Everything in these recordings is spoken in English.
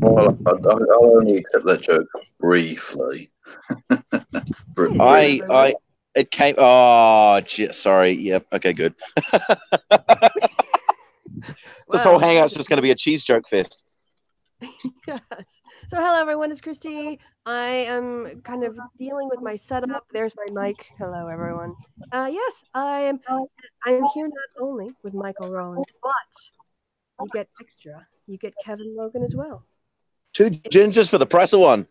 Well, I'll only accept that joke briefly. It came. Oh, sorry. Yep. Okay, good. This whole hangout's just going to be a cheese joke fest. Yes. So hello everyone, it's Kristi. I am kind of dealing with my setup. There's my mic. Hello everyone. Yes, I'm here not only with Micheal Rowlands, but you get extra. You get Kevin Logan as well. 2 gingers for the price of 1.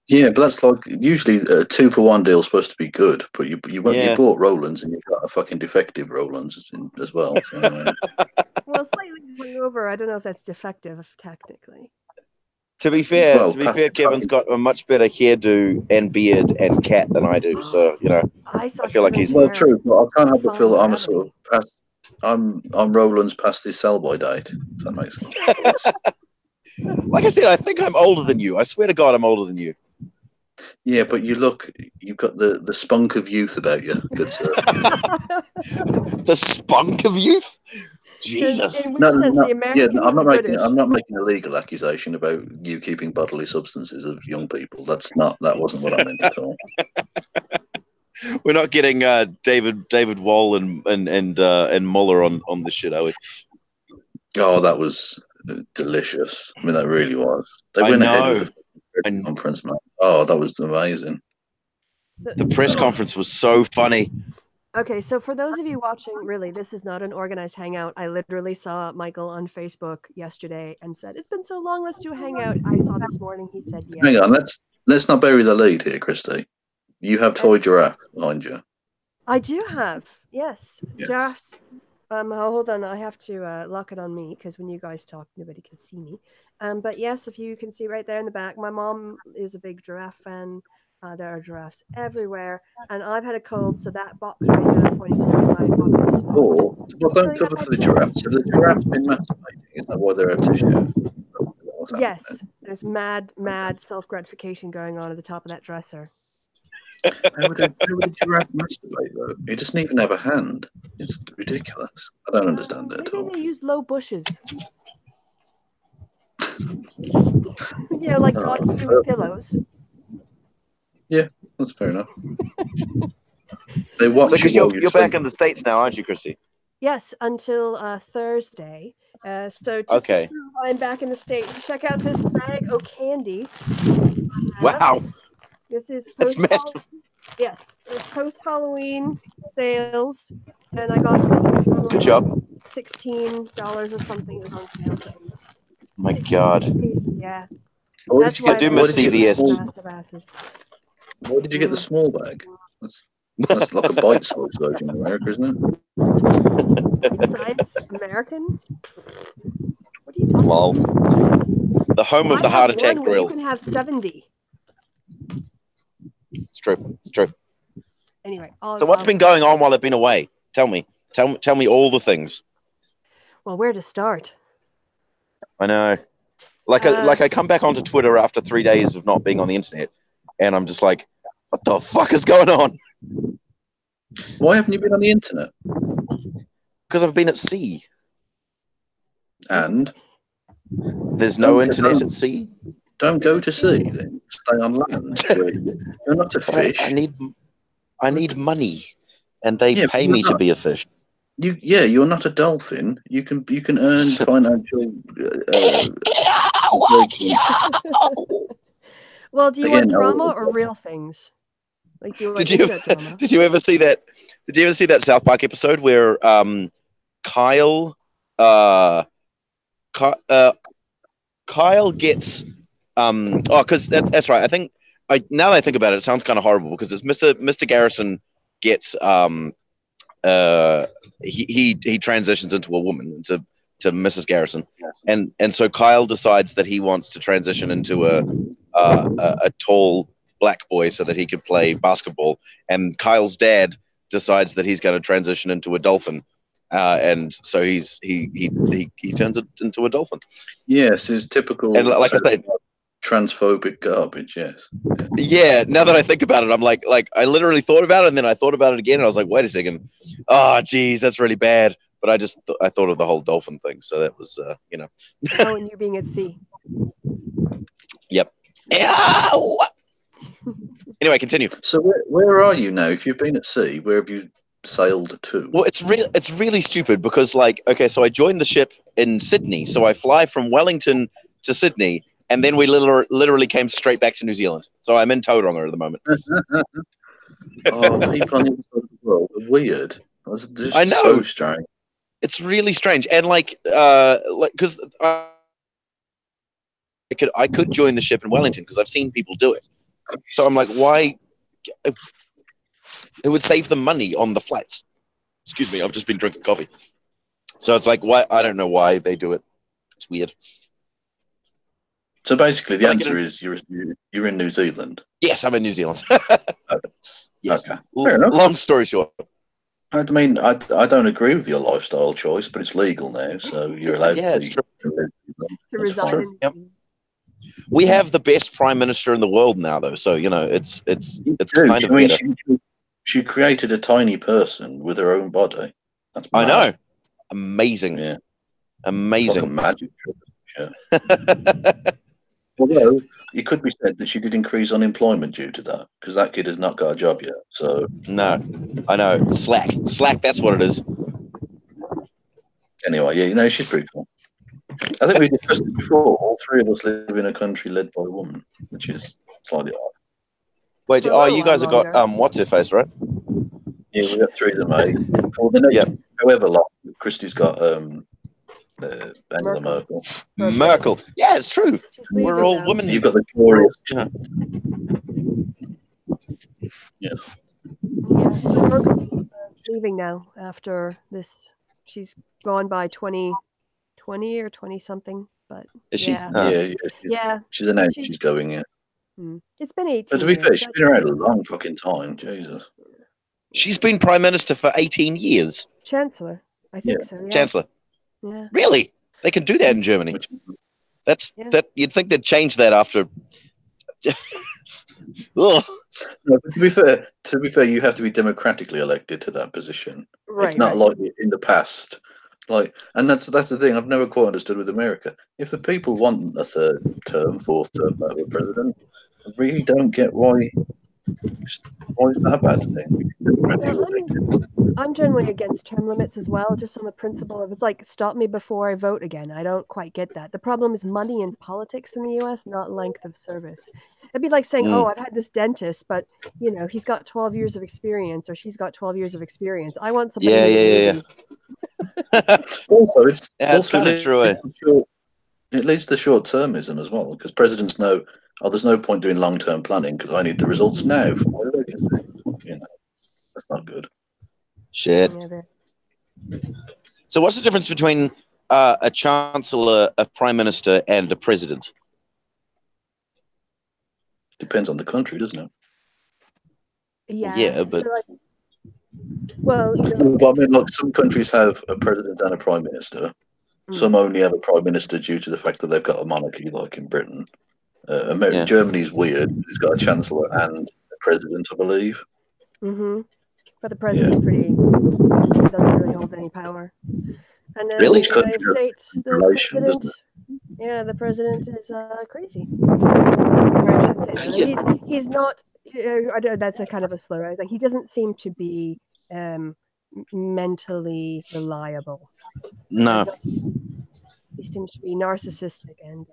Yeah, but that's like usually a 2-for-1 deal is supposed to be good, but you bought Rowlands and you got a fucking defective Rowlands as well. So, well, slightly hungover. I don't know if that's defective technically. To be fair, Kevin's got a much better hairdo and beard and cat than I do. So I feel like he's true. But I can't help but feel that I'm a sort of I'm Rowlands past his sell-by date. If that makes sense. Like I said, I think I'm older than you. I swear to God, I'm older than you. Yeah, but you've got the spunk of youth about you, good sir. The spunk of youth? Jesus. I'm not making a legal accusation about you keeping bodily substances of young people. That wasn't what I meant at all. We're not getting David Wall and Muller on this shit, are we? Oh, that was delicious. I mean, that really was. They went ahead with the conference, man. Oh, that was amazing. The press conference was so funny. Okay, so for those of you watching, really, this is not an organized hangout. I literally saw Micheal on Facebook yesterday and said, "It's been so long, let's do a hangout." I saw this morning, he said, "Yeah." Hang on, let's not bury the lead here, Kristi. You have Toy Giraffe behind you. I do have, yes. Giraffes. Hold on, I have to lock it on me because when you guys talk, nobody can see me. But yes, if you can see right there in the back, my mom is a big giraffe fan. There are giraffes everywhere, and I've had a cold, so that box right now pointing to my box is well, don't cover for the giraffe. So the giraffe's been masturbating. Is that why they're a tissue? Yes, there's mad self-gratification going on at the top of that dresser. How would a giraffe masturbate, though? It doesn't even have a hand. It's ridiculous. I don't understand it at all. Maybe they use low bushes. Like dogs do with pillows. Yeah, that's fair enough. Because you're back in the States now, aren't you, Kristi? Yes, until Thursday. Okay. I'm back in the States. Check out this bag of candy. Wow. This is post-Halloween sales, and I got good job. $16 or something is on sale. My God. Yeah. That's why I do miss CVS. Why did you get the small bag? That's like a bite-sized version in America, isn't it? Bite-sized American? What are you talking about? The home of the heart attack grill. You can have 70. It's true. Anyway. So what's been going on while I've been away? Tell me all the things. Well, where to start? I know. I come back onto Twitter after 3 days of not being on the internet, and I'm just like, what the fuck is going on? Why haven't you been on the internet? Because I've been at sea. And? There's no internet at sea? Don't go to sea, then. Stay on land. You're not a fish. I need money, and they pay me to be a fish. You're not a dolphin. You can earn financial. Well, do you want drama or real things? Like, did you ever see that? Did you ever see that South Park episode where Kyle gets because that's right. I think now that I think about it, it sounds kind of horrible because it's Mr. Garrison gets he transitions into a woman to Mrs. Garrison, and so Kyle decides that he wants to transition into a tall black boy so that he could play basketball, and Kyle's dad decides that he's going to transition into a dolphin, and so he turns it into a dolphin. Yes, it's typical. And like I said, transphobic garbage. Yes. Yeah. Now that I think about it, I'm like I literally thought about it, and then I thought about it again, and I was like, wait a second. Oh, geez, that's really bad. but I thought of the whole dolphin thing. So that was, you know. Oh, and you being at sea. Yep. Ow! Anyway, continue. So where are you now? If you've been at sea, where have you sailed to? Well, it's really stupid because, like, okay, so I joined the ship in Sydney, so I fly from Wellington to Sydney, and then we literally came straight back to New Zealand. So I'm in Tauranga at the moment. Oh, people on the other side of the world are weird. That's just I know. so strange. It's really strange, and like because I could join the ship in Wellington because I've seen people do it. So I'm like, why? It would save them money on the flights. Excuse me, I've just been drinking coffee. So it's like, why? I don't know why they do it. It's weird. So basically, the answer is you're in New Zealand. Yes, I'm in New Zealand. Okay. Yes. Okay. Fair enough. Long story short. I mean, I don't agree with your lifestyle choice, but it's legal now, so you're allowed Yeah, to. it's true. To reside true. in. Yep. We have the best prime minister in the world now, though. So you know, it's kind of better. She created a tiny person with her own body. That's mad. I know. Amazing. Yeah. Amazing. Like a magic trick. Yeah. Although it could be said that she did increase unemployment due to that, because that kid has not got a job yet. So no, I know. Slack. That's what it is. Anyway, yeah, you know, she's pretty cool. I think we discussed it before. All three of us live in a country led by a woman, which is slightly odd. Wait, you guys have got what's her face, right? Yeah, we got Theresa May. For the next, however long, Kristi's got Angela Merkel. Merkel. Yeah, it's true. We're all women. You've got the glorious. Yes. Yeah, leaving now after this. She's gone by 2020 or 20 something. But is she? Yeah. She's announced she's going. Yeah. It's been 18 But to be fair, she's been around a long fucking time. Jesus. She's been prime minister for 18 years. Chancellor, I think so. Yeah. Chancellor. Yeah. Really? They can do that in Germany. That you'd think they'd change that after. No, to be fair, you have to be democratically elected to that position. Right, it's not like in the past. And that's the thing I've never quite understood with America. If the people want a third term, fourth term, whatever president, I really don't get why is that a bad thing? I'm generally against term limits as well, just on the principle of it's like stop me before I vote again. I don't quite get that. The problem is money in politics in the US, not length of service. It'd be like saying, oh, I've had this dentist, but you know, he's got 12 years of experience or she's got 12 years of experience. I want somebody. Yeah. Also, it's kind of true. It leads to short-termism as well, because presidents know, there's no point doing long-term planning because I need the results now. From my vacancy. You know, that's not good. Shit. So, what's the difference between a chancellor, a prime minister, and a president? Depends on the country, doesn't it? Yeah, but. Well, I mean, look, some countries have a president and a prime minister. Some only have a prime minister due to the fact that they've got a monarchy, like in Britain. Germany's weird. It's got a chancellor and a president, I believe. Mm-hmm. But the president's doesn't really hold any power. And then really? in the United States, the president is crazy. Or I should say that. He's not. That's a kind of a slur. Like he doesn't seem to be mentally reliable. No. He seems to be narcissistic and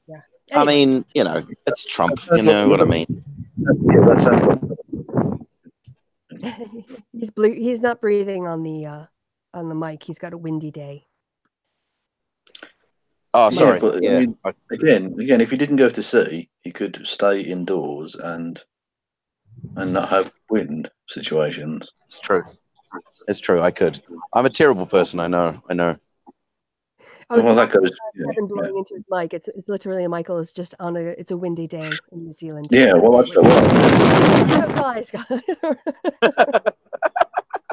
yeah. Anyway. I mean, you know, it's Trump. You know what I mean? Yeah, that sounds like He's not breathing on the mic. He's got a windy day. Oh, sorry. But I mean, again, if he didn't go to sea, he could stay indoors and not have wind situations. It's true. It's true. I could. I'm a terrible person. I know. Well, that goes. Blowing into his mic. It's literally Michael is just on it's a windy day in New Zealand. Yeah, well, that's guys.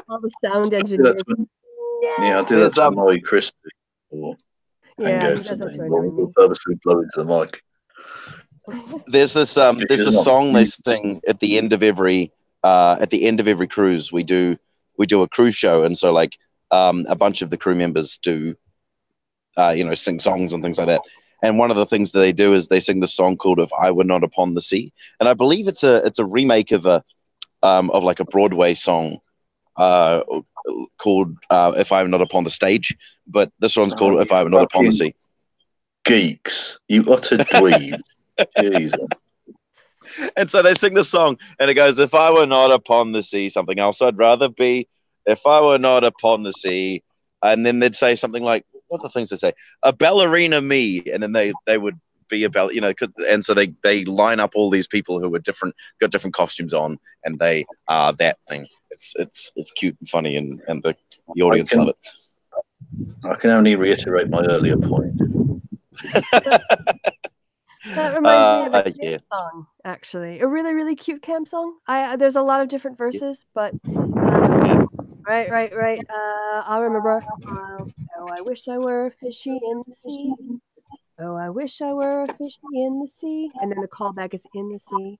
All the sound engineers. I'll do that to annoy Kristi. Or Hangout he does that to we'll purposely blow into the mic. There's this song they sing at the end of every cruise. We do a cruise show, and so like a bunch of the crew members do, sing songs and things like that. And one of the things that they do is they sing the song called "If I Were Not Upon the Sea," and I believe it's a remake of a Broadway song called "If I'm Not Upon the Stage," but this one's called "If I Were Not Upon the Sea." Geeks, you utter dweeb. Jesus. And so they sing the song, and it goes, "If I were not upon the sea, something else I'd rather be. If I were not upon the sea," and then they'd say something like, "What are the things they say? A ballerina me," and then they would be a and so they line up all these people who are got different costumes on, and they are that thing. It's cute and funny, and the audience love it. I can only reiterate my earlier point. That reminds me of a camp song, actually. A really, really cute camp song. There's a lot of different verses, but right. I remember. Oh, I wish I were a fishy in the sea. Oh, I wish I were a fishy in the sea. And then the callback is in the sea.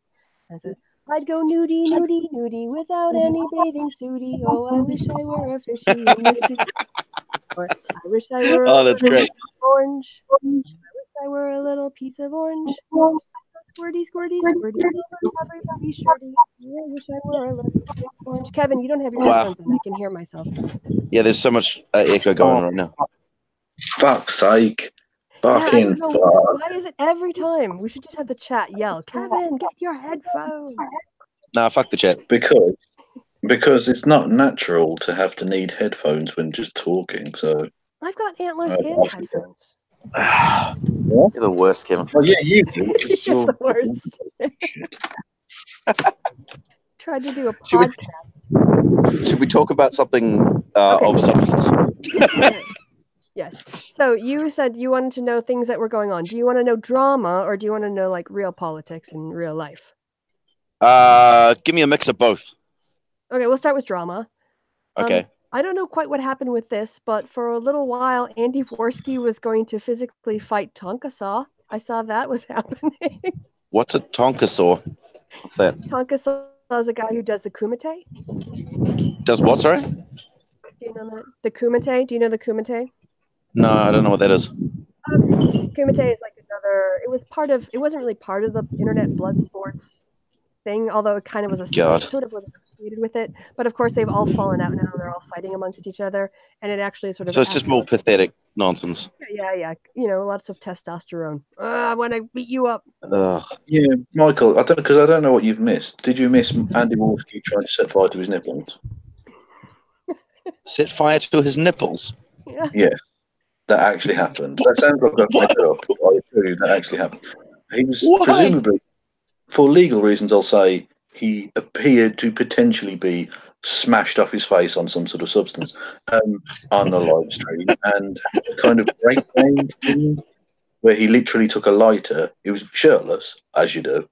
And so I'd go nudie, nudie, nudie without any bathing suitie. Oh, I wish I were a fishy in the sea. Or I wish I were Oh, that's great. Orange. I wish I were a little piece of orange. Squirty, squirty, squirty. Everybody shorty. I wish I were a little piece of orange. Kevin, you don't have your headphones in. I can hear myself. Yeah, there's so much echo going on right now. Fuck's sake. Fucking fuck. Why is it every time? We should just have the chat yell, "Kevin, get your headphones." Nah, fuck the chat. Because it's not natural to have to need headphones when just talking, so... I've got antlers and headphones. You're the worst, Kevin. Oh, yeah, you do. You're the worst. Tried to do a podcast. Should we talk about something of substance? Yes. So you said you wanted to know things that were going on. Do you want to know drama, or do you want to know like real politics in real life? Give me a mix of both. Okay, we'll start with drama. Okay. I don't know quite what happened with this, but for a little while, Andy Worski was going to physically fight Tonka Saw. I saw that was happening. What's a Tonka Saw? What's that? Tonka Saw is a guy who does the kumite. Does what, sorry? Do you know that? The kumite? Do you know the kumite? No, I don't know what that is. Kumite is like another... It wasn't really part of the internet blood sports thing, although it kind of was sort of was associated with it. But of course, they've all fallen out now. They're all fighting amongst each other, and it actually sort of... So it's just more pathetic nonsense. Yeah. Lots of testosterone. I want to beat you up. Yeah, Michael, I don't know what you've missed. Did you miss Andy Wolski trying to set fire to his nipples? Set fire to his nipples? Yeah. That actually happened. That sounds like I've made it up, but I assure you that actually happened. He was presumably, for legal reasons, I'll say, he appeared to potentially be smashed off his face on some sort of substance on a live stream, and kind of breakdown thing where he literally took a lighter. He was shirtless, as you do,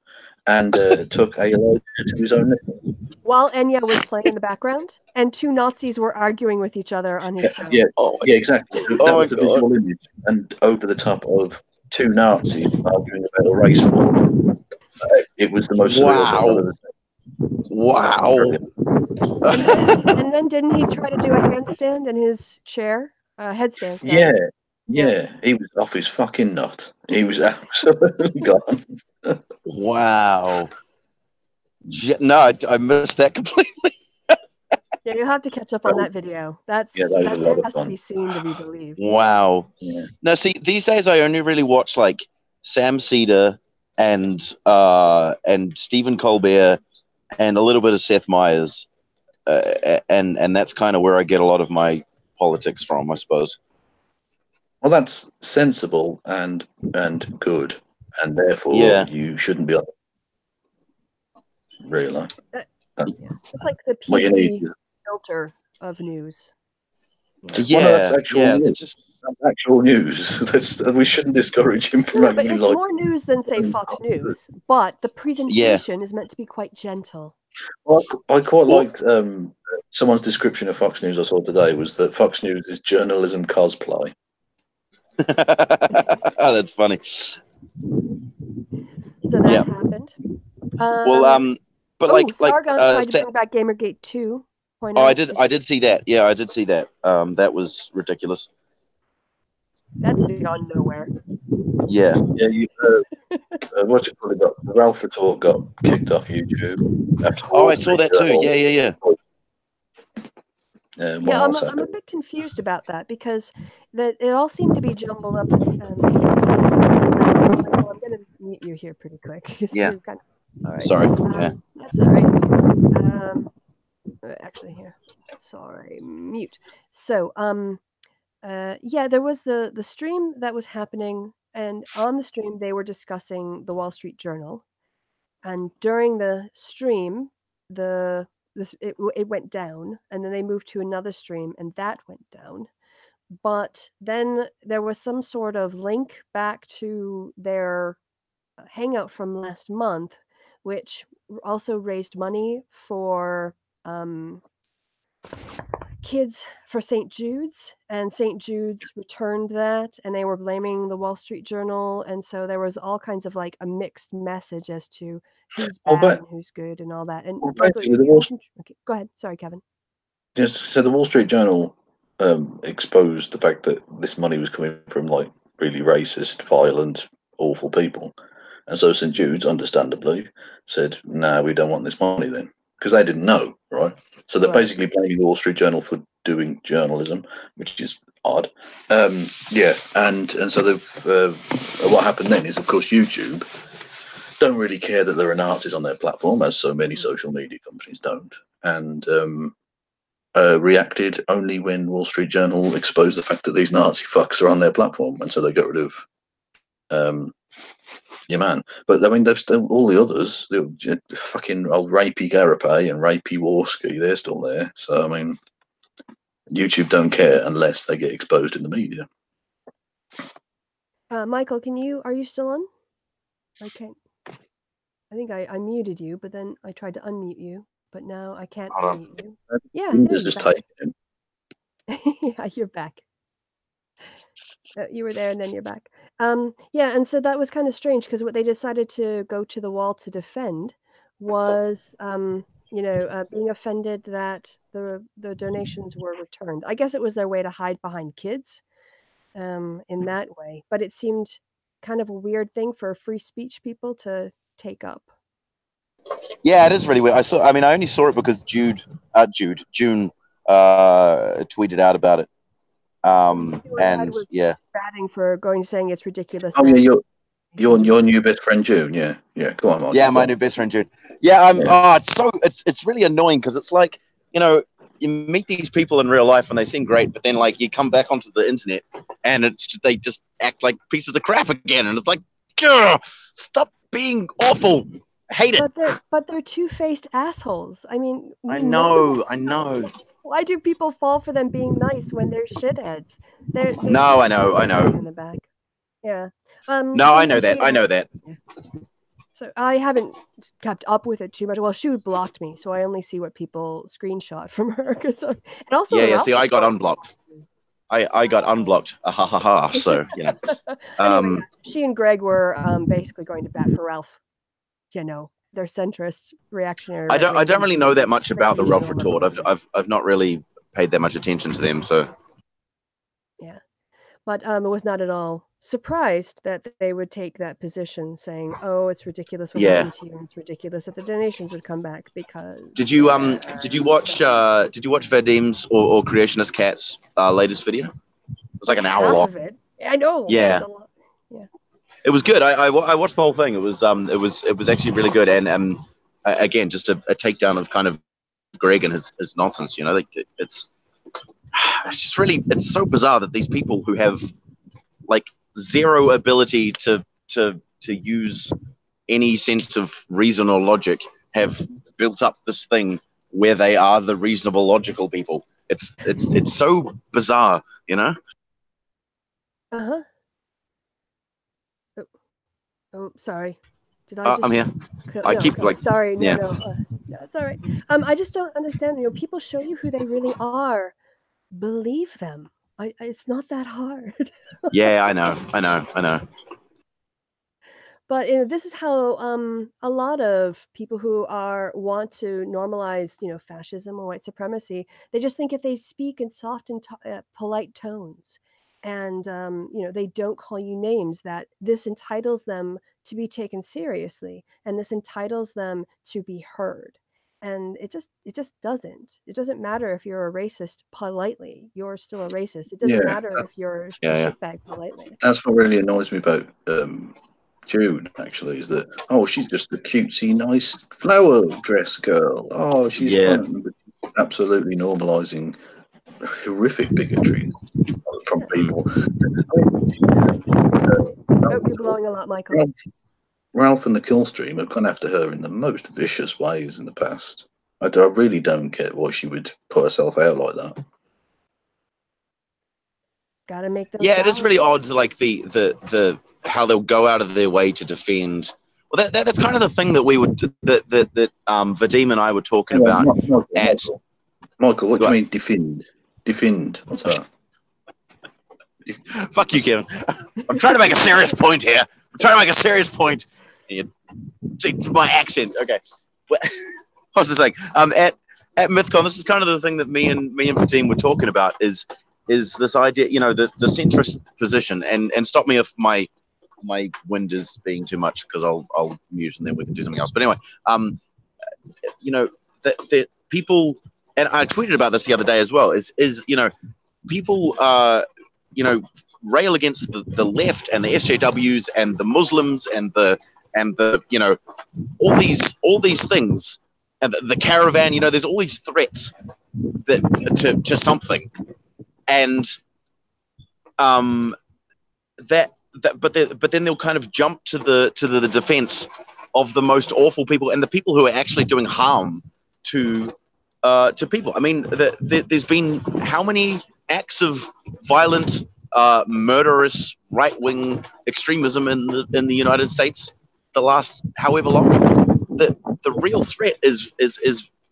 and took a lighter to his own nipples. While Enya was playing in the background, and two Nazis were arguing with each other on his channel. Yeah, exactly. That was the visual image, and over the top of two Nazis arguing about a race war. It was the most surreal thing I've ever seen. Wow. And then didn't he try to do a handstand in his chair? Headstand. Yeah. He was off his fucking nut. He was absolutely gone. Wow. No, I missed that completely. Yeah, you'll have to catch up on that video. That has to be seen to be believed. Wow. Yeah. No, see, these days I only really watch like Sam Cedar and Stephen Colbert and a little bit of Seth Meyers, and that's kind of where I get a lot of my politics from, I suppose. Well, that's sensible and good, and therefore you shouldn't be on. Really, it's like the PG filter of news. That's actual news. That's actual news. We shouldn't discourage him from but it's more news than say Fox News. But the presentation is meant to be quite gentle. Well, I quite liked someone's description of Fox News I saw today was that Fox News is journalism cosplay. Oh, that's funny. So that happened. But Sargon tried to bring back Gamergate 2. point Oh, out? I did see that. Yeah, I did see that. That was ridiculous. That's gone nowhere. Yeah. Yeah, what you call it? Ralph Retort got kicked off YouTube after the Oh, Wall I saw Street that too. Journal. Yeah. What Yeah, else I'm a happened? bit confused about that because that it all seemed to be jumbled up. Michael, I'm going to mute you here pretty quick because Yeah. you're kind of all right. Sorry. Yeah. That's all right. Actually, here, sorry, mute. So, yeah, there was the stream that was happening, and on the stream they were discussing the Wall Street Journal, and during the stream, it went down, and then they moved to another stream, and that went down. But then there was some sort of link back to their Hangout from last month, which also raised money for kids for St. Jude's, and St. Jude's returned that, and they were blaming the Wall Street Journal, and so there was all kinds of like a mixed message as to who's Well, bad but and who's good and all that. And well, Michael, basically, okay, go ahead. Sorry, Kevin. just so the Wall Street Journal exposed the fact that this money was coming from like really racist, violent, awful people, and so St Jude's, understandably, said, "No, we don't want this money then," because they didn't know, right? So they're Right. basically blaming the Wall Street Journal for doing journalism, which is odd. Yeah, and so what happened then is, of course, YouTube don't really care that there are Nazis on their platform, as so many social media companies don't, and reacted only when Wall Street Journal exposed the fact that these Nazi fucks are on their platform, and so they got rid of your man. But I mean, they've still all the others, the fucking old rapey Garapay and rapey Warski, they're still there. So I mean, YouTube don't care unless they get exposed in the media. Michael, are you still on? I can't. I think I muted you, but then I tried to unmute you, but now I can't unmute you. Yeah, there Just you're back. him. Yeah, you're back. You were there and then you're back. Yeah, and so that was kind of strange because what they decided to go to the wall to defend was, being offended that the donations were returned. I guess it was their way to hide behind kids, in that way. But it seemed kind of a weird thing for free speech people to take up. Yeah, it is really weird. I only saw it because June tweeted out about it. And yeah, batting for saying it's ridiculous. Oh yeah, your new best friend June. Yeah, go on, Mark. Yeah, my new best friend June. Yeah, it's really annoying because it's like, you meet these people in real life and they seem great, but then like you come back onto the internet and they just act like pieces of crap again, and it's like, stop being awful. I hate it. But they're two-faced assholes. I mean, I know. Why do people fall for them being nice when they're shitheads? No, I know. In the back. Yeah. No, I know that. Yeah. So I haven't kept up with it too much. Well, she blocked me, so I only see what people screenshot from her. And also, yeah. See, I got unblocked. I got unblocked. Ha ha ha. So anyway, she and Greg were basically going to bat for Ralph. They're centrist, reactionary. I don't really know that much about the Ralph Retort. I've not really paid that much attention to them. So yeah, but I was not at all surprised that they would take that position, saying, "Oh, it's ridiculous what happened to you, and it's ridiculous that the donations would come back." Because did you watch Vadim's or Creationist Cat's latest video? It was like an hour long. I know. Yeah. Yeah. It was good. I watched the whole thing. It was actually really good, and again, just a takedown of kind of Greg and his nonsense. Like it's just really, it's so bizarre that these people who have like zero ability to use any sense of reason or logic have built up this thing where they are the reasonable, logical people. It's so bizarre, Uh-huh. Oh, sorry. Did I just... I'm here. I keep sorry. No. It's all right. I just don't understand. People show you who they really are. Believe them. It's not that hard. Yeah, I know. But this is how a lot of people who want to normalize, fascism or white supremacy, they just think if they speak in soft and polite tones, and they don't call you names, that this entitles them to be taken seriously, and this entitles them to be heard. And it just doesn't. It doesn't matter if you're a racist politely. You're still a racist. It doesn't matter if you're a shitbag politely. That's what really annoys me about June, actually, is that, oh, she's just a cutesy, nice flower dress girl. Oh, she's fun. But she's absolutely normalising horrific bigotry from people. You're blowing a lot, Michael. Ralph and the Killstream have gone after her in the most vicious ways in the past. I really don't get why she would put herself out like that. Gotta make them. Yeah, it is really odd, like the how they'll go out of their way to defend. Well, that's kind of the thing that we would that Vadim and I were talking about. Michael, what do you mean defend? Defend? What's that? Fuck you, Kevin. I'm trying to make a serious point here. I'm trying to make a serious point. My accent. Okay. What was I saying? At MythCon, this is kind of the thing that me and Vadim were talking about is this idea, the centrist position, and stop me if my wind is being too much, because I'll mute and then we can do something else. But anyway, the people, and I tweeted about this the other day as well, is people rail against the left and the SJWs and the Muslims and the all these things, and the caravan, there's all these threats that to something, and but then they'll kind of jump to the defense of the most awful people and the people who are actually doing harm to people. I mean, there's been how many acts of violent, murderous, right-wing extremism in the United States the last however long? The real threat is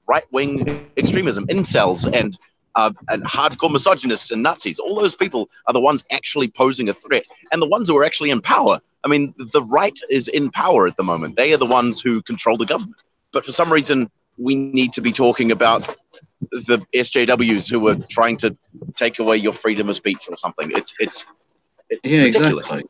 right-wing extremism, incels, and hardcore misogynists and Nazis. All those people are the ones actually posing a threat, and the ones who are actually in power. I mean, the right is in power at the moment. They are the ones who control the government. But for some reason, we need to be talking about the SJWs who are trying to take away your freedom of speech or something. It's ridiculous. Exactly.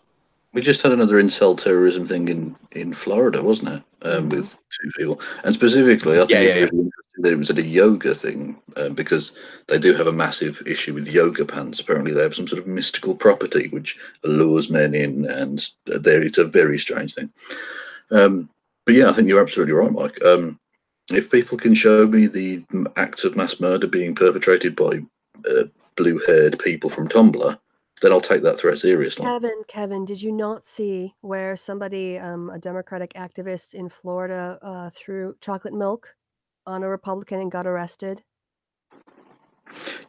We just had another incel terrorism thing in Florida, wasn't it? With two people, and specifically, I think really interesting that it was at a yoga thing, because they do have a massive issue with yoga pants. Apparently, they have some sort of mystical property which allures men in, and it's a very strange thing. But yeah, I think you're absolutely right, Mike. If people can show me the acts of mass murder being perpetrated by blue-haired people from Tumblr, then I'll take that threat seriously. Kevin, did you not see where somebody, a Democratic activist in Florida, threw chocolate milk on a Republican and got arrested?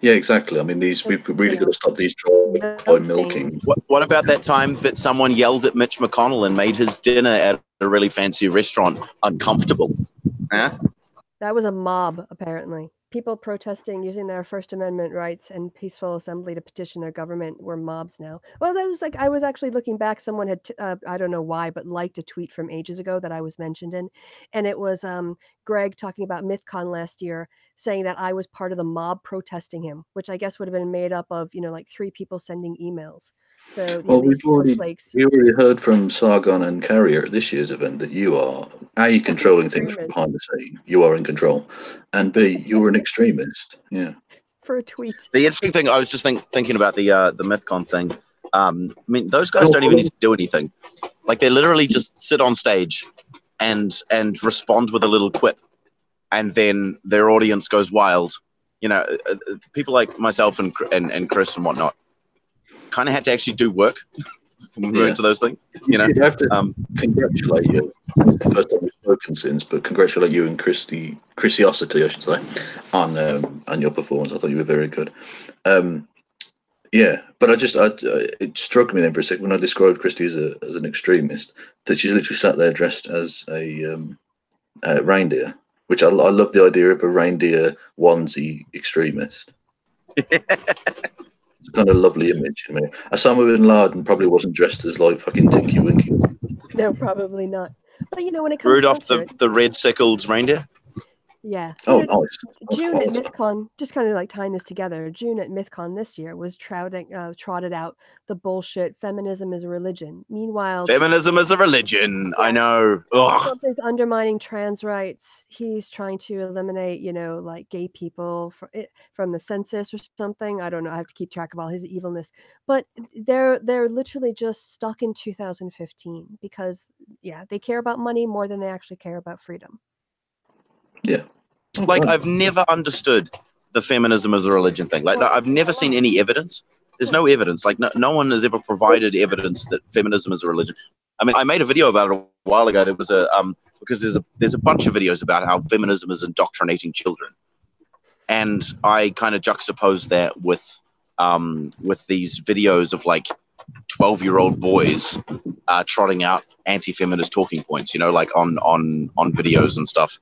Yeah, exactly. I mean, we've really got to stop these drive-by milking. What about that time that someone yelled at Mitch McConnell and made his dinner at a really fancy restaurant uncomfortable? Huh? That was a mob, apparently. People protesting using their First Amendment rights and peaceful assembly to petition their government were mobs now. Well, that was I was actually looking back. Someone had, I don't know why, but liked a tweet from ages ago that I was mentioned in. And it was Greg talking about MythCon last year, saying that I was part of the mob protesting him, which I guess would have been made up of, like 3 people sending emails. So, well, we already heard from Sargon and Carrier at this year's event that you are A, controlling things from behind the scene. You are in control. And B, you're an extremist. Yeah. For a tweet. The interesting thing, I was just thinking about the MythCon thing. I mean, those guys don't even need to do anything. Like, they literally just sit on stage and respond with a little quip, and then their audience goes wild. People like myself and Chris and whatnot kind of had to actually do work when we went to those things. You have to congratulate you. It's the first time we've spoken since, but congratulate you and Kristi, I should say, on your performance. I thought you were very good. Yeah, but it struck me then for a second when I described Kristi as an extremist, that she's literally sat there dressed as a reindeer, which I love the idea of a reindeer onesie extremist. It's kind of a lovely image. I mean, Osama bin Laden probably wasn't dressed as like fucking Tinky Winky. No, probably not. But when it comes Rudolph down to it, the red-sickled reindeer. yeah. Oh, nice. June at MythCon, just kind of like tying this together, June at MythCon this year was trotted out the bullshit feminism is a religion. Meanwhile, Feminism is a religion. Yeah. I know. Ugh. Trump is undermining trans rights. He's trying to eliminate, like gay people from the census or something. I don't know. I have to keep track of all his evilness. But they're literally just stuck in 2015 because, they care about money more than they actually care about freedom. Yeah. Like, I've never understood the feminism as a religion thing. Like, I've never seen any evidence. There's no evidence. Like, no one has ever provided evidence that feminism is a religion. I mean, I made a video about it a while ago. There was because there's a bunch of videos about how feminism is indoctrinating children, and I kind of juxtaposed that with these videos of like 12-year-old boys trotting out anti-feminist talking points. Like on videos and stuff.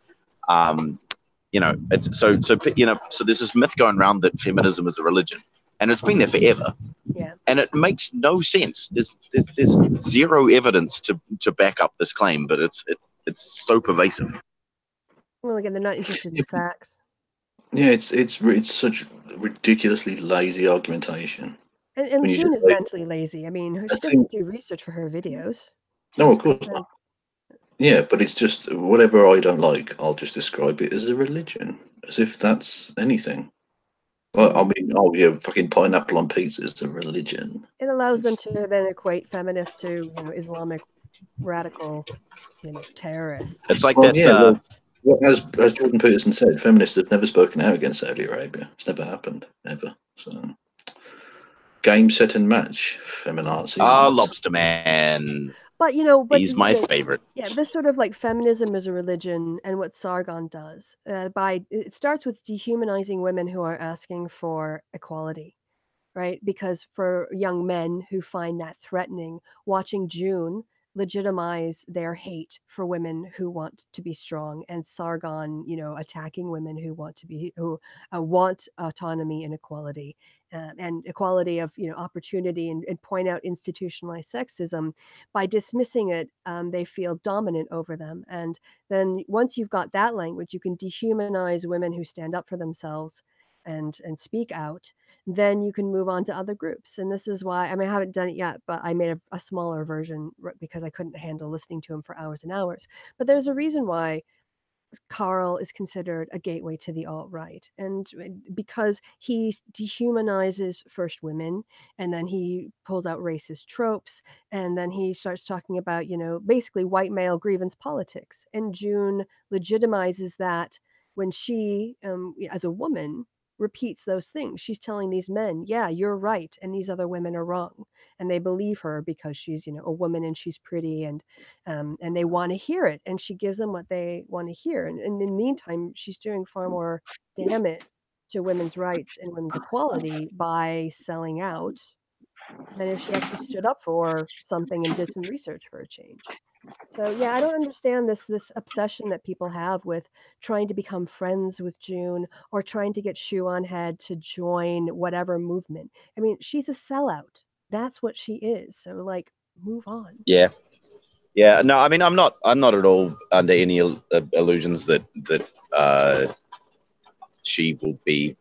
It's so there's this myth going around that feminism is a religion, and it's been there forever. Yeah. And it makes no sense. There's zero evidence to back up this claim, but it's so pervasive. Well, again, they're not interested in facts. Yeah, it's such ridiculously lazy argumentation. And June is mentally lazy. I mean, she doesn't do research for her videos. No, of course not. Yeah, but it's just whatever I don't like, I'll just describe it as a religion, as if that's anything. Well, I mean, fucking pineapple on pizza is a religion. It allows them to then equate feminists to, Islamic radical, terrorists. It's like that. As Jordan Peterson said, feminists have never spoken out against Saudi Arabia. It's never happened, ever. So, game, set, and match, feminazi. Lobster Man. But he's my favorite. Yeah, this sort of like feminism is a religion, and what Sargon does it starts with dehumanizing women who are asking for equality, right? Because for young men who find that threatening, watching June legitimize their hate for women who want to be strong, and Sargon, attacking women who want autonomy and equality. And equality of opportunity, and point out institutionalized sexism. By dismissing it, they feel dominant over them, and then once you've got that language, you can dehumanize women who stand up for themselves and speak out. Then you can move on to other groups. And this is why, I mean, I haven't done it yet, but I made a smaller version because I couldn't handle listening to him for hours and hours. But there's a reason why Carl is considered a gateway to the alt-right, and because he dehumanizes first women, and then he pulls out racist tropes, and then he starts talking about basically white male grievance politics, and June legitimizes that when she as a woman repeats those things. She's telling these men, yeah, you're right, and these other women are wrong, and they believe her because she's a woman and she's pretty, and they want to hear it, and she gives them what they want to hear. And in the meantime, she's doing far more damage to women's rights and women's equality by selling out than if she actually stood up for something and did some research for a change. So yeah, I don't understand this obsession that people have with trying to become friends with June, or trying to get Shoe on Head to join whatever movement. I mean, she's a sellout. That's what she is. So like, move on. Yeah. No, I mean, I'm not at all under any illusions that she will be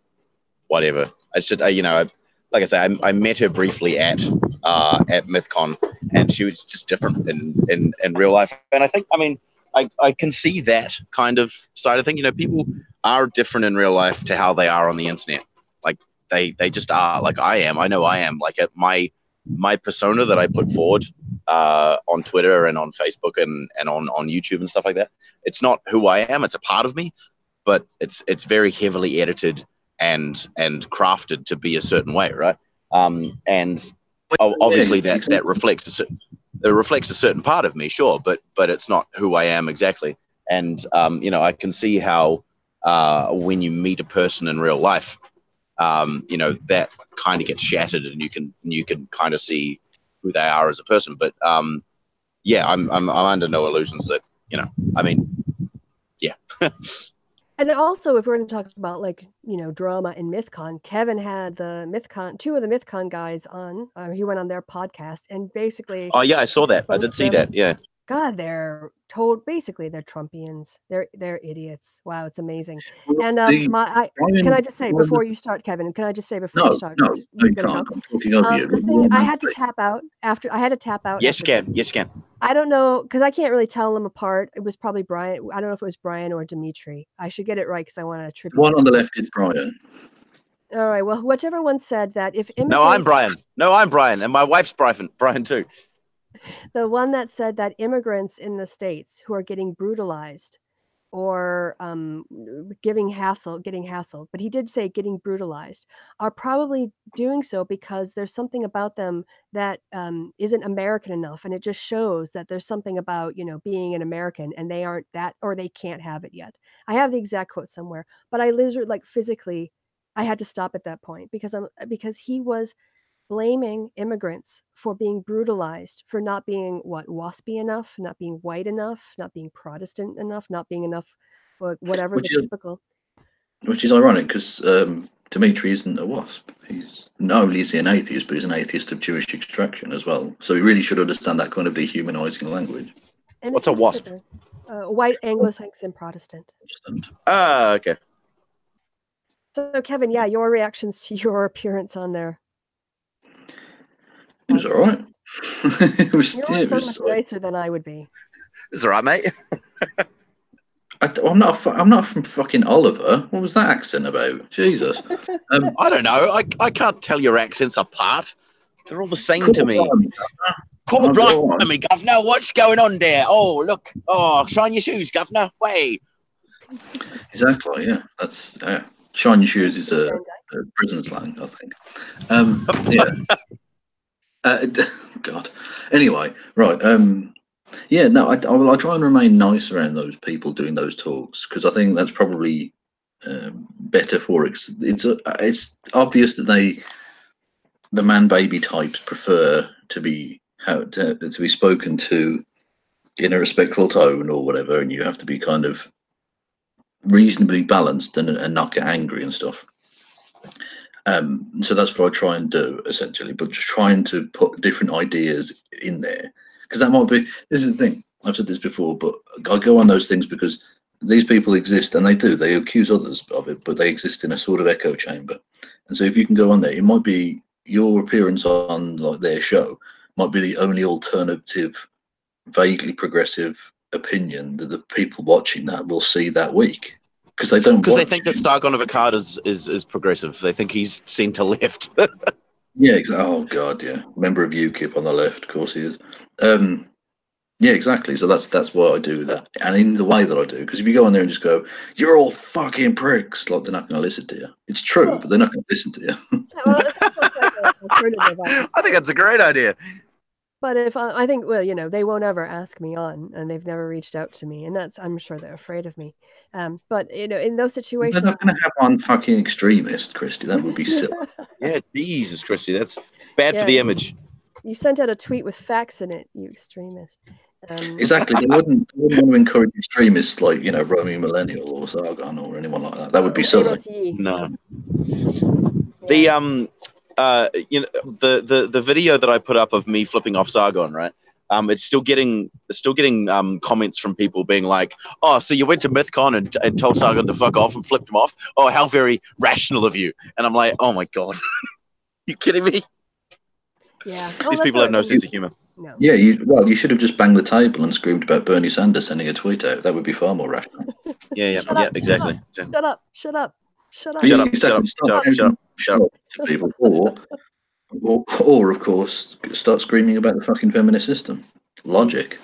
whatever. I should, like I say, I met her briefly at MythCon, and she was just different in real life. And I think, I mean, I can see that kind of side of things. People are different in real life to how they are on the internet. Like they just are. Like I am. I know I am. Like my persona that I put forward on Twitter and on Facebook and on YouTube and stuff like that. It's not who I am. It's a part of me, but it's very heavily edited and crafted to be a certain way, right? And obviously that reflects a certain part of me, sure, but it's not who I am exactly. And I can see how when you meet a person in real life, that kind of gets shattered, and you can kind of see who they are as a person. But I'm under no illusions that I mean, yeah. And also, if we're going to talk about drama in MythCon, Kevin had two of the MythCon guys on. He went on their podcast and basically. Oh yeah, I saw that. I did see that. Yeah. God, basically they're Trumpians. They're idiots. Wow, it's amazing. Well, And can I just say before you start, Kevin? Can I just say before you no, start? no, 'Cause no, you're you gonna can't. go. I'm talking over you. The thing I had to tap out after. I had to tap out. Yes, you after can. this. Yes, you can. I don't know because I can't really tell them apart. It was probably Brian. I don't know if it was Brian or Dimitri. I should get it right because I want to attribute. One on the left is Brian. All right. Well, whichever one said that if immigrants. No, I'm Brian. No, I'm Brian, and my wife's Brian too. The one that said that immigrants in the States who are getting brutalized or getting hassled, but he did say getting brutalized, are probably doing so because there's something about them that isn't American enough. And it just shows that there's something about, being an American and they aren't that, or they can't have it yet. I have the exact quote somewhere, but I literally, like physically, I had to stop at that point because he was blaming immigrants for being brutalized, for not being waspy enough, not being white enough, not being Protestant enough, not being enough, whatever the typical. Which is ironic because Dimitri isn't a WASP. He's not only is he an atheist, but he's an atheist of Jewish extraction as well. So he really should understand that kind of dehumanizing language. And what's a WASP? White Anglo-Saxon Protestant. Ah, okay. So Kevin, yeah, your reactions to your appearance on there. It was all right. It was so much nicer than I would be. It's all right, mate. I'm not from fucking Oliver. What was that accent about? Jesus. I don't know. I can't tell your accents apart. They're all the same to me. Cool, blimey, governor. What's going on there? Oh, look. Oh, shine your shoes, governor. Way. Exactly. Yeah. That's shine your shoes is a prison slang, I think. Yeah. God. Anyway, right. Yeah. No. I try and remain nice around those people doing those talks because I think that's probably better for it. It's obvious that the man baby types prefer to be spoken to in a respectful tone or whatever, and you have to be kind of reasonably balanced and not get angry and stuff. So that's what I try and do essentially, but just trying to put different ideas in there because that might be. This is the thing. I've said this before, but I go on those things because these people exist and they accuse others of it, but they exist in a sort of echo chamber. And so if you can go on there, it might be your appearance on like their show might be the only alternative, vaguely progressive opinion that the people watching that will see that week. Because they think that Stargon of Akkad is progressive. They think he's centre left. Yeah, exactly. Oh God, yeah. Member of UKIP on the left, of course he is. Yeah, exactly. So that's why I do that, and in the way that I do. Because if you go on there and just go, "You're all fucking pricks," like they're not going to listen to you. It's true, but they're not going to listen to you. Well, it's like an alternative. I think that's a great idea. But if I think, well, they won't ever ask me on, and they've never reached out to me, and I'm sure they're afraid of me. But in those situations, they're not going to have on fucking extremist, Kristi. That would be silly. Yeah, Jesus, Kristi, that's bad for the image. You sent out a tweet with facts in it, you extremist. Exactly. They wouldn't want to encourage extremists like Romy Millennial or Sargon or anyone like that. That would be silly. No. The the video that I put up of me flipping off Sargon, right? It's still getting comments from people being like, "Oh, so you went to MythCon and told Sargon to fuck off and flipped him off? Oh, how very rational of you!" And I'm like, "Oh my god, you kidding me?" Yeah, these people have no sense of humor. No. Yeah, you should have just banged the table and screamed about Bernie Sanders sending a tweet out. That would be far more rational. Yeah, exactly. Shut up! Shut up! Shut up! Shut up to people, or of course, start screaming about the fucking feminist system. Logic.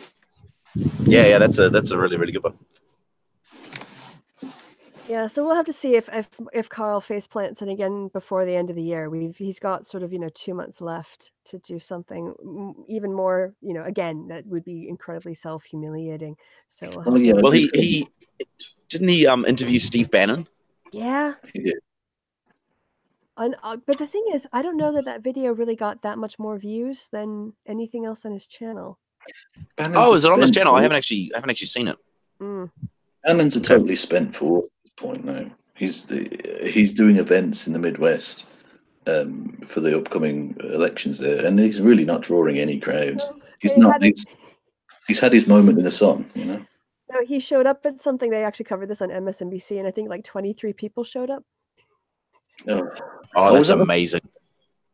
Yeah, that's a really, really good one. Yeah, so we'll have to see if Carl face plants it again before the end of the year. He's got sort of 2 months left to do something even more. Again, that would be incredibly self-humiliating. So well, he didn't he interview Steve Bannon? Yeah. Yeah. But the thing is, I don't know that video really got that much more views than anything else on his channel. Bannon's is it on his channel? I haven't actually seen it. Bannon's a totally spent for. Point now. He's doing events in the Midwest for the upcoming elections there, and he's really not drawing any crowds. He's had his moment in the sun, you know. No, he showed up at something. They actually covered this on MSNBC, and I think like 23 people showed up. Oh, that's amazing.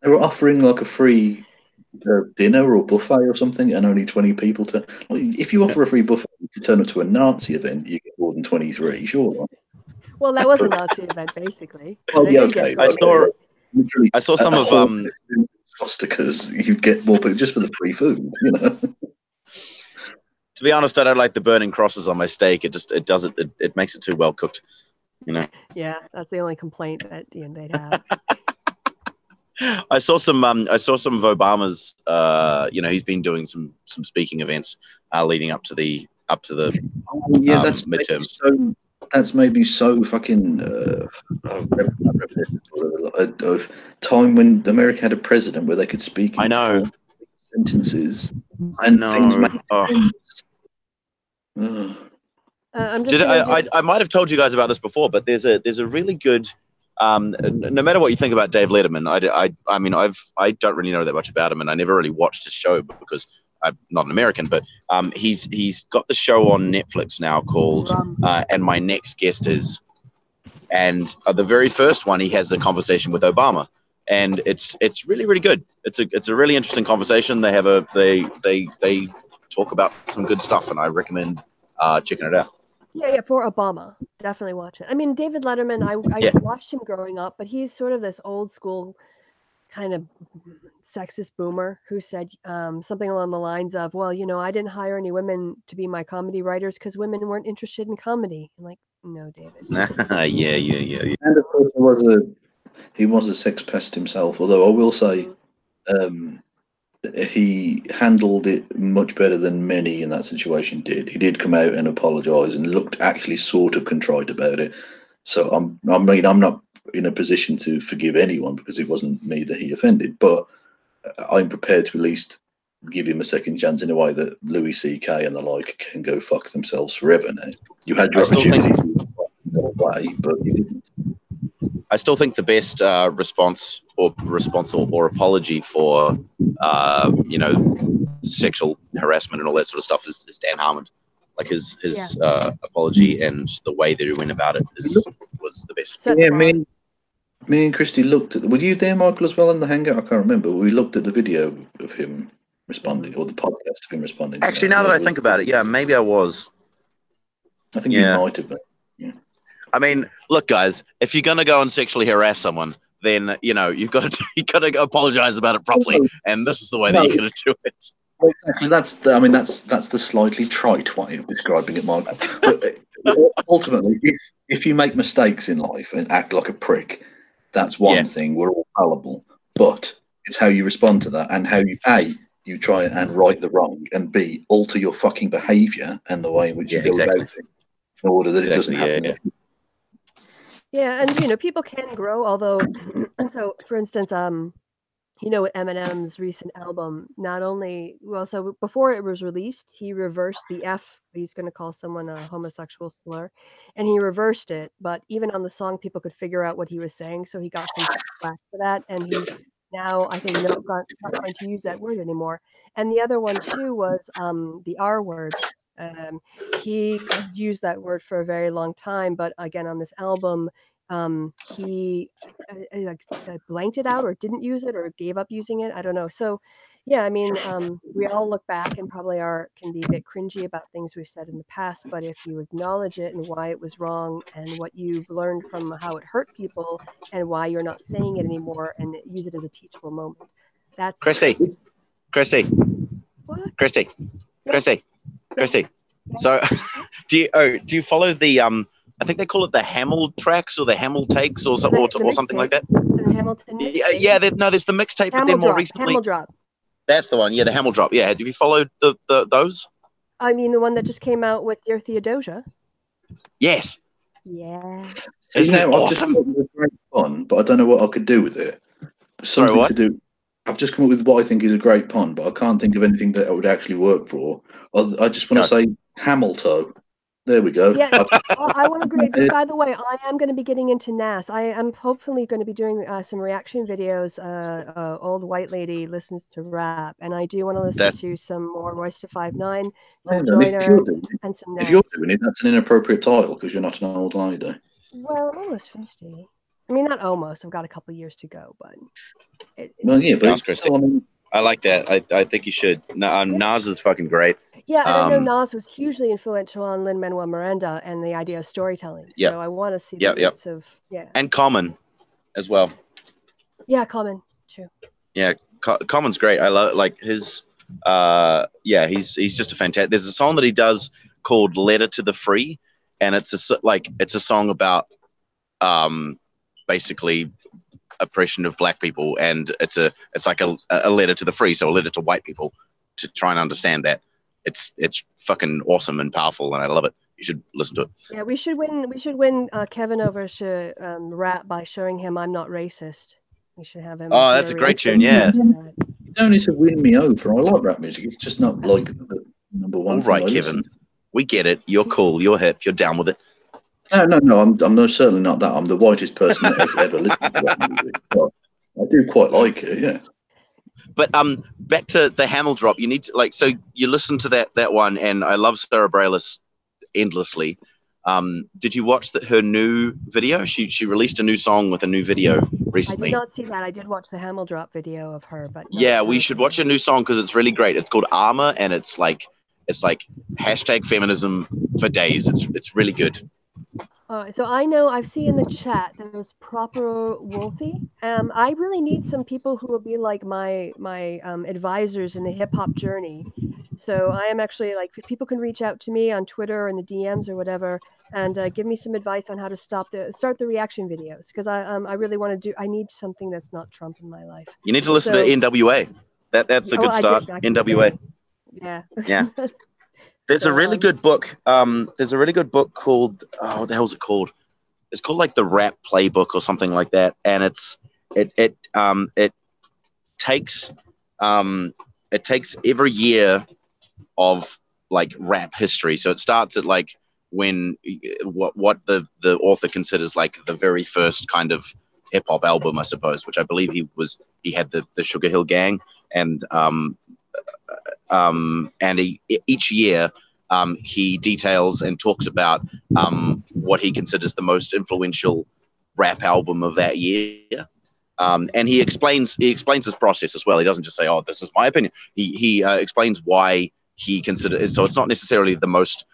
They were offering like a free dinner or buffet or something, and only 20 people to. If you offer a free buffet to turn up to a Nazi event, you get more than 23. Sure. Well, that was a Nazi event, basically. Oh, They yeah, did get okay. 20. I saw some of swastikas. You get more people just for the free food, you know. To be honest, I don't like the burning crosses on my steak. It makes it too well cooked, you know. Yeah, that's the only complaint that they'd have. I saw some of Obama's. He's been doing some speaking events leading up to the midterms. That's maybe so fucking of time when America had a president where they could speak. I know sentences and things make sense. I might have told you guys about this before, but there's a really good. No matter what you think about Dave Letterman, I don't really know that much about him, and I never really watched his show because I'm not an American. But he's got the show on Netflix now called "And My Next Guest Is," and the very first one he has a conversation with Obama, and it's really really good. It's a really interesting conversation. They have they talk about some good stuff, and I recommend checking it out. Yeah, for Obama. Definitely watch it. I mean, David Letterman, I watched him growing up, but he's sort of this old school kind of sexist boomer who said something along the lines of, well, I didn't hire any women to be my comedy writers because women weren't interested in comedy. I'm like, no, David. Yeah. And of course, he was a sex pest himself, although I will say he handled it much better than many in that situation did. He did come out and apologise and looked actually sort of contrite about it. So I'm not in a position to forgive anyone because it wasn't me that he offended, but I'm prepared to at least give him a second chance in a way that Louis C.K. and the like can go fuck themselves forever now. You had your opportunity to go away, but you didn't. I still think the best response or apology for sexual harassment and all that sort of stuff is Dan Harmon. Like his apology and the way that he went about it was the best. Yeah, me and Kristi looked at. Were you there, Michael, as well in the Hangout? I can't remember. We looked at the video of him responding, or the podcast of him responding. Actually, now that I think about it, yeah, maybe I was. I think you might have been. Yeah. I mean, look, guys, if you're gonna go and sexually harass someone, then you've got to apologize about it properly, and this is the way that you're gonna do it. Exactly. That's the slightly trite way of describing it, Michael. But ultimately, if you make mistakes in life and act like a prick, that's one thing. We're all fallible, but it's how you respond to that and how you try and right the wrong, and B, alter your fucking behaviour and the way in which you go about things in order that it doesn't happen. Yeah, and people can grow. Although, so for instance, Eminem's recent album, not only so before it was released, he reversed the F. He's going to call someone a homosexual slur, and he reversed it. But even on the song, people could figure out what he was saying, so he got some flack for that. And he's now, I think, not going to use that word anymore. And the other one too was the R word. He has used that word for a very long time, but again on this album, he blanked it out or didn't use it or gave up using it. I don't know. So yeah, I mean, we all look back and probably can be a bit cringy about things we've said in the past, but if you acknowledge it and why it was wrong and what you've learned from how it hurt people and why you're not saying it anymore and use it as a teachable moment, that's Kristi. What? Kristi. So, do you follow the I think they call it the Hamill tracks or the Hamill takes or something like that. The Hamilton. Yeah. There's the mixtape, but then more recently, Hamill Drop. That's the one. Yeah, the Hamill Drop. Yeah, have you followed those? I mean, the one that just came out with Dear Theodosia. Yes. Yeah. Isn't it awesome? I've just come up with great pun, but I don't know what I could do with it. Sorry, what? To do. I've just come up with what I think is a great pun, but I can't think of anything that it would actually work for. I just want to say Hamilton. There we go. Yeah, I would agree. By the way, I am going to be getting into NAS. I am hopefully going to be doing some reaction videos. Old white lady listens to rap, and I do want to listen to some more Royce to 5'9", some Joyner, and some NAS. If you're doing it, that's an inappropriate title because you're not an old lady. Well, I'm almost 50. I mean, not almost. I've got a couple years to go, but. Well, yeah, but Kristi. I mean, I like that. I think you should. Nas is fucking great. Yeah, and I know Nas was hugely influential on Lin-Manuel Miranda and the idea of storytelling. Yep. So I want to see the roots of and Common as well. Yeah, Common, true. Yeah, Common's great. I love his. He's just a fantastic. There's a song that he does called "Letter to the Free," and it's a song about basically oppression of black people, and it's like a letter to the free, so a letter to white people to try and understand that. It's fucking awesome and powerful, and I love it. You should listen to it. Yeah, we should win Kevin over to rap by showing him I'm not racist. We should have him. Oh, that's a great tune. Yeah. You don't need to win me over. I like rap music. It's just not like the number one. All right, Kevin. We get it. You're cool. You're hip. You're down with it. No. I'm certainly not that. I'm the whitest person that has ever listened to rap music. But I do quite like it. Yeah. But back to the Hamill drop. You need to so you listen to that one, and I love Sarah Bareilles endlessly. Did you watch her new video? She released a new song with a new video recently. I did not see that. I did watch the Hamill drop video of her, but we should watch a new song because it's really great. It's called Armor, and it's like hashtag feminism for days. It's really good. So I know I've seen in the chat there's Proper Wolfie. I really need some people who will be like my advisors in the hip hop journey. So I am actually people can reach out to me on Twitter or in the DMs or whatever, and give me some advice on how to start the reaction videos because I really want to I need something that's not Trump in my life. You need to listen to NWA. That's a good start. NWA. Yeah. Yeah. There's a really good book. There's a really good book called what the hell is it called? It's called like the Rap Playbook or something like that. And it takes every year of like rap history. So it starts at like when what the author considers like the very first kind of hip hop album, I suppose, which I believe he had the Sugar Hill Gang and each year he details and talks about what he considers the most influential rap album of that year. And he explains his process as well. He doesn't just say, "Oh, this is my opinion." He explains why he considers. So it's not necessarily the most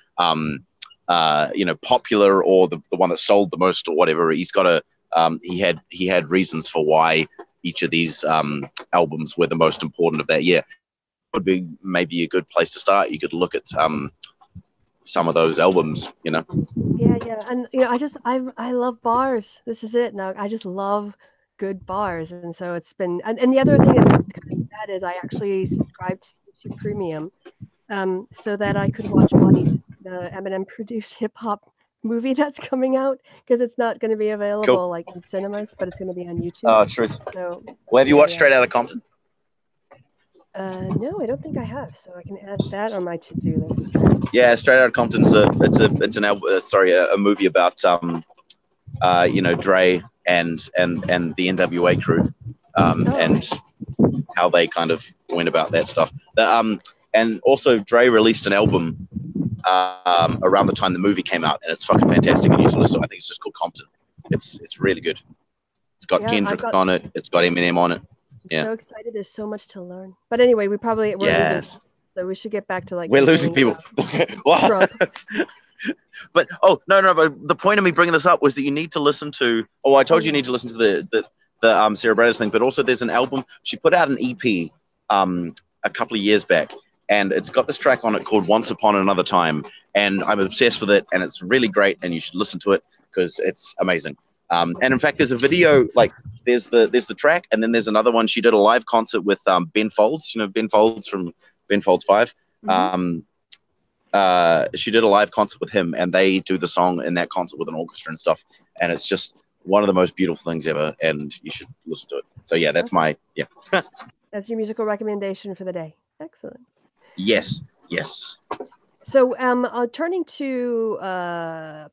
popular or the one that sold the most or whatever. He's got he had reasons for why each of these albums were the most important of that year. Would be maybe a good place to start. You could look at some of those albums, Yeah, and I love bars. This is it. Now I just love good bars, and so it's been. And the other thing that's kind of bad is I actually subscribed to YouTube Premium, so that I could watch Money, the Eminem produced hip hop movie that's coming out because it's not going to be available like in cinemas, but it's going to be on YouTube. Oh, truth. So, well, have you watched Straight Outta Compton? No, I don't think I have, so I can add that on my to-do list. Yeah, Straight Outta Compton's a movie about Dre and the NWA crew, and how they kind of went about that stuff. And also Dre released an album around the time the movie came out, and it's fucking fantastic. And you should listen to it. I think it's just called Compton. It's really good. It's got Kendrick on it. It's got Eminem on it. So excited. There's so much to learn. But anyway, we're yes. losing, so we should get back to we're losing people. But no. But the point of me bringing this up was that you need to listen to. I told you need to listen to the Sarah Bareilles thing. But also, there's an album she put out an EP a couple of years back, and it's got this track on it called "Once Upon Another Time," and I'm obsessed with it, and it's really great, and you should listen to it because it's amazing. And in fact, there's a video there's the track, and then there's another one. She did a live concert with Ben Folds. You know Ben Folds from Ben Folds 5. Mm-hmm. She did a live concert with him, and they do the song in that concert with an orchestra and stuff. And it's just one of the most beautiful things ever, and you should listen to it. So yeah, that's my That's your musical recommendation for the day. Excellent. Yes. So, turning to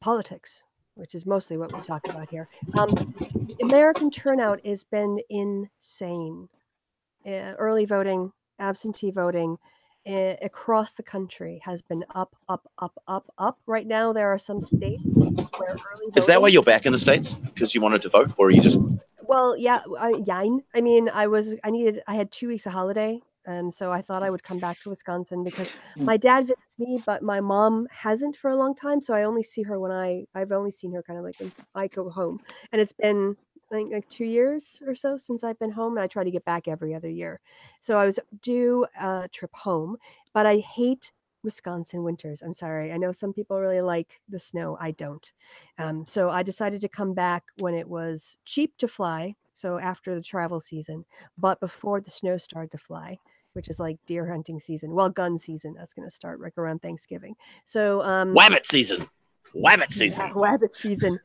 politics, which is mostly what we talk about here. The American turnout has been insane. Early voting, absentee voting across the country has been up, up, up, up, up. Right now, there are some states where early Is that why voting. you're back in the States? Because you wanted to vote, or are you just? Well, yeah, I mean, I had 2 weeks of holiday, so I thought I would come back to Wisconsin because my dad visits me, but my mom hasn't for a long time, so I only see her when I've only seen her kind of like when I go home, and it's been I think like 2 years or so since I've been home, and I try to get back every other year. So I was due a trip home, but I hate Wisconsin winters. I'm sorry. I know some people really like the snow. I don't. So I decided to come back when it was cheap to fly, so after the travel season, but before the snow started to fly, which is like deer hunting season. Well, gun season. That's going to start right around Thanksgiving. So Wabbit season. Wabbit yeah, season. rabbit season.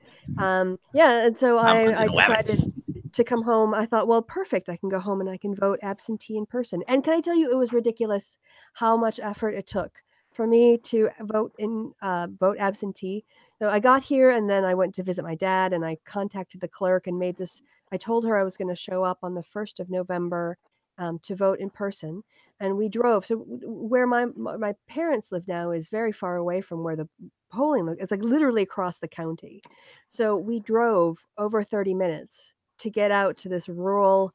Yeah, and so I'm I hunting decided wabbits. to come home. I thought, well, perfect. I can go home and I can vote absentee in person. And can I tell you, it was ridiculous how much effort it took for me to vote absentee. So I got here and then I went to visit my dad and I contacted the clerk and made this. I told her I was going to show up on the 1st of November to vote in person. And we drove. So where my parents live now is very far away from where the polling. It's like literally across the county. So we drove over 30 minutes to get out to this rural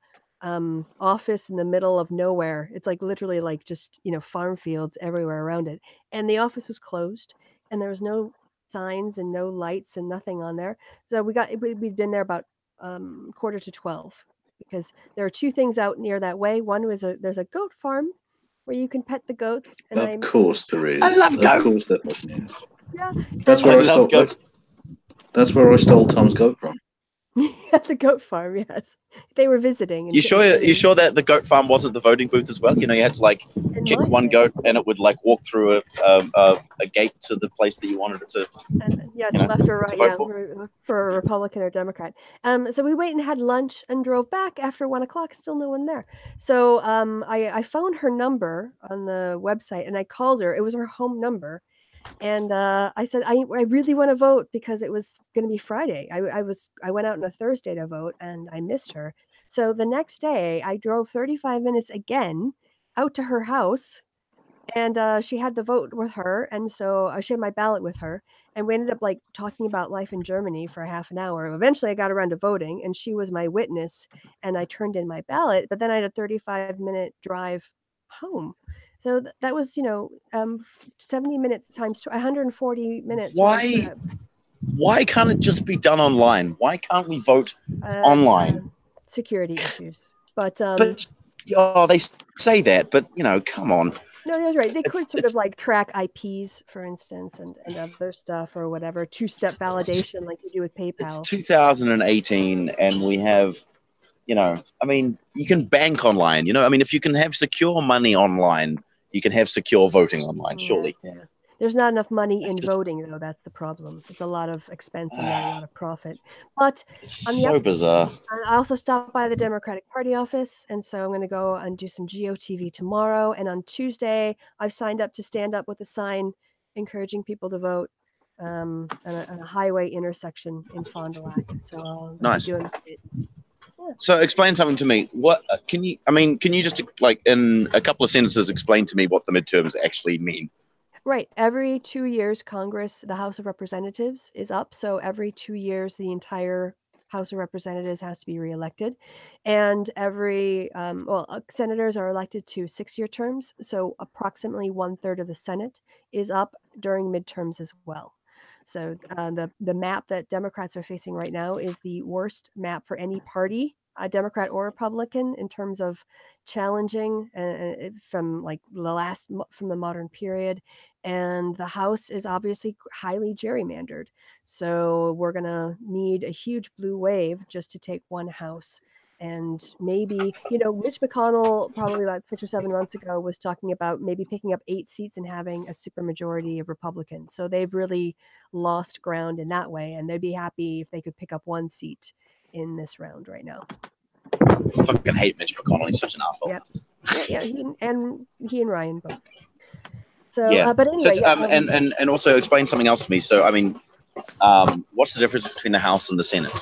office in the middle of nowhere. It's like literally like just, farm fields everywhere around it. And the office was closed and there was no signs and no lights and nothing on there. So we'd been there about quarter to 12 because there are two things out near that way. One was there's a goat farm where you can pet the goats. And Of course there is. I love Of course there goats. fucking is. yeah, That's and where I I love stole. goats. That's where I stole Tom's goat from. at the goat farm, yes. They were visiting. And You sure that the goat farm wasn't the voting booth as well? You had to like in kick my one day. goat and it would like walk through a gate to the place that you wanted it to. And yes, You know, left or to right, vote yeah, for. for a Republican or Democrat. So we went and had lunch and drove back after 1 o'clock. Still no one there. So I found her number on the website and I called her. It was her home number, and I said I really want to vote because it was going to be Friday. I went out on a Thursday to vote and I missed her. So the next day I drove 35 minutes again out to her house and she had the vote with her, and so she had my ballot with her, and we ended up like talking about life in Germany for half an hour. Eventually, I got around to voting, and she was my witness, and I turned in my ballot. But then I had a 35-minute drive home, so that was 70 minutes times 140 minutes round Why? trip. Why can't it just be done online? Why can't we vote online? Security issues, but they say that, but come on. no, that's right. They could sort of It's like track IPs, for instance, and other stuff or whatever, two-step validation like you do with it's PayPal. 2018 and we have, you can bank online. If you can have secure money online, you can have secure voting online, surely. Yeah. There's not enough money That's in just voting, though. That's the problem. It's a lot of expense and not a lot of profit. But on the so bizarre. I also stopped by the Democratic Party office, and so I'm going to go and do some GOTV tomorrow. And on Tuesday, I've signed up to stand up with a sign encouraging people to vote on a highway intersection in Fond du Lac. So I'll be Nice. doing it. Yeah. So explain something to me. What can you just like in a couple of sentences explain to me what the midterms actually mean? Right. Every 2 years, Congress, the House of Representatives is up. So every 2 years, the entire House of Representatives has to be reelected. And senators are elected to 6-year terms. So approximately 1/3 of the Senate is up during midterms as well. So the map that Democrats are facing right now is the worst map for any party, Democrat or Republican, in terms of challenging from the modern period. And the House is obviously highly gerrymandered. So we're going to need a huge blue wave just to take one house. And maybe, Mitch McConnell probably about 6 or 7 months ago was talking about maybe picking up 8 seats and having a supermajority of Republicans. So they've really lost ground in that way. And they'd be happy if they could pick up 1 seat in this round right now. I fucking hate Mitch McConnell. He's such an asshole. Yeah. He and Ryan both. So, Yeah. but So, anyway, yeah. and also explain something else to me. So, I mean, what's the difference between the House and the Senate?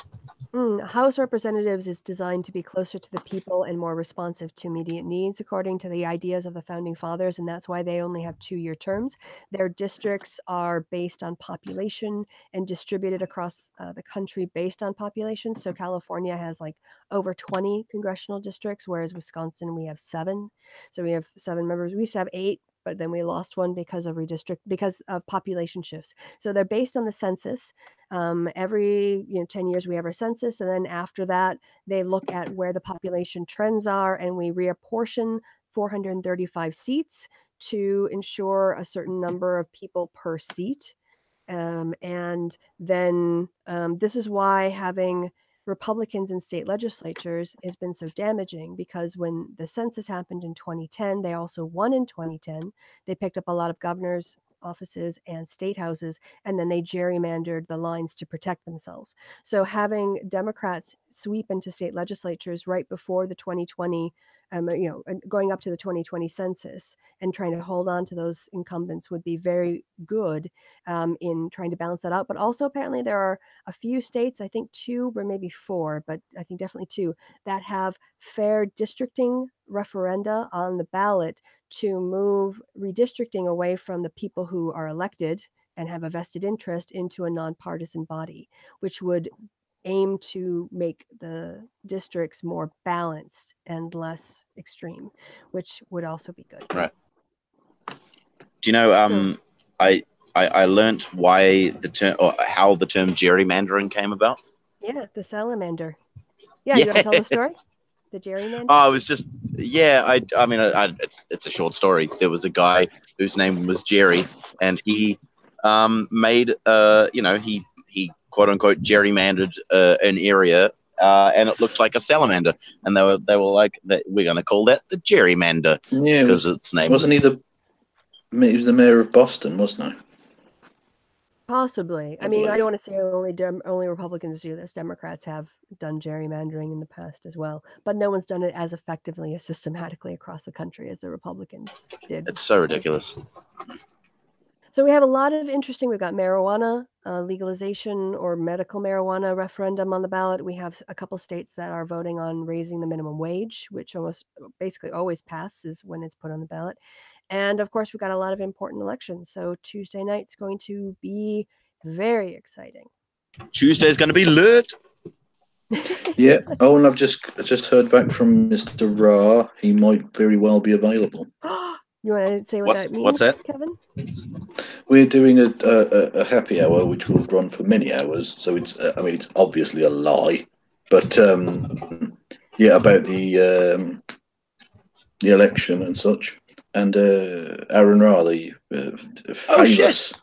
House Representatives is designed to be closer to the people and more responsive to immediate needs, according to the ideas of the Founding Fathers, and that's why they only have 2-year terms. Their districts are based on population and distributed across the country based on population. So California has like over 20 congressional districts, whereas Wisconsin, we have 7. So we have 7 members. We used to have 8, but then we lost one because of population shifts. So they're based on the census. Every 10 years we have our census, and then after that they look at where the population trends are, and we reapportion 435 seats to ensure a certain number of people per seat. And then this is why having Republicans in state legislatures has been so damaging, because when the census happened in 2010, they also won in 2010. They picked up a lot of governors' offices and state houses, and then they gerrymandered the lines to protect themselves. So having Democrats sweep into state legislatures right before the 2020, going up to the 2020 census and trying to hold on to those incumbents would be very good in trying to balance that out. But also apparently there are a few states, I think 2 or maybe 4, but I think definitely 2, that have fair districting referenda on the ballot to move redistricting away from the people who are elected and have a vested interest into a nonpartisan body, which would aim to make the districts more balanced and less extreme, which would also be good. Right. Do you know? I learnt why the term, or how the term gerrymandering came about. Yeah, the salamander. Yeah, you want to tell the story? The gerrymander? Oh, it was just, yeah. I mean, it's a short story. There was a guy whose name was Jerry, and he made he quote unquote gerrymandered an area, and it looked like a salamander, and they were like, we're going to call that the gerrymander, Yeah, because its name wasn't he was the mayor of Boston, wasn't he? Possibly. I mean, I don't want to say only Republicans do this. Democrats have done gerrymandering in the past as well, but no one's done it as effectively, as systematically across the country as the Republicans did. It's so ridiculous. So we have a lot of interesting. We've got marijuana legalization or medical marijuana referendum on the ballot. We have a couple states that are voting on raising the minimum wage, which basically always passes when it's put on the ballot. And of course, we've got a lot of important elections. So Tuesday night's going to be very exciting. Tuesday's going to be lit. Yeah. Oh, and I've just heard back from Mr. Ra. He might very well be available. You want to say what that means, what's that? Kevin? We're doing a happy hour, which will run for many hours. So it's it's obviously a lie, but yeah, about the election and such. And Aaron Ra, the famous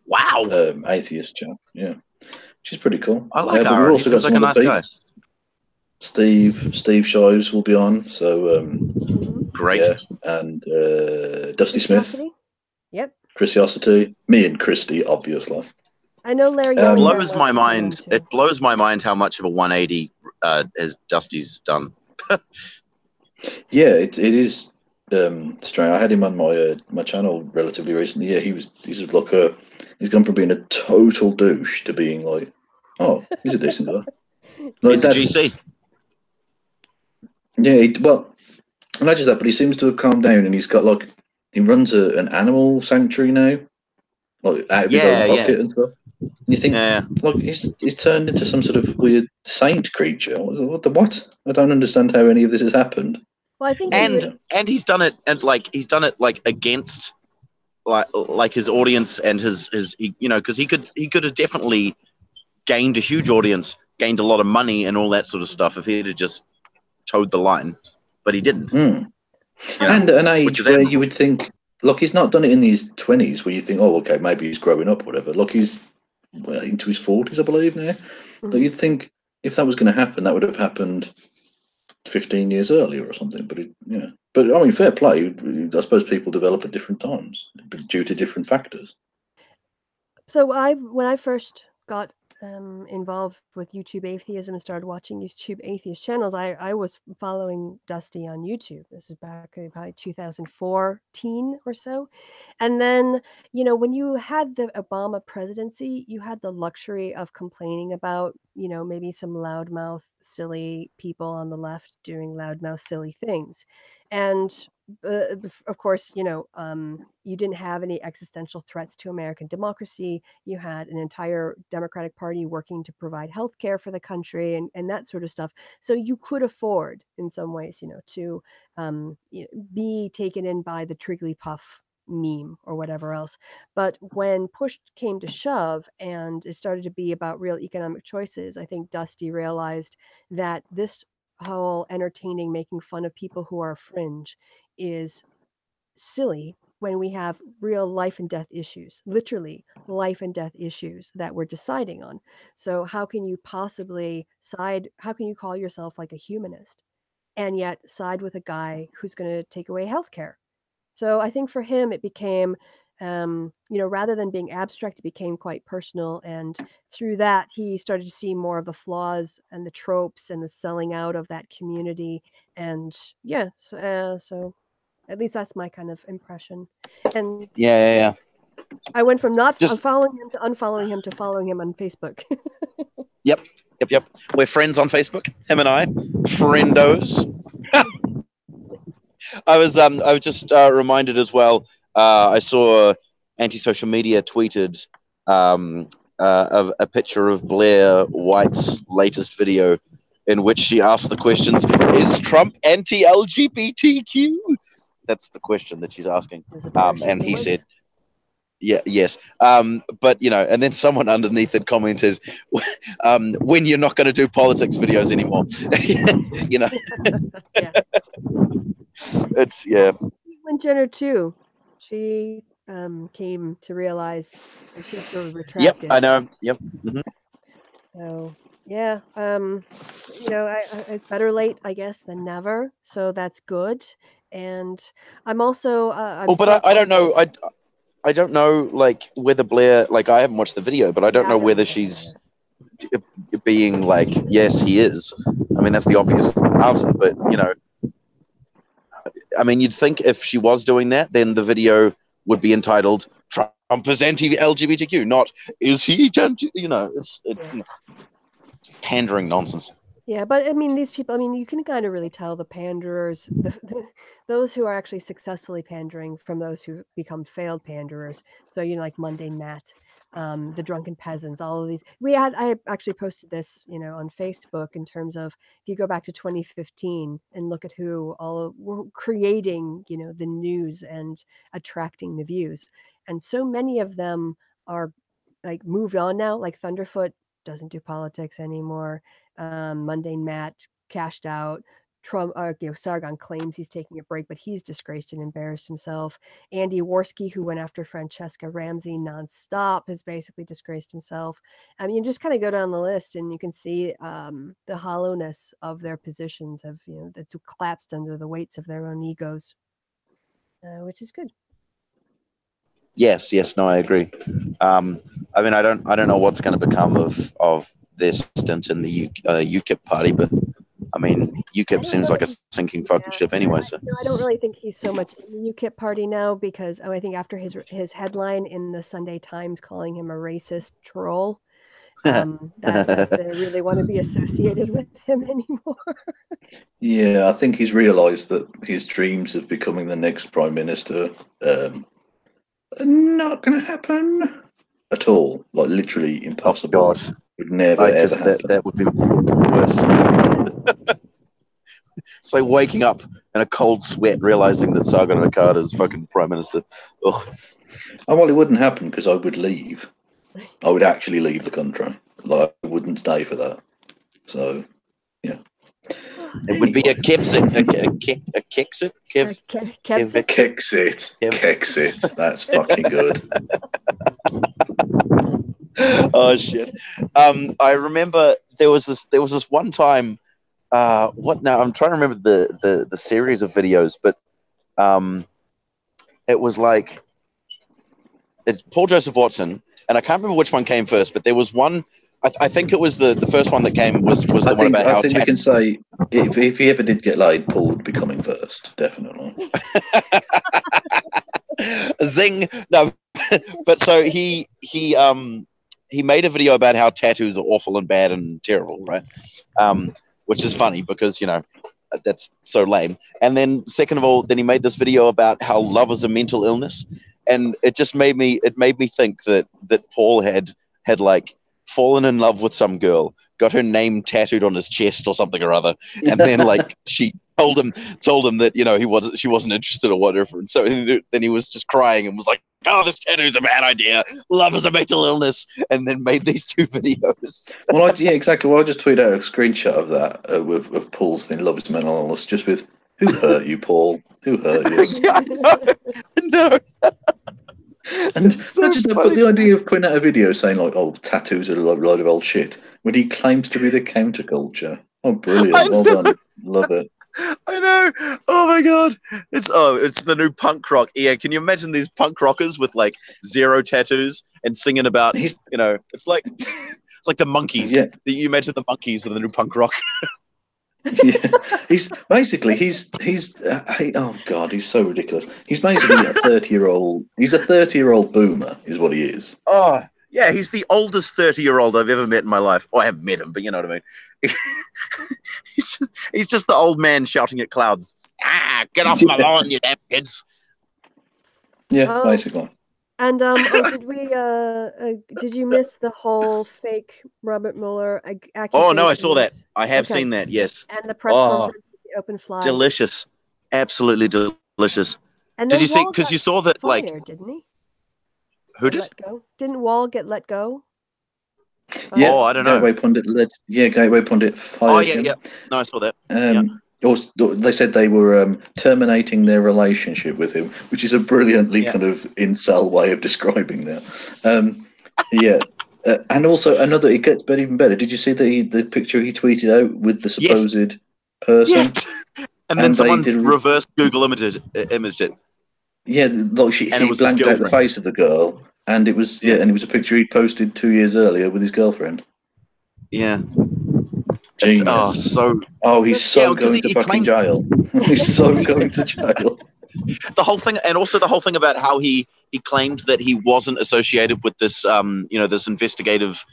Wow, atheist chap. Yeah, she's pretty cool. I like but Aaron. we've also He seems got like some a other nice guy. Steve Shives will be on. So Great. Yeah, and Dusty Smith. Yep. Kristi, me and Kristi, obviously. I know Larry. It blows my mind. It blows my mind how much of a 180 as Dusty's done. Yeah, it is strange. I had him on my channel relatively recently. Yeah, he's gone from being a total douche to being like, oh, he's a decent guy. Like, he's a GC. Yeah, well, not just that, but he seems to have calmed down, and he's got he runs an animal sanctuary now, like out of his own pocket and stuff. And you think, he's turned into some sort of weird saint creature. What? I don't understand how any of this has happened. Well, I think, and he's done it, and he's done it against like his audience and his because he could have definitely gained a huge audience, gained a lot of money and all that sort of stuff if he had just towed the line, but he didn't. And at an age where you would think, look, he's not done it in his 20s, where you think, oh, okay, maybe he's growing up or whatever. Look, he's into his 40s, I believe now. But you'd think if that was going to happen, that would have happened 15 years earlier or something. But but I mean, fair play. I suppose people develop at different times due to different factors. So when I first got involved with YouTube atheism and started watching YouTube atheist channels, I was following Dusty on YouTube. This is back in probably 2014 or so. And then, when you had the Obama presidency, you had the luxury of complaining about, maybe some loudmouth, silly people on the left doing loudmouth, silly things. And of course, you didn't have any existential threats to American democracy. You had an entire Democratic Party working to provide health care for the country and that sort of stuff. So you could afford, in some ways, to be taken in by the Trigglypuff meme or whatever else. But when push came to shove and it started to be about real economic choices, I think Dusty realized that this whole entertaining, making fun of people who are fringe is silly when we have real life and death issues, literally life and death issues that we're deciding on. So how can you possibly how can you call yourself like a humanist and yet side with a guy who's going to take away healthcare? So I think for him, it became, rather than being abstract, it became quite personal. And through that, he started to see more of the flaws and the tropes and the selling out of that community. And yeah, so at least that's my kind of impression. And Yeah. I went from not Just- following him to unfollowing him to following him on Facebook. Yep. We're friends on Facebook. Him and I, friendos. I was just reminded as well. I saw Anti-Social Media tweeted of a picture of Blair White's latest video, in which she asked the questions: "Is Trump anti-LGBTQ?" That's the question that she's asking. And he said, yes. But and then someone underneath it commented, "When you're not going to do politics videos anymore." Yeah. It's Caitlyn Jenner too. She came to realize that she sort of retracted. Yep, I know. Yep. Mm-hmm. So yeah, it's better late, I guess, than never. So that's good. And I'm also. But I don't know. I don't know, like, whether Blair, like, I haven't watched the video, but I don't know whether she's being like, yes, he is. I mean, that's the obvious answer, but I mean, you'd think if she was doing that, then the video would be entitled "Trump is anti-LGBTQ," not "Is he?" It's pandering nonsense. Yeah, but I mean, these people, I mean, you can kind of really tell the panderers, those who are actually successfully pandering from those who become failed panderers. So, like Mundane Matt, the Drunken Peasants, all of these. I actually posted this, on Facebook in terms of if you go back to 2015 and look at who all were creating, the news and attracting the views. And so many of them are like moved on now, like Thunderfoot doesn't do politics anymore. Mundane Matt cashed out. Trump, Sargon claims he's taking a break, but he's disgraced and embarrassed himself. Andy Worski, who went after Francesca Ramsey nonstop, has basically disgraced himself. I mean, you just kind of go down the list and you can see the hollowness of their positions that's collapsed under the weights of their own egos, which is good. Yes, no, I agree. I mean, I don't know what's going to become of their stint in the UKIP party, but I mean, UKIP seems like a sinking fucking ship anyway. So I don't really think he's so much in the UKIP party now because I think after his headline in the Sunday Times calling him a racist troll, that they really want to be associated with him anymore. Yeah, I think he's realised that his dreams of becoming the next prime minister are not going to happen at all. Like, literally impossible. Oh, God. Would never ever happen. That would be worse. It's like waking up in a cold sweat, realizing that Sargon Akkad is fucking prime minister. Ugh. Oh, well, it wouldn't happen because I would leave. I would actually leave the country. Like, I wouldn't stay for that. So, yeah. It would be a Kexit. A Kexit? Kexit. That's fucking good. Oh shit! I remember there was this one time. What now? I'm trying to remember the series of videos, but it was like it's Paul Joseph Watson, and I can't remember which one came first, but there was one I think it was the first one that came was the one about how I think we can say if he ever did get laid, Paul would be coming first, definitely. Zing. No, but so he made a video about how tattoos are awful and bad and terrible, right? Which is funny because, you know, that's so lame. And then second of all, then he made this video about how love is a mental illness, and it just made me think that Paul had like fallen in love with some girl, got her name tattooed on his chest or something or other, and then like she told him that, you know, she wasn't interested or whatever, and so then he was just crying and was like, oh, this tattoo's a bad idea, love is a mental illness, and then made these two videos. Well, yeah, exactly. Well, I just tweeted out a screenshot of that of Paul's thing, love is a mental illness, just with, who hurt you, Paul? Who hurt you? Yeah, no. And so not just that, but the idea of putting out a video saying like, "Oh, tattoos are a load of old shit," when he claims to be the counterculture. Oh, brilliant! Well done, love it. I know. Oh my god, it's the new punk rock. Yeah, can you imagine these punk rockers with like zero tattoos and singing about, you know, it's like the Monkeys. Yeah. You imagine the Monkeys of the new punk rock. Yeah, he's oh god, he's so ridiculous. He's basically a 30-year-old. He's a 30-year-old boomer, is what he is. Oh yeah, he's the oldest 30-year-old I've ever met in my life. Oh, I haven't met him, but you know what I mean. he's just the old man shouting at clouds. Ah, get off my lawn, you damn kids. Yeah, basically. And did you miss the whole fake Robert Mueller accusation? Oh no, I saw that. I have seen that. Yes. And the press conference, the open fly. Delicious, absolutely delicious. And did you see? Because you saw that, fired, like, didn't he? Who did? Let go? Didn't Wall get let go? Yeah. I don't know. Gateway Pundit fired. Oh yeah. No, I saw that. They said they were terminating their relationship with him, which is a brilliantly kind of incel way of describing that. And also it gets even better. Did you see the picture he tweeted out with the supposed person? Yes. And then someone reverse Google imaged it. Yeah, like he blanked out the face of the girl, and it was and it was a picture he posted 2 years earlier with his girlfriend. Yeah. Genius. He's so going to fucking jail. He's so going to jail. The whole thing about how he claimed that he wasn't associated with this this investigative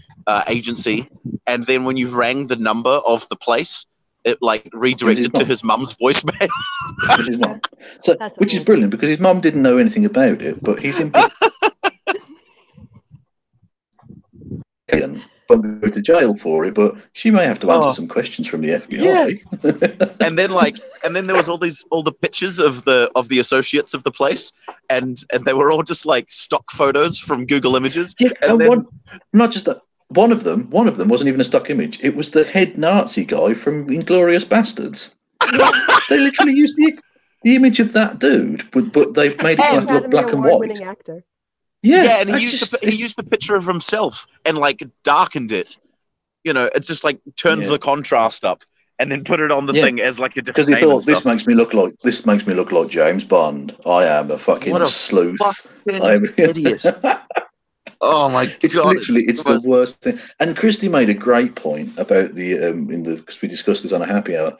agency, and then when you rang the number of the place, it like redirected to his mum's voicemail. His mum. So, which is brilliant because his mum didn't know anything about it, but he's in. Won't go to jail for it, but she may have to answer some questions from the FBI. Yeah. and then there was all the pictures of the associates of the place, and they were all just like stock photos from Google Images. Yeah, not just that. One of them wasn't even a stock image. It was the head Nazi guy from Inglourious Bastards. They literally used the image of that dude, but they've made it look black and white. Actor. Yeah, and he used the picture of himself and like darkened it. You know, it's just like turned the contrast up and then put it on the thing as like a different. Because he thought this makes me look like James Bond. I am a fucking sleuth. I'm an idiot. Oh my god! It's the worst thing. And Kristi made a great point about because we discussed this on a happy hour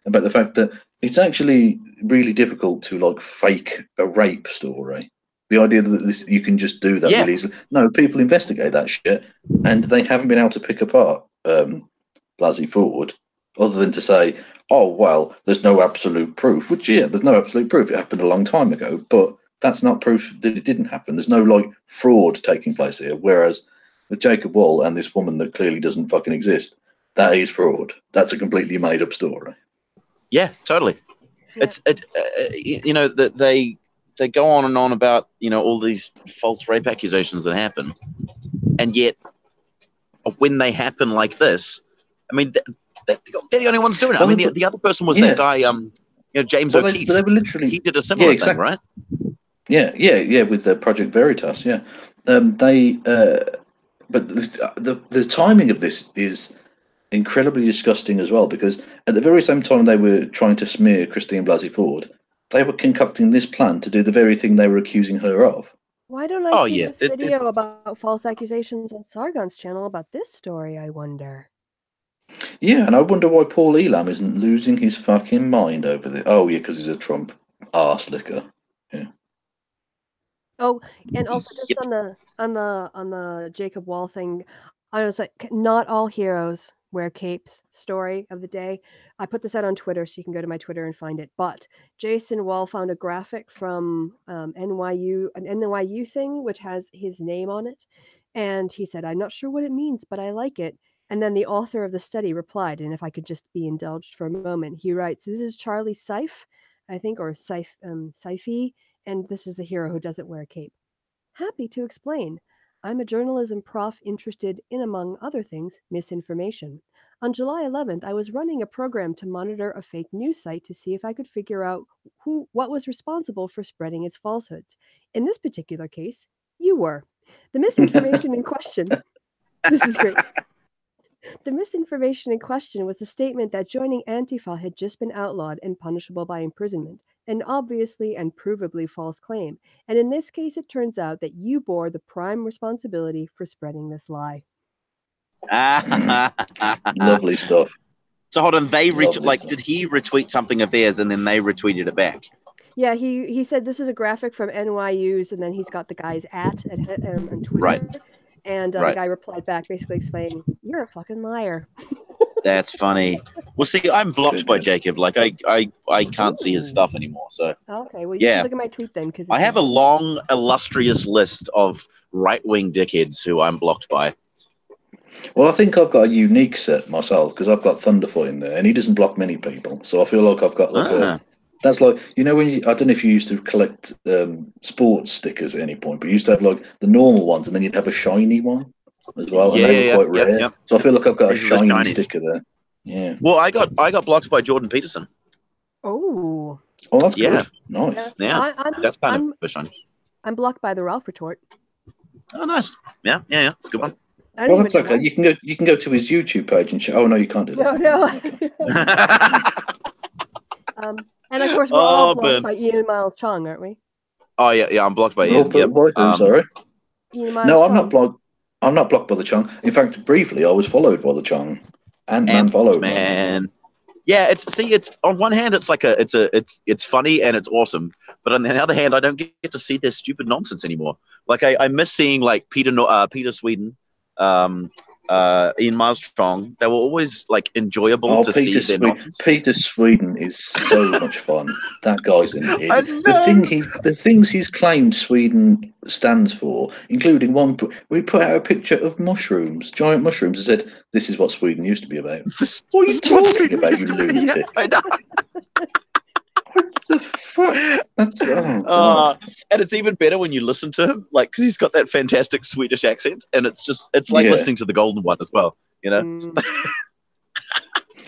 about the fact that it's actually really difficult to like fake a rape story. The idea that you can just do that really easily. No, people investigate that shit, and they haven't been able to pick apart Blasey Ford, other than to say, "Oh well, there's no absolute proof." Which there's no absolute proof. It happened a long time ago, but that's not proof that it didn't happen. There's no like fraud taking place here. Whereas with Jacob Wall and this woman that clearly doesn't fucking exist, that is fraud. That's a completely made up story. Yeah, totally. Yeah. That they go on and on about all these false rape accusations that happen, and yet when they happen like this, I mean they're the only ones doing it. I mean the other person was that guy James O'Keefe. They were literally, he did a similar thing, right? Yeah, with the Project Veritas. Yeah, but the timing of this is incredibly disgusting as well, because at the very same time they were trying to smear Kristi and Blasey Ford, they were concocting this plan to do the very thing they were accusing her of. Why don't I Oh, see yeah. this video about false accusations on Sargon's channel about this story, I wonder? Yeah, and I wonder why Paul Elam isn't losing his fucking mind over this. Oh, yeah, because he's a Trump arse licker. Yeah. Oh, and also just Yep. on the Jacob Wall thing, I was like, not all heroes wear capes. Story of the day. I put this out on Twitter, so you can go to my Twitter and find it. But Jason Wall found a graphic from NYU, an NYU thing, which has his name on it, and he said, "I'm not sure what it means, but I like it." And then the author of the study replied, and if I could just be indulged for a moment, he writes, "This is Charlie Seif, I think, or Seifi, and this is the hero who doesn't wear a cape. Happy to explain. I'm a journalism prof interested in, among other things, misinformation. On July 11th, I was running a program to monitor a fake news site to see if I could figure out what was responsible for spreading its falsehoods. In this particular case, you were. The misinformation in question. This is great. The misinformation in question was the statement that joining Antifa had just been outlawed and punishable by imprisonment, an obviously and provably false claim. And in this case, it turns out that you bore the prime responsibility for spreading this lie." Lovely stuff. So hold on, Lovely stuff. did he retweet something of theirs and then they retweeted it back? Yeah, he said this is a graphic from NYU's, and then he's got the guy's on Twitter. Right. And the Right. guy replied back basically explaining, "You're a fucking liar." That's funny. Well, see, I'm blocked Good, by good. Jacob. Like, I can't see his Ooh. stuff anymore. So Okay, well, you Yeah. should look at my tweet then, because I have a long, illustrious list of right-wing dickheads who I'm blocked by. Well, I think I've got a unique set myself because I've got Thunderfoot in there, and he doesn't block many people. So I feel like I've got like Ah. That's like, you know, when I don't know if you used to collect sports stickers at any point, but you used to have like the normal ones, and then you'd have a shiny one as well, and they were quite rare. Yep. So I feel like I've got These a are the shiny shinies. sticker there. Yeah. Well, I got blocked by Jordan Peterson. Oh. Oh, that's Yeah. good. Nice. Yeah. That's kind of a shiny. I'm blocked by the Ralph retort. Oh, nice. Yeah. It's a good one. I don't Well, that's even okay. know. You can go to his YouTube page and show. Oh no, you can't do that. No. Okay. And of course, we're all blocked burn. by Ian Miles Chong, aren't we? Oh yeah, I'm blocked by We're all Ian. Yep. by whom, sorry. Ian Miles No, Chong. I'm not blocked. I'm not blocked by the Chung. In fact, briefly, I was followed by the Chung. Ant-Man followed me. Man. Yeah, it's on one hand it's like it's funny and it's awesome, but on the other hand I don't get to see this stupid nonsense anymore. Like I miss seeing like Peter Sweden, Ian Miles Strong. They were always like enjoyable to see their nonsense. Peter Sweden is so much fun. That guy's an idiot. I know. The things he's claimed Sweden stands for, including one, we put out a picture of mushrooms, giant mushrooms, and said, "This is what Sweden used to be about." What are you talking about, you lunatic? I know. What the fuck? That's God. And it's even better when you listen to him, like because he's got that fantastic Swedish accent, and it's like listening to the Golden One as well, you know.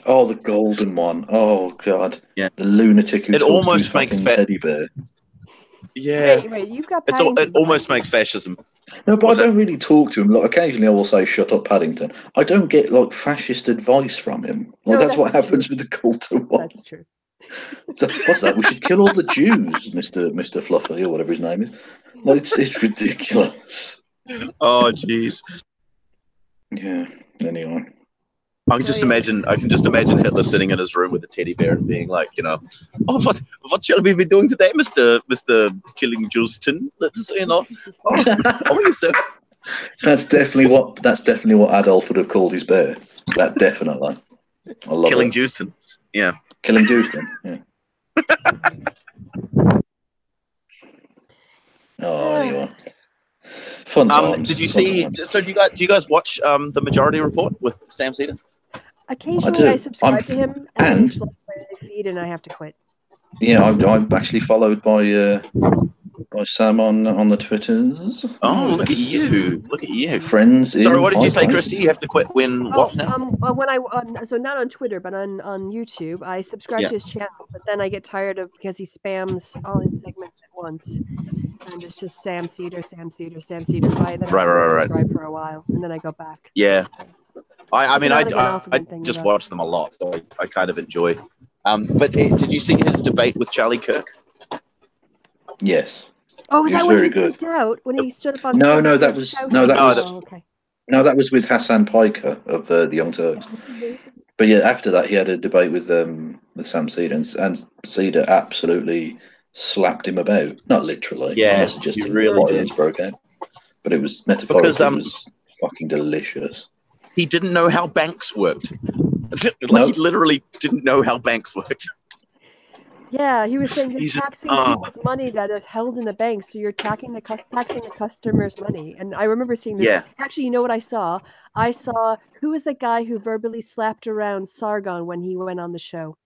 Oh, the Golden One! Oh God, yeah, the lunatic who it almost makes teddy bear. Yeah, wait, you've got it almost makes fascism. No, but I don't really talk to him. Like occasionally, I will say, "Shut up, Paddington." I don't get like fascist advice from him. Like that's what happens with the Golden One. That's true. So, what's that? We should kill all the Jews, Mister Fluffy or whatever his name is. Like, it's ridiculous. Oh, jeez. Yeah. Anyway, I can just imagine Hitler sitting in his room with a teddy bear and being like, you know, "Oh, what shall we be doing today, Mister Killing Justin? Let's, you know, so." That's definitely what Adolf would have called his bear. That definitely. I love Killing it. Justin. Yeah. Killing Justin. Yeah. Oh, anyway. Fun times. Did you see? So do you guys watch the Majority Report with Sam Cedar? Occasionally, I subscribe to him, and he floats my feed, and I have to quit. Yeah, I'm actually followed by Sam on the Twitters. Oh, look at you! Look at you, friends. Sorry, what did you say, Kristi? You have to quit when what now? So not on Twitter, but on YouTube, I subscribe to his channel, but then I get tired of because he spams all his segments at once, and it's just Sam Cedar. So I subscribe for a while, and then I go back. Yeah, I mean, I just watch them a lot, so I kind of enjoy. But did you see his debate with Charlie Kirk? Yes. Oh, was It was that when very he good. freaked out when he stood up on No, stage? no, that and was shouted? no, that No, was Oh, okay. no, that was with Hassan Piker of the Young Turks. That's amazing. But yeah, after that, he had a debate with Sam Cedar, and Cedar absolutely slapped him about. Not literally. I'm Yeah, not he suggesting really violence did. broke out, but it was Because metaphorically. It was fucking delicious. he didn't know how banks worked. Like No. he literally didn't know how banks worked. Yeah, he was saying you're He's taxing people's money that is held in the bank, so you're taxing taxing the customer's money. And I remember seeing this. yeah. Actually, you know what I saw? I saw who was the guy who verbally slapped around Sargon when he went on the show.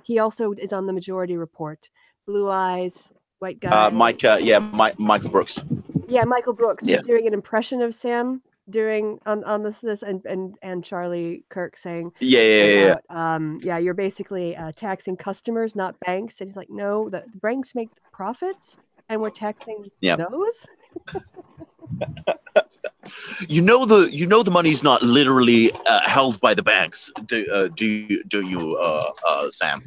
He also is on the Majority Report. Blue eyes, white guy. Michael Brooks. Yeah, Michael Brooks was Yeah. doing an impression of Sam during on this and Charlie Kirk saying Yeah. about yeah, you're basically taxing customers, not banks. And he's like, no, the banks make profits, and we're taxing Yeah. those. You know the money's not literally held by the banks. Do you, Sam?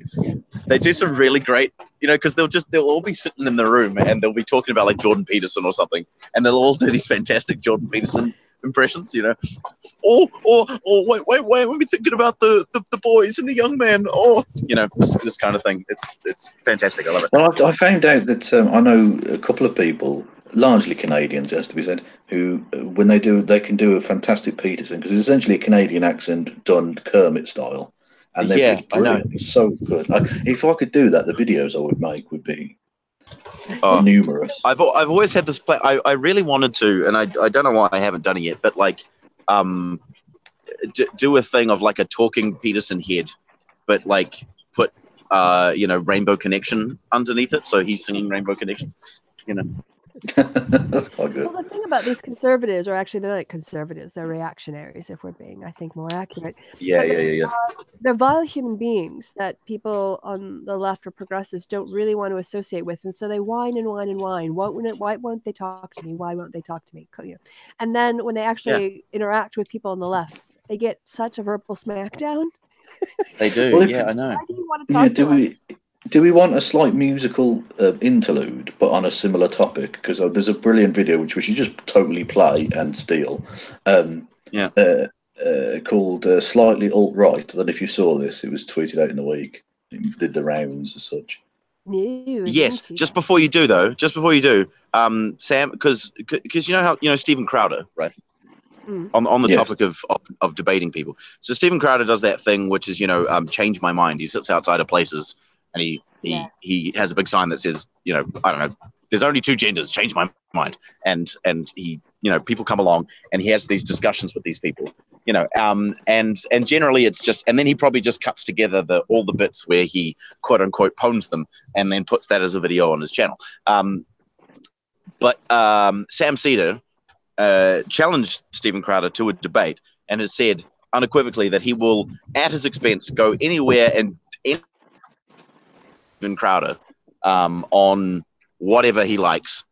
They do some really great, because they'll all be sitting in the room and they'll be talking about like Jordan Peterson or something, and they'll all do these fantastic Jordan Peterson impressions, Or wait, we'll be thinking about the boys and the young man, or this kind of thing. It's fantastic. I love it. Well, I found out that I know a couple of people, largely Canadians, it has to be said, who, when they can do a fantastic Peterson, because it's essentially a Canadian accent done Kermit style, and Yeah, it's brilliant. It's so good. If I could do that, the videos I would make would be numerous. I've always had this plan. I really wanted to, and I don't know why I haven't done it yet, but like, do a thing of like a talking Peterson head, but like put Rainbow Connection underneath it, so he's singing Rainbow Connection. That's quite good. Well, the thing about these conservatives, or actually they're not conservatives, they're reactionaries, if we're being, I think, more accurate. Yeah. They're vile human beings that people on the left or progressives don't really want to associate with, and so they whine and whine and whine. Why won't they talk to me? Why won't they talk to me? And then when they actually interact with people on the left, they get such a verbal smackdown. They do. Well, I know. Why do you want to talk to us? Do we want a slight musical interlude, but on a similar topic? Because there's a brilliant video which we should just totally play and steal. Called Slightly Alt-Right. I don't know if you saw this. It was tweeted out in the week. It did the rounds as such. No, Yes. Just before you do, Sam, because you know how Stephen Crowder, right? On the topic of debating people. So Stephen Crowder does that thing, which is change my mind. He sits outside of places and he has a big sign that says I don't know, there's only two genders, change my mind. And he people come along and he has these discussions with these people. And generally it's just, and then he probably just cuts together all the bits where he quote unquote pwned them and then puts that as a video on his channel. But Sam Cedar challenged Stephen Crowder to a debate and has said unequivocally that he will, at his expense, go anywhere and Stephen Crowder on whatever he likes,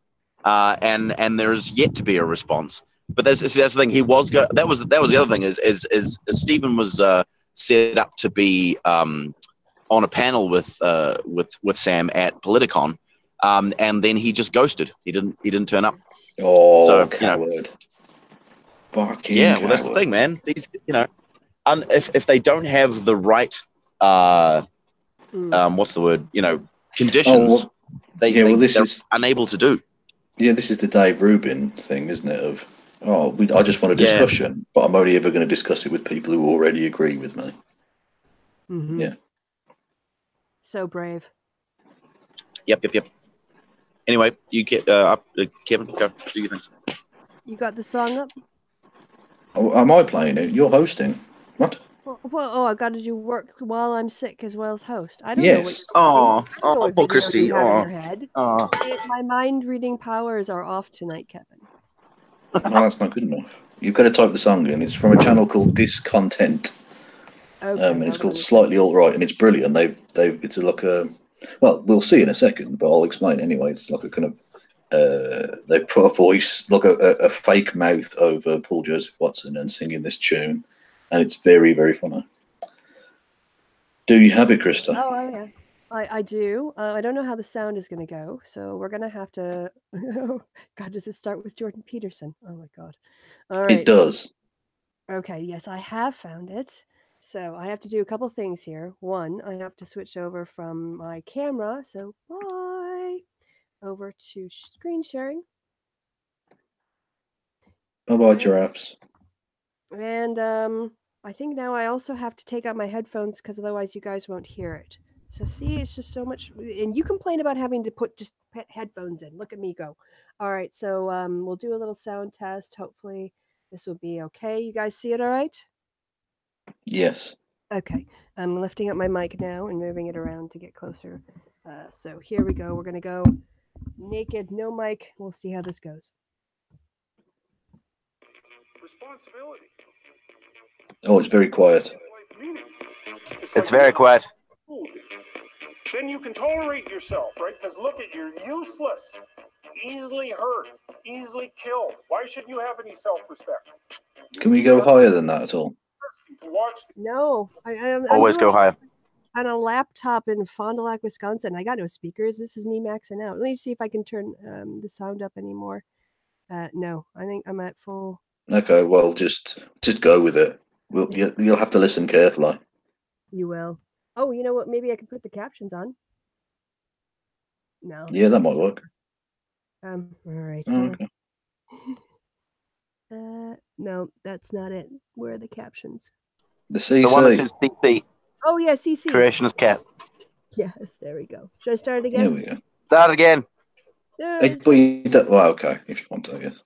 and there is yet to be a response. But that's the thing. He was that was the other thing is Stephen was set up to be on a panel with Sam at Politicon, and then he just ghosted. He didn't turn up. Oh, so, coward! Fucking yeah, coward. well, that's the thing, man. These, if they don't have the right, what's the word? Conditions. They're unable to do. Yeah, this is the Dave Rubin thing, isn't it? I just want a discussion, but I'm only ever going to discuss it with people who already agree with me. Mm-hmm. Yeah. So brave. Yep. Anyway, you get up, Kevin. Go. Do you think? You got the song up? Oh, am I playing it? You're hosting. What? Well, I've got to do work while I'm sick as well as host. I don't yes. know what you're doing. Oh, Kristi. You have in your head. My mind reading powers are off tonight, Kevin. Well, that's not good enough. You've got to type the song in. It's from a channel called Discontent. Okay, and it's called Slightly Alt-Right, and it's brilliant. It's like a, well, we'll see in a second, but I'll explain anyway. It's like a kind of, they put a voice, like a fake mouth over Paul Joseph Watson and singing this tune, and it's very, very funny. Do you have it, Krista? Oh, yeah. I do. I don't know how the sound is going to go, so we're going to have to. God, does it start with Jordan Peterson? Oh my God! All It right. does. Okay. Yes, I have found it. So I have to do a couple things here. One, I have to switch over from my camera. So bye over to screen sharing. Bye bye, And giraffes. I think now I also have to take out my headphones because otherwise you guys won't hear it. So see, it's just so much. And you complain about having to put just headphones in. Look at me go. All right, so we'll do a little sound test. Hopefully this will be okay. You guys see it all right? Yes. Okay, I'm lifting up my mic now and moving it around to get closer. So here we go. We're gonna go naked, no mic. We'll see how this goes. Responsibility. Oh, it's very quiet. It's very quiet. Food. Then you can tolerate yourself, right? Because look at you're useless, easily hurt, easily killed. Why should you have any self-respect? Can we go higher than that at all? To watch. No, I'm Always doing go higher. on a laptop in Fond du Lac, Wisconsin. I got no speakers. This is me maxing out. Let me see if I can turn the sound up anymore. No, I think I'm at full. Okay, well, just go with it. You'll have to listen carefully. You will. Oh, you know what? Maybe I could put the captions on. No. Yeah, that might work. All right. Oh, okay. No, that's not it. Where are the captions? The It's the one that CC. says CC. Oh yeah, CC. Creationist cat. Yes, there we go. Should I start it There again? we go. Start again. But you don't, well, okay, if you want to, I guess.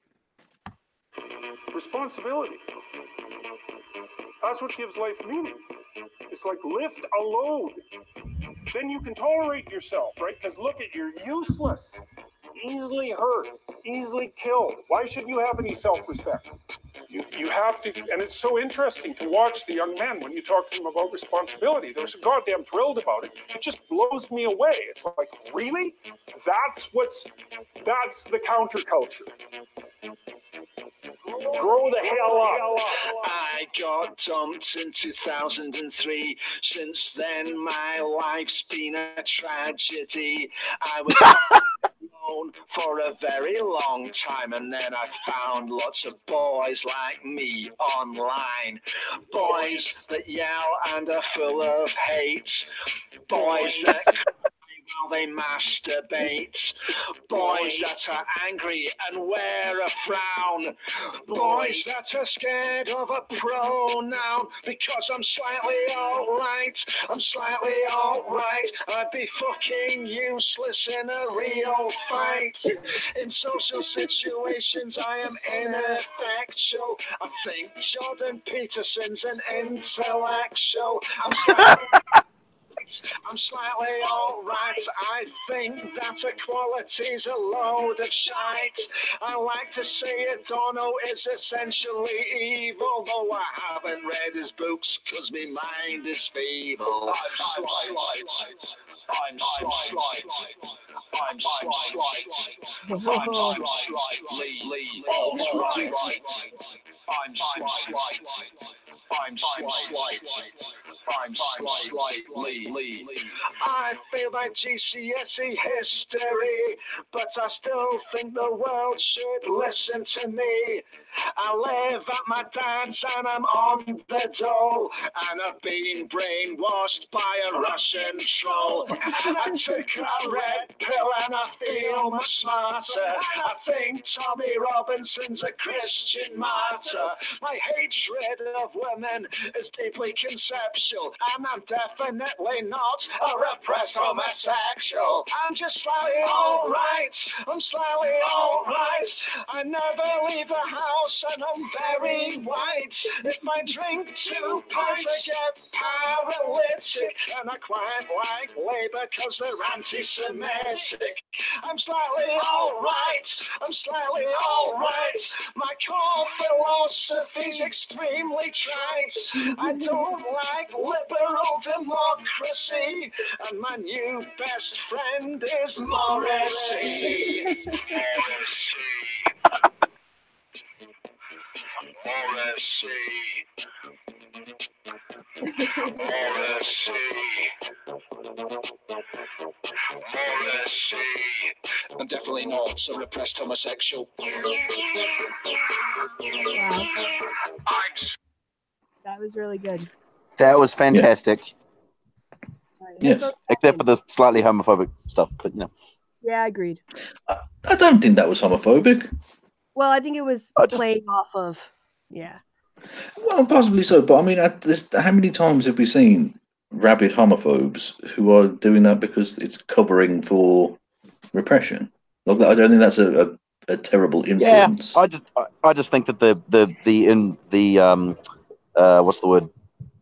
Responsibility. That's what gives life meaning. It's like lift a load. Then you can tolerate yourself, right? Because look at you're useless, easily hurt, easily killed. Why should you have any self-respect? You have to, and it's so interesting to watch the young men when you talk to them about responsibility. They're so goddamn thrilled about it. It just blows me away. It's like, really? That's the counterculture. Grow the hell up. I got dumped in 2003. Since then, my life's been a tragedy. I was alone for a very long time, and then I found lots of boys like me online. Boys that yell and are full of hate. Boys that while they masturbate. Boys that are angry and wear a frown. Boys that are scared of a pronoun. Because I'm slightly alright. I'm slightly alright. I'd be fucking useless in a real fight. In social situations I am ineffectual. I think Jordan Peterson's an intellectual. I'm slightly alright. I think that equality's a load of shite. I like to say Adorno is essentially evil, though I haven't read his books cause my mind is feeble. I'm slight. I'm slight. I'm slight. I'm slightly alright. I'm slight. I'm slight. I'm slightly. I feel like GCSE history, but I still think the world should listen to me. I live at my dad's and I'm on the dole, and I've been brainwashed by a Russian troll. And I took a red pill and I feel much smarter. I think Tommy Robinson's a Christian martyr. My hatred of women is deeply conceptual, and I'm definitely not a repressed homosexual. I'm just slightly alright. I'm slightly alright. I never leave the house and I'm very white. If I drink 2 pints I get paralytic, and I quite like Labour cause they're anti-Semitic. I'm slightly alright. I'm slightly alright. My core philosophy's extremely trite. I don't like liberal democracy, and my new best friend is Morrissey. Morrissey. definitely not a repressed homosexual. Wow. That was really good. That was fantastic. Yes. Except for the slightly homophobic stuff, but you know. Yeah, agreed. I don't think that was homophobic. Well, I think it was playing off of. Yeah. Well, possibly so, but I mean, how many times have we seen rabid homophobes who are doing that because it's covering for repression? Like, I don't think that's a terrible influence. Yeah, I just think that what's the word?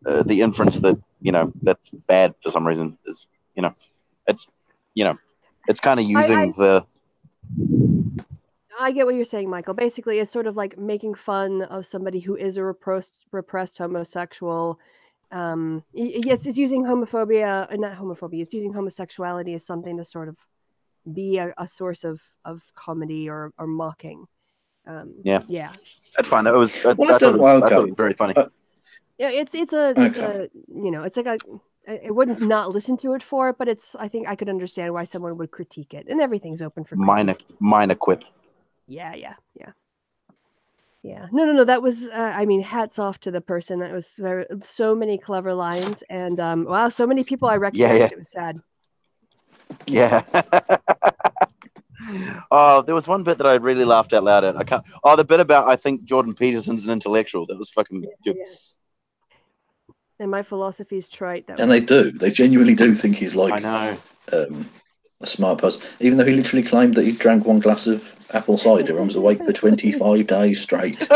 The inference that that's bad for some reason is it's it's kind of using the. I get what you're saying, Michael. Basically, it's sort of like making fun of somebody who is a repressed homosexual. Yes, it's using homophobia, not homophobia. It's using homosexuality as something to sort of be a source of comedy or mocking. Yeah, that's fine. That was I thought it was very funny. Yeah, it's like I wouldn't not listen to it for it, but I think I could understand why someone would critique it, and everything's open for critique. Minor quip. Yeah. No. That was, I mean, hats off to the person. That was so many clever lines, and wow, so many people I recognized. Yeah. It was sad. Yeah. Oh, there was one bit that I really laughed out loud at. The bit about I think Jordan Peterson's an intellectual. That was fucking good. Yeah. And my philosophy is trite. They genuinely do think he's like. I know. A smart person, even though he literally claimed that he drank one glass of apple cider and was awake for 25 days straight.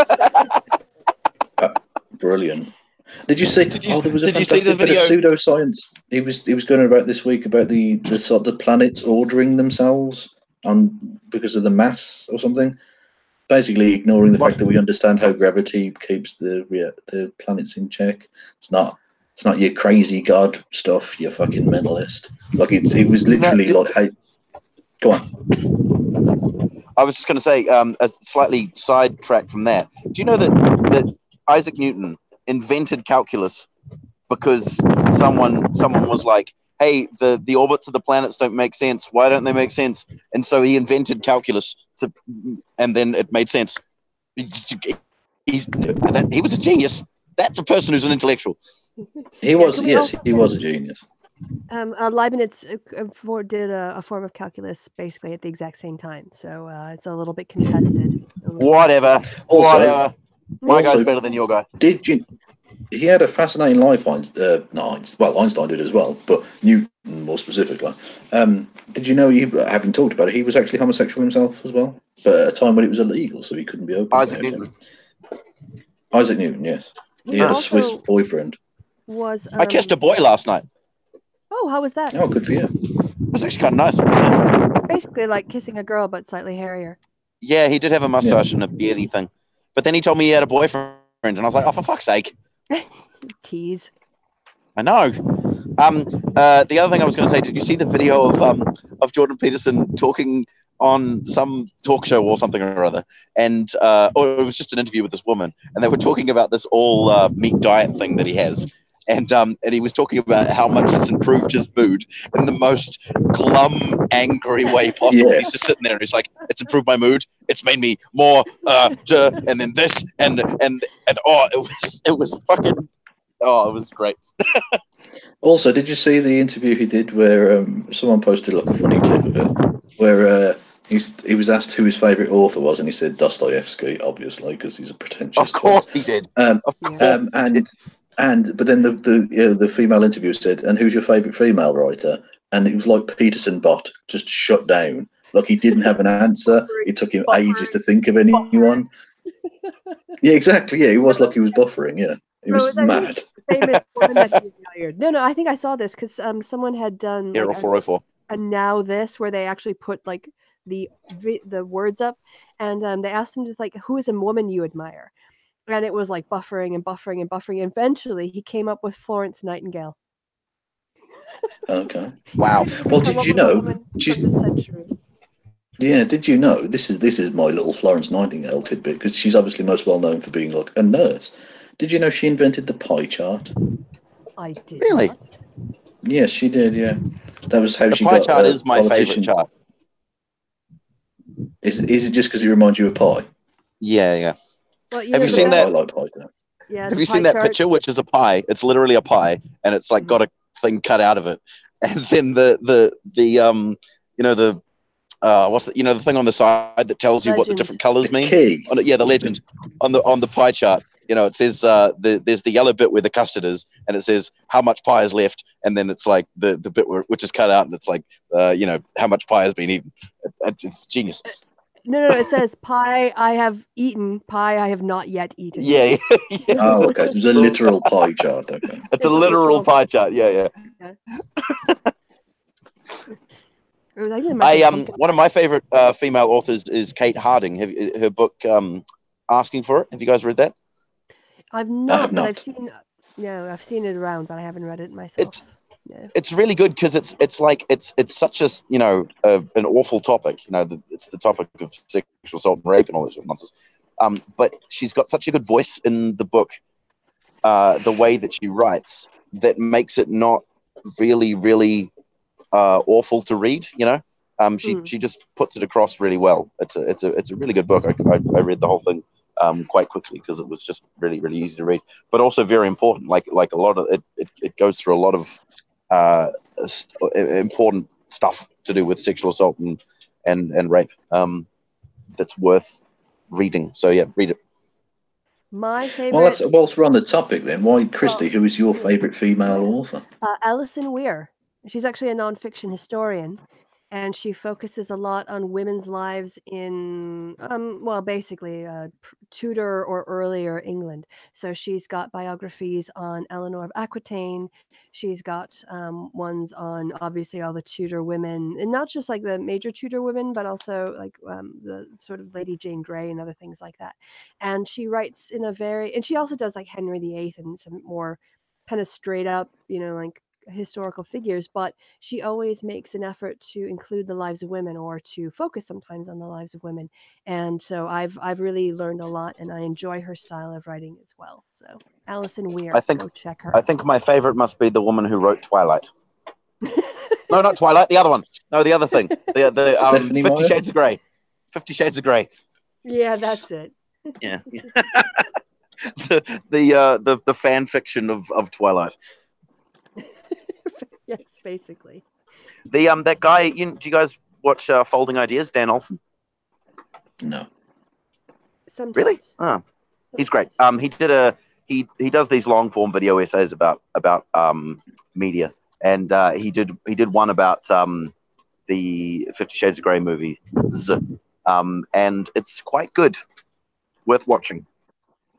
Brilliant. Did you see? There was a fantastic bit of pseudoscience. He was going about this week about the planets ordering themselves because of the mass or something. Basically, ignoring the fact that we understand how gravity keeps the planets in check. It's not your crazy god stuff, you fucking mentalist. Like it was literally like, hey, go on. I was just going to say, a slightly sidetrack from that. Do you know that Isaac Newton invented calculus because someone was like, hey, the orbits of the planets don't make sense. Why don't they make sense? And so he invented calculus and then it made sense. He was a genius. That's a person who's an intellectual. He was a genius. Leibniz did a form of calculus basically at the exact same time, so it's a little bit contested. Whatever. My guy's better than your guy. Did you? He had a fascinating life. Einstein did as well, but Newton more specifically. Did you know? Having talked about it, he was actually homosexual himself as well, but at a time when it was illegal, so he couldn't be open. Isaac Newton. Isaac Newton, yes. He had a Swiss boyfriend. I kissed a boy last night. Oh, how was that? Oh, good for you. It was actually kind of nice. Yeah. Basically like kissing a girl, but slightly hairier. Yeah, he did have a mustache and a beardy thing. But then he told me he had a boyfriend, and I was like, oh, for fuck's sake. Tease. I know. The other thing I was going to say, did you see the video of Jordan Peterson talking on some talk show or something or other? And or it was just an interview with this woman, and they were talking about this all meat diet thing that he has. And he was talking about how much it's improved his mood in the most glum, angry way possible. He's just sitting there and he's like, it's improved my mood. It's made me more, and then this, and it was fucking, it was great. Also, did you see the interview he did where someone posted like a funny clip of it, where he was asked who his favourite author was, and he said Dostoevsky, obviously, because he's a pretentious. Of course he did. But then the female interviewer said, and who's your favourite female writer? And it was like Peterson bot just shut down. Like he didn't have an answer. It took him ages to think of anyone. Yeah, exactly. Yeah, he was like he was buffering. Yeah, he was mad. Famous woman that he hired. No, I think I saw this because someone had done Error 404. a Now This where they actually put like the words up, and they asked him to like, who is a woman you admire? And it was like buffering and buffering and buffering. Eventually, he came up with Florence Nightingale. Okay. Wow. Well, did you know? Yeah. Did you know? This is my little Florence Nightingale tidbit because she's obviously most well known for being like a nurse. Did you know she invented the pie chart? I did. Really? Not. Yes, she did. Yeah, that was how she got. The pie chart is my favorite chart. Is it just because it reminds you of pie? Yeah. Well, Have you seen that? I like pie. Yeah. Have you seen that picture, which is a pie? It's literally a pie, and it's like got a thing cut out of it, and then the what's the, the thing on the side that tells you what the different colors mean? Key. The legend on the pie chart. It says there's the yellow bit where the custard is, and it says how much pie is left, and then it's like the bit which is cut out, and it's like how much pie has been eaten. It's genius. No, it says pie I have eaten, pie I have not yet eaten. Yeah. Oh, okay. So it's a literal pie chart. Okay. It's a literal pie chart. Yeah. One of my favorite female authors is Kate Harding. Her book Asking for It. Have you guys read that? I've not, but I've seen. I've seen it around, but I haven't read it myself. It's really good because it's such a an awful topic. It's the topic of sexual assault and rape and all that sort of nonsense. But she's got such a good voice in the book, the way that she writes, that makes it not really awful to read. She just puts it across really well. It's a really good book. I read the whole thing quite quickly because it was just really easy to read, but also very important. Like a lot of it goes through a lot of important stuff to do with sexual assault and rape. That's worth reading. So yeah, read it. My favorite. Well, whilst we're on the topic, then why, Kristi? Who is your favorite female author? Alison Weir. She's actually a nonfiction historian, and she focuses a lot on women's lives in, basically Tudor or earlier England. So she's got biographies on Eleanor of Aquitaine. She's got ones on, obviously, all the Tudor women, and not just like the major Tudor women, but also like the sort of Lady Jane Grey and other things like that. And she writes in and she also does like Henry VIII and some more kind of straight up, like historical figures, but she always makes an effort to include the lives of women, or to focus sometimes on the lives of women. And so I've really learned a lot, and I enjoy her style of writing as well. So Alison Weir, go check her. I think my favorite must be the woman who wrote Twilight. No, not Twilight. The other one. No, the other thing. The 50 Shades of Grey. 50 Shades of Grey. Yeah, that's it. Yeah. the fan fiction of Twilight. Yes, basically. That guy. Do you guys watch Folding Ideas? Dan Olsen. No. Sometimes. Really? Oh, he's great. He does these long form video essays about media, and he did one about the 50 Shades of Grey movie, and it's quite good, worth watching.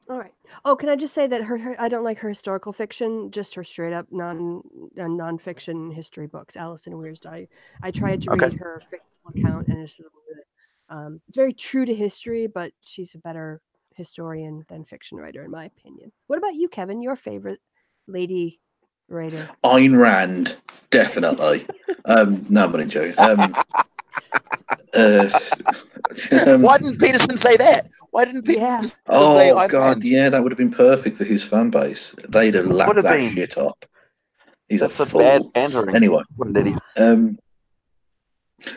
All right. Oh, can I just say that her I don't like her historical fiction, just her straight up non-fiction history books. Alison Weir's. I tried to read her fictional account, and it's very true to history, but she's a better historian than fiction writer, in my opinion. What about you, Kevin? Your favorite lady writer? Ayn Rand, definitely. No, I'm only joking. Why didn't Peterson say that? Why didn't Peterson say Oh God, yeah, that would have been perfect for his fan base. They'd have lapped that shit up. That's a bad pandering. Anyway, what an idiot.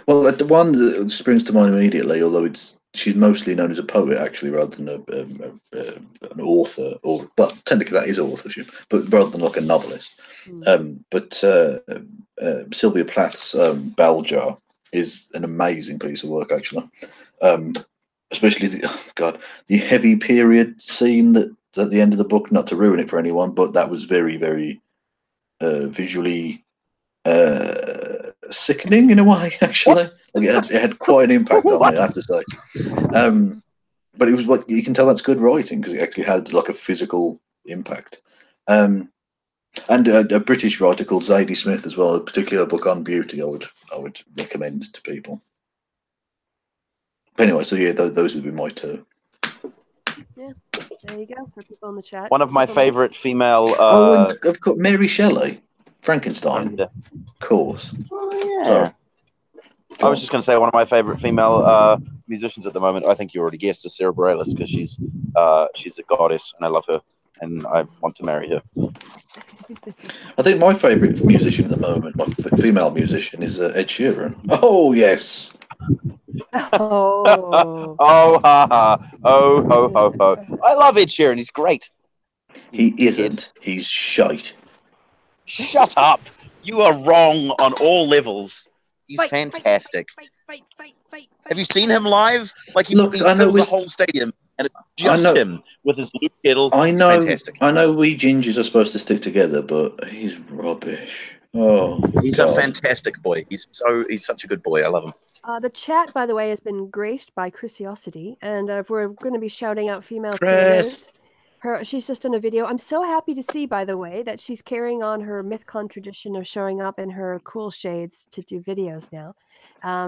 Well, the one that springs to mind immediately, although she's mostly known as a poet actually, rather than an author, but technically that is authorship, but rather than like a novelist. But Sylvia Plath's Bell Jar is an amazing piece of work, actually. Especially the heavy period scene that's at the end of the book. Not to ruin it for anyone, but that was very, very visually sickening in a way. Actually, like it had quite an impact on me, I have to say. But it was what you can tell that's good writing, because it actually had like a physical impact. And a British writer called Zadie Smith as well, particularly a book on beauty, I would recommend to people. But anyway, so yeah, those would be my two. Yeah, there you go for people in the chat. One of my favorite female. And I've got Mary Shelley, Frankenstein, of course. Oh, yeah. I was just going to say one of my favorite female musicians at the moment. I think you already guessed, is Sarah Bareilles, because she's a goddess, and I love her, and I want to marry her. I think my favourite musician at the moment, my female musician, is Ed Sheeran. Oh yes, Oh. Oh, ha, ha. Oh, ho, ho, ho. I love Ed Sheeran. He's great. He isn't. He's shite. Shut up. You are wrong on all levels. He's Fight, fantastic. Fight. Have you seen him live? Like he Look, I know fills a his- whole stadium, and it's I just know- him with his loop pedal. I He's know. fantastic. I know we gingers are supposed to stick together, but he's rubbish. Oh, He's God. a fantastic boy. He's such a good boy. I love him. The chat, by the way, has been graced by Kristi, and if we're going to be shouting out female Chris. creators, she's just done a video. I'm so happy to see, by the way, that she's carrying on her MythCon tradition of showing up in her cool shades to do videos now.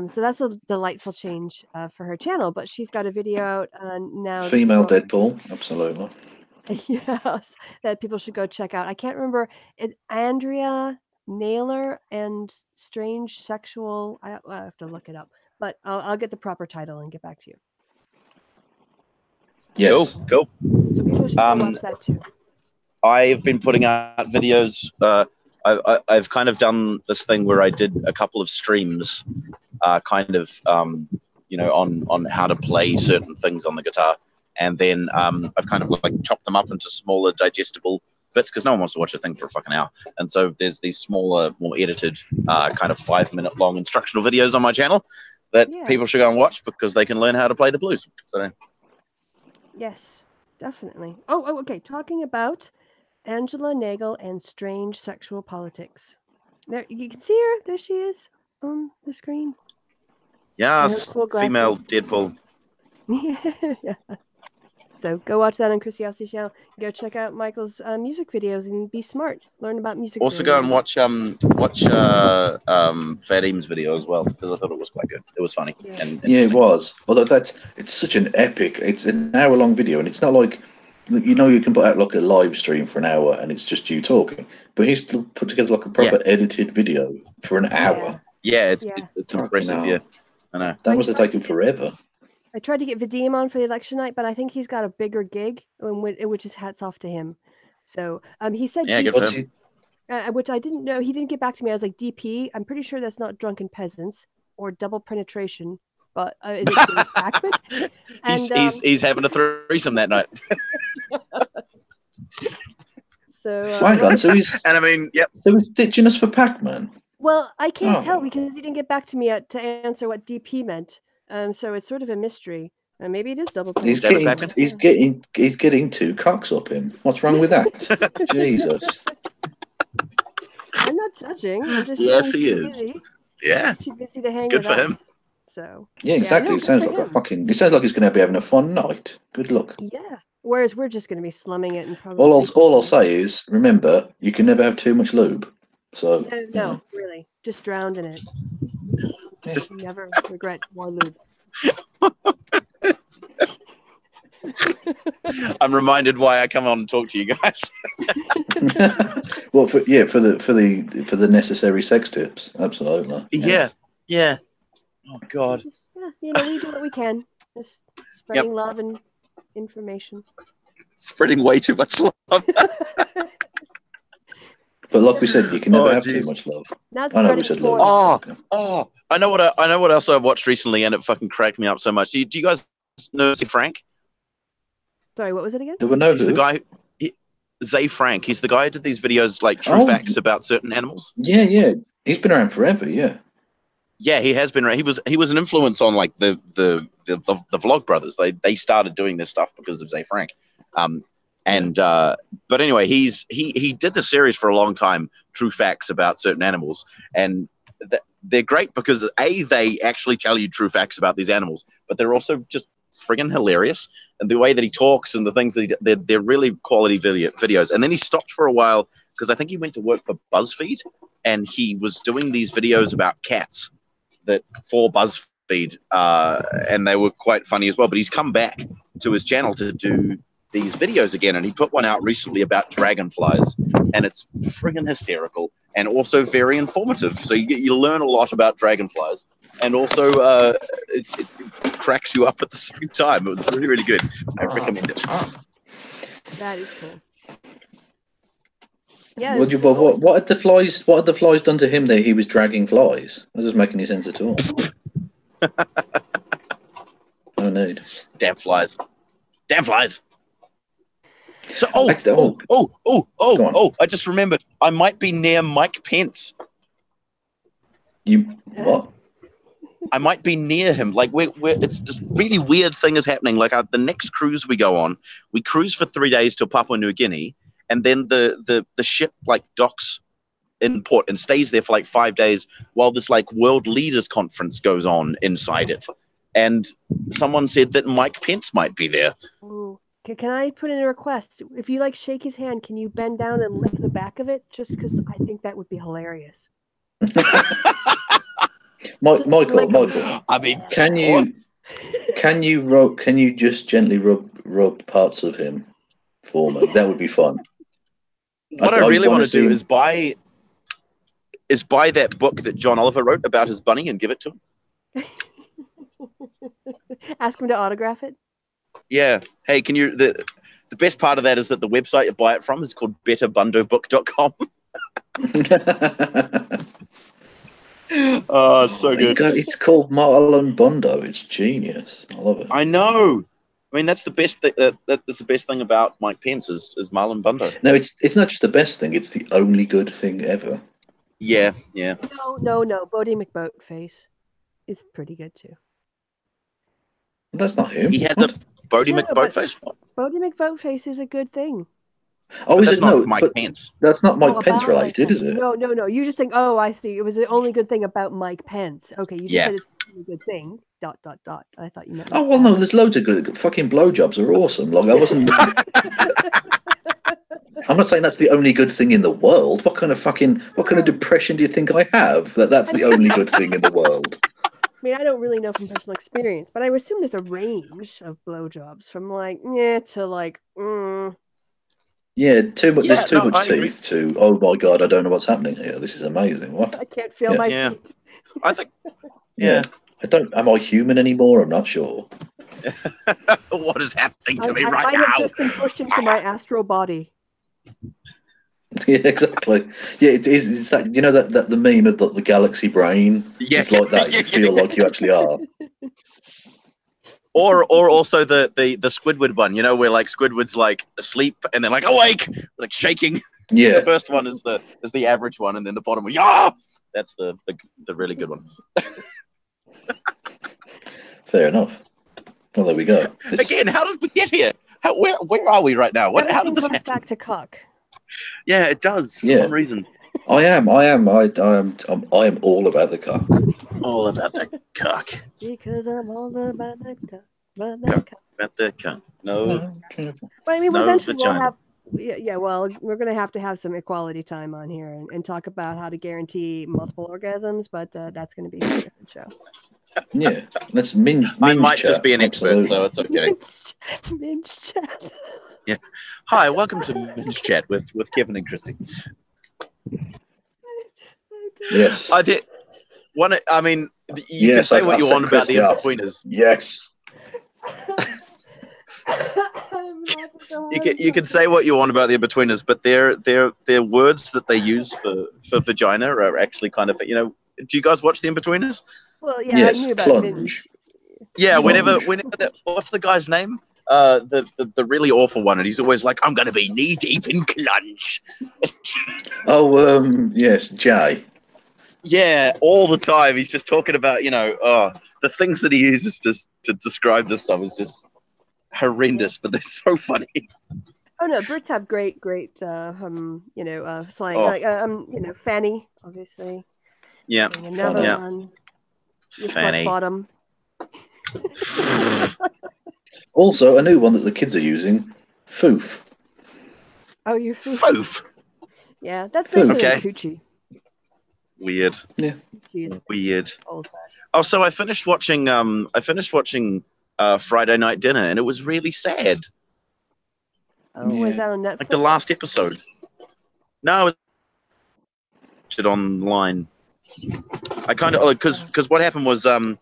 So that's a delightful change for her channel. But she's got a video out now. Female Deadpool, absolutely. Yes, that people should go check out. I can't remember it. Andrea Naylor and Strange Sexual. I have to look it up, but I'll get the proper title and get back to you. Yes. Cool. So people should go watch that too. I've been putting out videos. I've kind of done this thing where I did a couple of streams, on how to play certain things on the guitar, and then I've kind of like chopped them up into smaller, digestible bits because no one wants to watch a thing for a fucking hour. And so there's these smaller, more edited, kind of 5-minute long instructional videos on my channel that people should go and watch because they can learn how to play the blues. So. Yes, definitely. Oh, okay. Talking about Angela Nagel and Strange Sexual Politics. There, you can see her. There she is on the screen. Yes, Cool female Deadpool. Yeah. So go watch that on Kristi channel. Go check out Michael's music videos and be smart. Learn about music. Also go and watch Fat Eames' video as well because I thought it was quite good. It was funny. Yeah. And Yeah, it was. Although it's such an epic. It's an hour-long video, and it's not like you can put out like a live stream for an hour and it's just you talking. But he's put together like a proper edited video for an hour. Yeah, it's impressive. hell. Yeah, I know. That must have taken forever. I tried to get Vadim on for the election night, but I think he's got a bigger gig, which is hats off to him. So he said Yeah, good DP, for him. which I didn't know. He didn't get back to me. I was like, DP, I'm pretty sure that's not Drunken Peasants or Double Penetration, but is it Dave Packman? And, He's having a threesome that night. So Hang on, so he's And I mean, yep. so he's ditching us for Pac-Man. well, I can't tell Oh. because he didn't get back to me to answer what DP meant. So it's sort of a mystery. Maybe it is double He's penetration. he's getting two cocks up him. What's wrong with that? Jesus. I'm not judging. I'm just Yes, saying he he's too is. busy. Yeah. He's too busy to hang Good with for us. him. So Yeah, exactly. no, It sounds good like for a him. fucking. It sounds like he's going to be having a fun night. Good luck. Yeah. Whereas we're just going to be slumming it and probably. All I'll say is, remember, you can never have too much lube. So No, really, just drowned in it. Just- Never regret more lube. I'm reminded why I come on and talk to you guys. well, for the necessary sex tips, absolutely. Yeah. Oh God. Yeah, we do what we can. Just spreading love and information. Spreading way too much love. But like we said, you can never have geez. too much love. Not I know we spreading said love. porn. Oh, I know what else I watched recently, and it fucking cracked me up so much. Do you guys know Zay Frank? Sorry, what was it again? There were no He's the guy. Zay Frank. He's the guy who did these videos like true facts about certain animals. Yeah. He's been around forever. Yeah. Yeah, he has been. He was an influence on like the Vlog Brothers. They started doing this stuff because of Zay Frank. But anyway, he did the series for a long time, True Facts about certain animals, and they're great because they actually tell you true facts about these animals, but they're also just friggin' hilarious, and the way that he talks and the things that they're really quality videos. And then he stopped for a while because I think he went to work for BuzzFeed, and he was doing these videos about cats for BuzzFeed, and they were quite funny as well. But he's come back to his channel to do these videos again, and he put one out recently about dragonflies, and it's friggin' hysterical and also very informative. So you learn a lot about dragonflies, and also it cracks you up at the same time. It was really, really good. I recommend it. That is cool. Yeah. What had the flies? What had the flies done to him? There, he was dragging flies. That doesn't make any sense at all. No need. Damn flies. Damn flies. So, Go on. I just remembered. I might be near Mike Pence. You what? I might be near him. Like, it's this really weird thing is happening. Like, the next cruise we go on, we cruise for 3 days to Papua New Guinea, and then the ship, like, docks in port and stays there for, like, 5 days while this, like, world leaders conference goes on inside it. And someone said that Mike Pence might be there. Ooh. Can I put in a request? If you, like, shake his hand, can you bend down and lick the back of it? Just because I think that would be hilarious. Michael. I mean, can you just gently rub parts of him for me? That would be fun. What I really want to do is buy that book that John Oliver wrote about his bunny and give it to him. Ask him to autograph it. Yeah. Hey, can you? The best part of that is that the website you buy it from is called betterbundobook.com. Oh, so good. It's called Marlon Bundo. It's genius. I love it. I know. I mean, that's the best thing. That's the best thing about Mike Pence is Marlon Bundo. No, it's not just the best thing. It's the only good thing ever. Yeah. No. Bodie McBoatface is pretty good too. That's not him. He had the Bodie McBoatface. Bodie McBoatface is a good thing. Oh, is that's it not Mike Pence? That's not Mike Pence related, is it? No. You just think, oh, I see. It was the only good thing about Mike Pence. Okay, you just said it's a good thing. ... I thought you meant. Oh well, no. There's loads of good. Fucking blowjobs are awesome. Like I wasn't. I'm not saying that's the only good thing in the world. What kind of depression do you think I have? That's the only good thing in the world. I mean, I don't really know from personal experience, but I would assume there's a range of blowjobs from like to like. Yeah, too much. Yeah, there's too much agree. teeth. To oh my god, I don't know what's happening here. This is amazing. What? I can't feel my feet. I think. Yeah. I don't. Am I human anymore? I'm not sure. What is happening to me I right might now? have just been pushed into my astral body. Yeah, exactly. Yeah, it is. It's that that the meme of the galaxy brain. Yeah. It's like that. You feel like you actually are. Or also the Squidward one, where like Squidward's like asleep and then like awake, like shaking. Yeah. The first one is the average one, and then the bottom one, yeah, that's the really good one. Fair enough. Well, there we go. Again, how did we get here? Where are we right now? How did this comes happen? back to cock. Yeah, it does for some reason. I am all about the cock. All about the cock. Because I'm all about the cock. About the cock. No. But I mean, no eventually we'll vagina. have. Yeah, well, we're going to have some equality time on here and talk about how to guarantee multiple orgasms, but that's going to be a different show. Yeah, let's minge I might chat. just be an expert, so it's okay. Minge chat. Yeah. Hi, welcome to Minge Chat with Kevin and Kristi. Yes. I mean, you can say what you want about the in-betweeners. Yes. You can say what you want about the in-betweeners, but their words that they use for vagina are actually kind of, do you guys watch the in-betweeners? Well, yeah, yes, I knew about plunge. Yeah, Plunge. whenever what's the guy's name? The really awful one, and he's always like, I'm gonna be knee deep in clunge. Yes, Jay. Yeah, all the time. He's just talking about, the things that he uses to describe this stuff is just horrendous, but they're so funny. Oh no, Brits have great slang. Fanny, obviously. Yeah. And another one. Fanny. Bottom. Also, a new one that the kids are using, foof. Oh, you foof. Yeah, that's basically Okay. coochie. Weird. Yeah. Weird. Old-fashioned. Oh, so I finished watching Friday Night Dinner, and it was really sad. Oh, was that on Netflix? Like the last episode. No, it's online. I kind of because what happened was so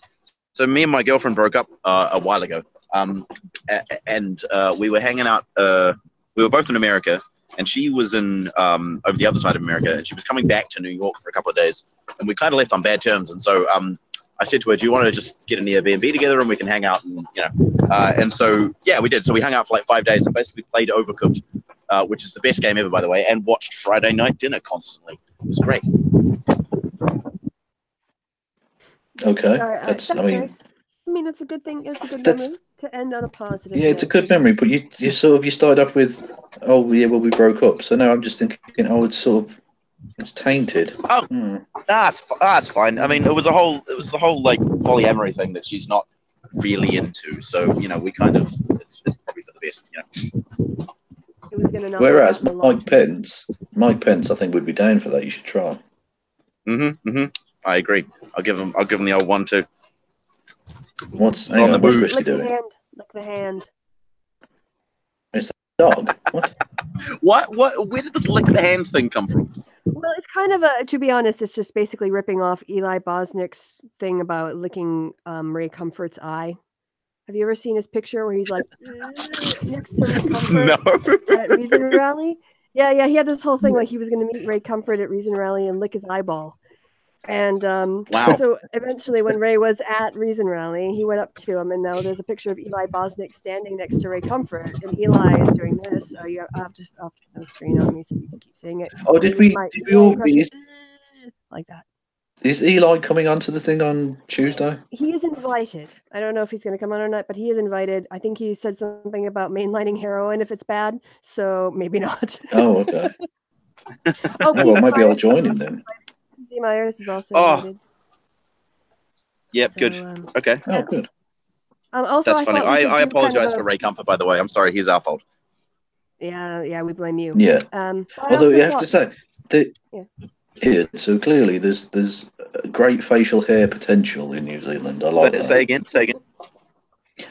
me and my girlfriend broke up a while ago, and we were hanging out. We were both in America, and she was in over the other side of America, and she was coming back to New York for a couple of days, and we kind of left on bad terms. And so I I said to her, "Do you want to just get an Airbnb together and we can hang out?" And and so yeah, we did. So we hung out for like 5 days and basically played Overcooked, which is the best game ever, by the way, and watched Friday Night Dinner constantly. It was great. Okay, That's I mean, nice. I mean, it's a good thing. It's a good that's memory to end on a positive. yeah, it's a note. good memory. But you started off with, oh yeah, well we broke up. So now I'm just thinking, oh, it's tainted. Oh, that's fine. I mean, it was the whole like polyamory thing that she's not really into. So we kind of it's probably for the best. It was going to not Whereas work out in the long term. Mike Pence, I think would be down for that. You should try. I agree. I'll give him the old 1-2. What's On the move. Kristi Lick the doing? hand. Lick the hand. It's a dog. What? What? Where did this lick the hand thing come from? Well, it's kind of to be honest, it's just basically ripping off Eli Bosnick's thing about licking Ray Comfort's eye. Have you ever seen his picture where he's like next to Ray Comfort No. at Reason Rally? Yeah, he had this whole thing like he was going to meet Ray Comfort at Reason Rally and lick his eyeball. And Wow. So eventually when Ray was at Reason Rally, he went up to him, and now there's a picture of Eli Bosnick standing next to Ray Comfort, and Eli is doing this. So you have to put the screen on me so you can keep seeing it. Oh, did we all? Like that? Is Eli coming onto the thing on Tuesday? He is invited. I don't know if he's going to come on or not, but he is invited. I think he said something about mainlining heroin if it's bad, so maybe not. Oh, okay. Oh, well, maybe I'll join him then. Keith Myers is also invited. Yep, So, good. Okay. Oh, good. Also, That's funny. I apologize for Ray. Ray Comfort, by the way. I'm sorry. He's our fault. Yeah, we blame you. Yeah. Although you have to say that Yeah. so clearly there's great facial hair potential in New Zealand. I like that. Say again.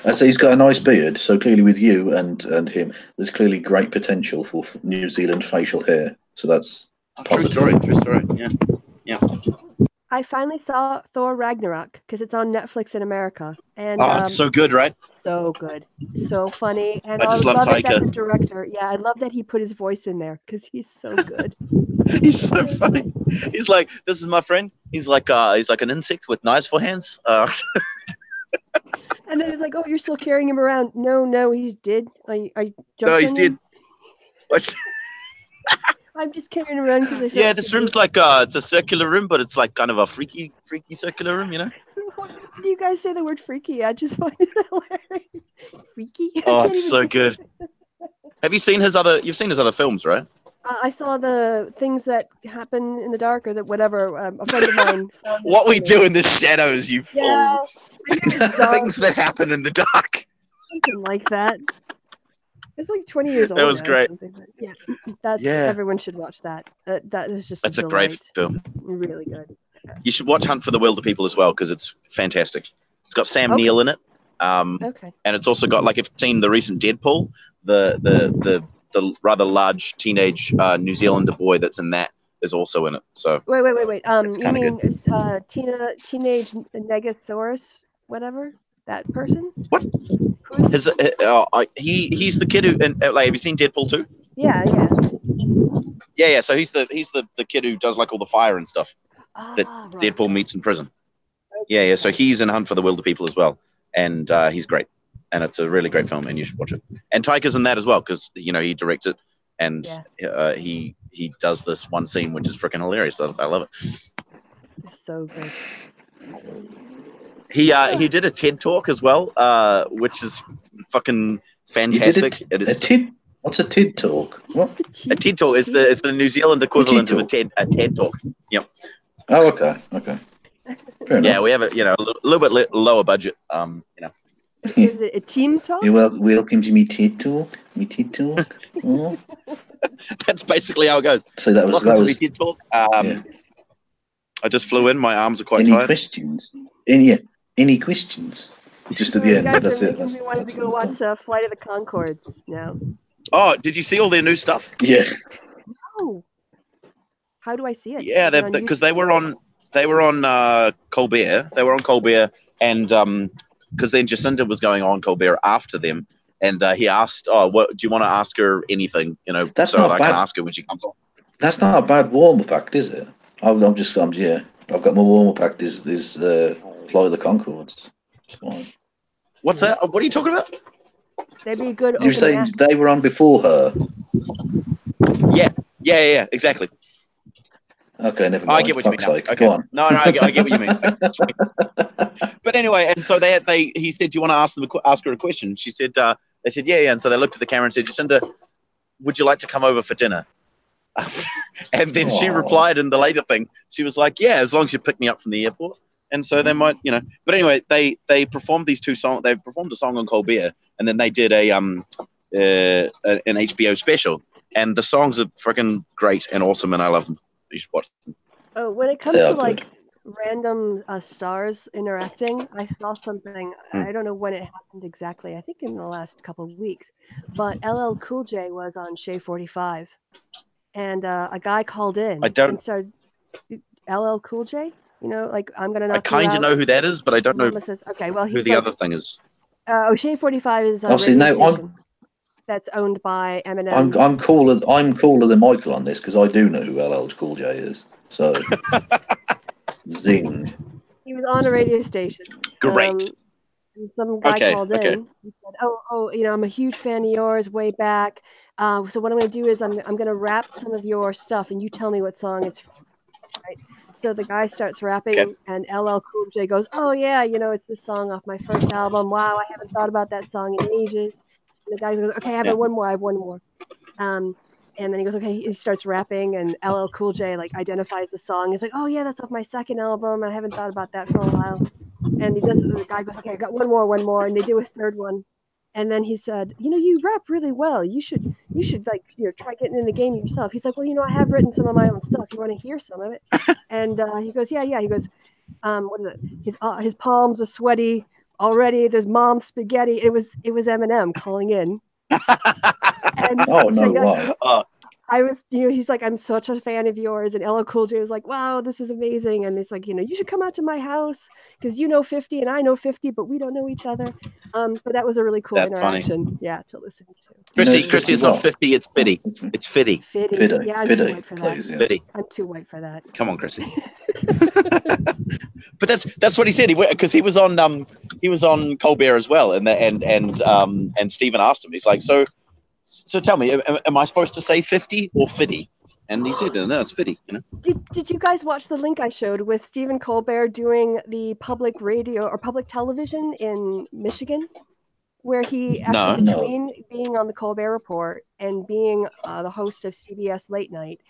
I say he's got a nice beard, so clearly with you and him, there's clearly great potential for New Zealand facial hair. So that's positive. True story. Yeah. I finally saw Thor Ragnarok because it's on Netflix in America, and It's so good, right? so good, so funny, and I just love it that Taika. the director. Yeah, I love that he put his voice in there because he's so good. He's so funny. He's like, "This is my friend." He's like an insect with knives for hands. And then it's like, "Oh, you're still carrying him around?" No, he's dead. I jumped No, he's on dead. him. I'm just carrying him around because I felt Yeah, this so room's good. like it's a circular room, but it's like kind of a freaky circular room, Why do you guys say the word freaky? I just find it hilarious. Freaky. I Oh, can't it's even so say good. Have you seen You've seen his other films, right? I saw the things that happen in the dark, or that whatever. A friend of mine. found What this we do in the shadows, you fool. Yeah, it's dark, Things that happen in the dark. something like that. It's like 20 years old. That was now or great. something, but yeah, Yeah. everyone should watch that. That is just That's a delight. great film. Really good. You should watch Hunt for the Wilder People as well because it's fantastic. It's got Sam Okay. Neill in it, Okay. and it's also got, like, if you've seen the recent Deadpool, the rather large teenage New Zealander boy that's in that is also in it. So Wait. It's You kinda mean it's teenage Negasaurus, whatever that person? What? Who's? he's the kid who, and like, have you seen Deadpool 2? Yeah. Yeah. So he's the kid who does like all the fire and stuff that Ah, right. Deadpool meets in prison. Yeah. So he's in Hunt for the Wilder People as well, and he's great, and it's a really great film, and you should watch it. And Taika's in that as well because he directs it, and he does this one scene which is freaking hilarious. I love it. It's so good. He did a TED talk as well, which is fucking fantastic. What's a TED talk? What? A TED talk is the New Zealand equivalent of a TED talk. Yep. Oh, okay. Fair enough. Yeah, we have a little bit lower budget. Is it a team talk? You're welcome to me TED talk. Oh. That's basically how it goes. So that was Welcome to me TED talk. I just flew in. My arms are quite tired. Questions? Any questions? Just at the end. Guys That's are it. making me want to go watch Flight of the Conchords now. Oh, did you see all their new stuff? Yeah. Oh. How do I see it? Yeah, because they were on Colbert. They were on Colbert, and because then Jacinda was going on Colbert after them, and he asked, "Oh, what do you want to ask her anything? That's so not I bad. can ask her when she comes on." That's not a bad warm up act, is it? I've got my warm up act is Fly the Conchords. It's fine. What's that? What are you talking about? They'd be a good Did you say opening act. they were on before her? Yeah, exactly. Okay, never I mind. get what you mean. Fuck's Now. sake. Okay. Go on. No, I get what you mean. But anyway, and so he said, "Do you want to ask her a question?" She said, "They said, yeah." And so they looked at the camera and said, "Jacinda, would you like to come over for dinner?" And then she replied in the later thing. She was like, "Yeah, as long as you pick me up from the airport." And so they might, But anyway, they performed these two songs. They performed a song on Colbert, and then they did an HBO special. And the songs are freaking great and awesome, and I love them. You should watch them. Oh, when it comes to like random stars interacting, I saw something. I don't know when it happened exactly. I think in the last couple of weeks, but LL Cool J was on Shea 45, and a guy called in and started LL Cool J. Like I'm gonna knock you out. I kind of know who that is, but I don't know okay, well, who the other thing is. Shea 45 is a radio station that's owned by Eminem. I'm cooler than Micheal on this because I do know who LL Cool J is. So zing. He was on a radio station. Great. And some guy called in. He said, "Oh, I'm a huge fan of yours way back. So what I'm going to do is I'm going to rap some of your stuff, and you tell me what song it's from." Right? So the guy starts rapping, and LL Cool J goes, "Oh yeah, it's this song off my first album. Wow, I haven't thought about that song in ages." And the guy goes, "Okay, I have one more. And then he goes, okay, he starts rapping, and LL Cool J identifies the song. He's like, "Oh yeah, that's off my second album. I haven't thought about that for a while." And the guy goes, "Okay, I got one more, and they do a third one. And then he said, "You rap really well. You should try getting in the game yourself." He's like, "Well, I have written some of my own stuff. You want to hear some of it?" And he goes, "Yeah." He goes, "What is it? His palms are sweaty already. There's mom spaghetti." It was Eminem calling in. And wow. I was, he's like, "I'm such a fan of yours." And LL Cool J was like, "Wow, this is amazing." And it's like, "You should come out to my house because you know 50 and I know 50, but we don't know each other." But that was a really cool interaction. Funny. Yeah, to listen to. Kristi, it's not 50, it's Fiddy. It's Fiddy. Fiddy. Yeah, I'm too white for that. Please, yeah. Fiddy. I'm too white for that. Come on, Kristi. But that's what he said. Because he was on Colbert as well, and Stephen asked him. He's like, So tell me, am I supposed to say 50 or Fiddy? And he said, "No, it's Fiddy." Did you guys watch the link I showed with Stephen Colbert doing the public radio or public television in Michigan, where he actually between being on the Colbert Report and being the host of CBS Late Night,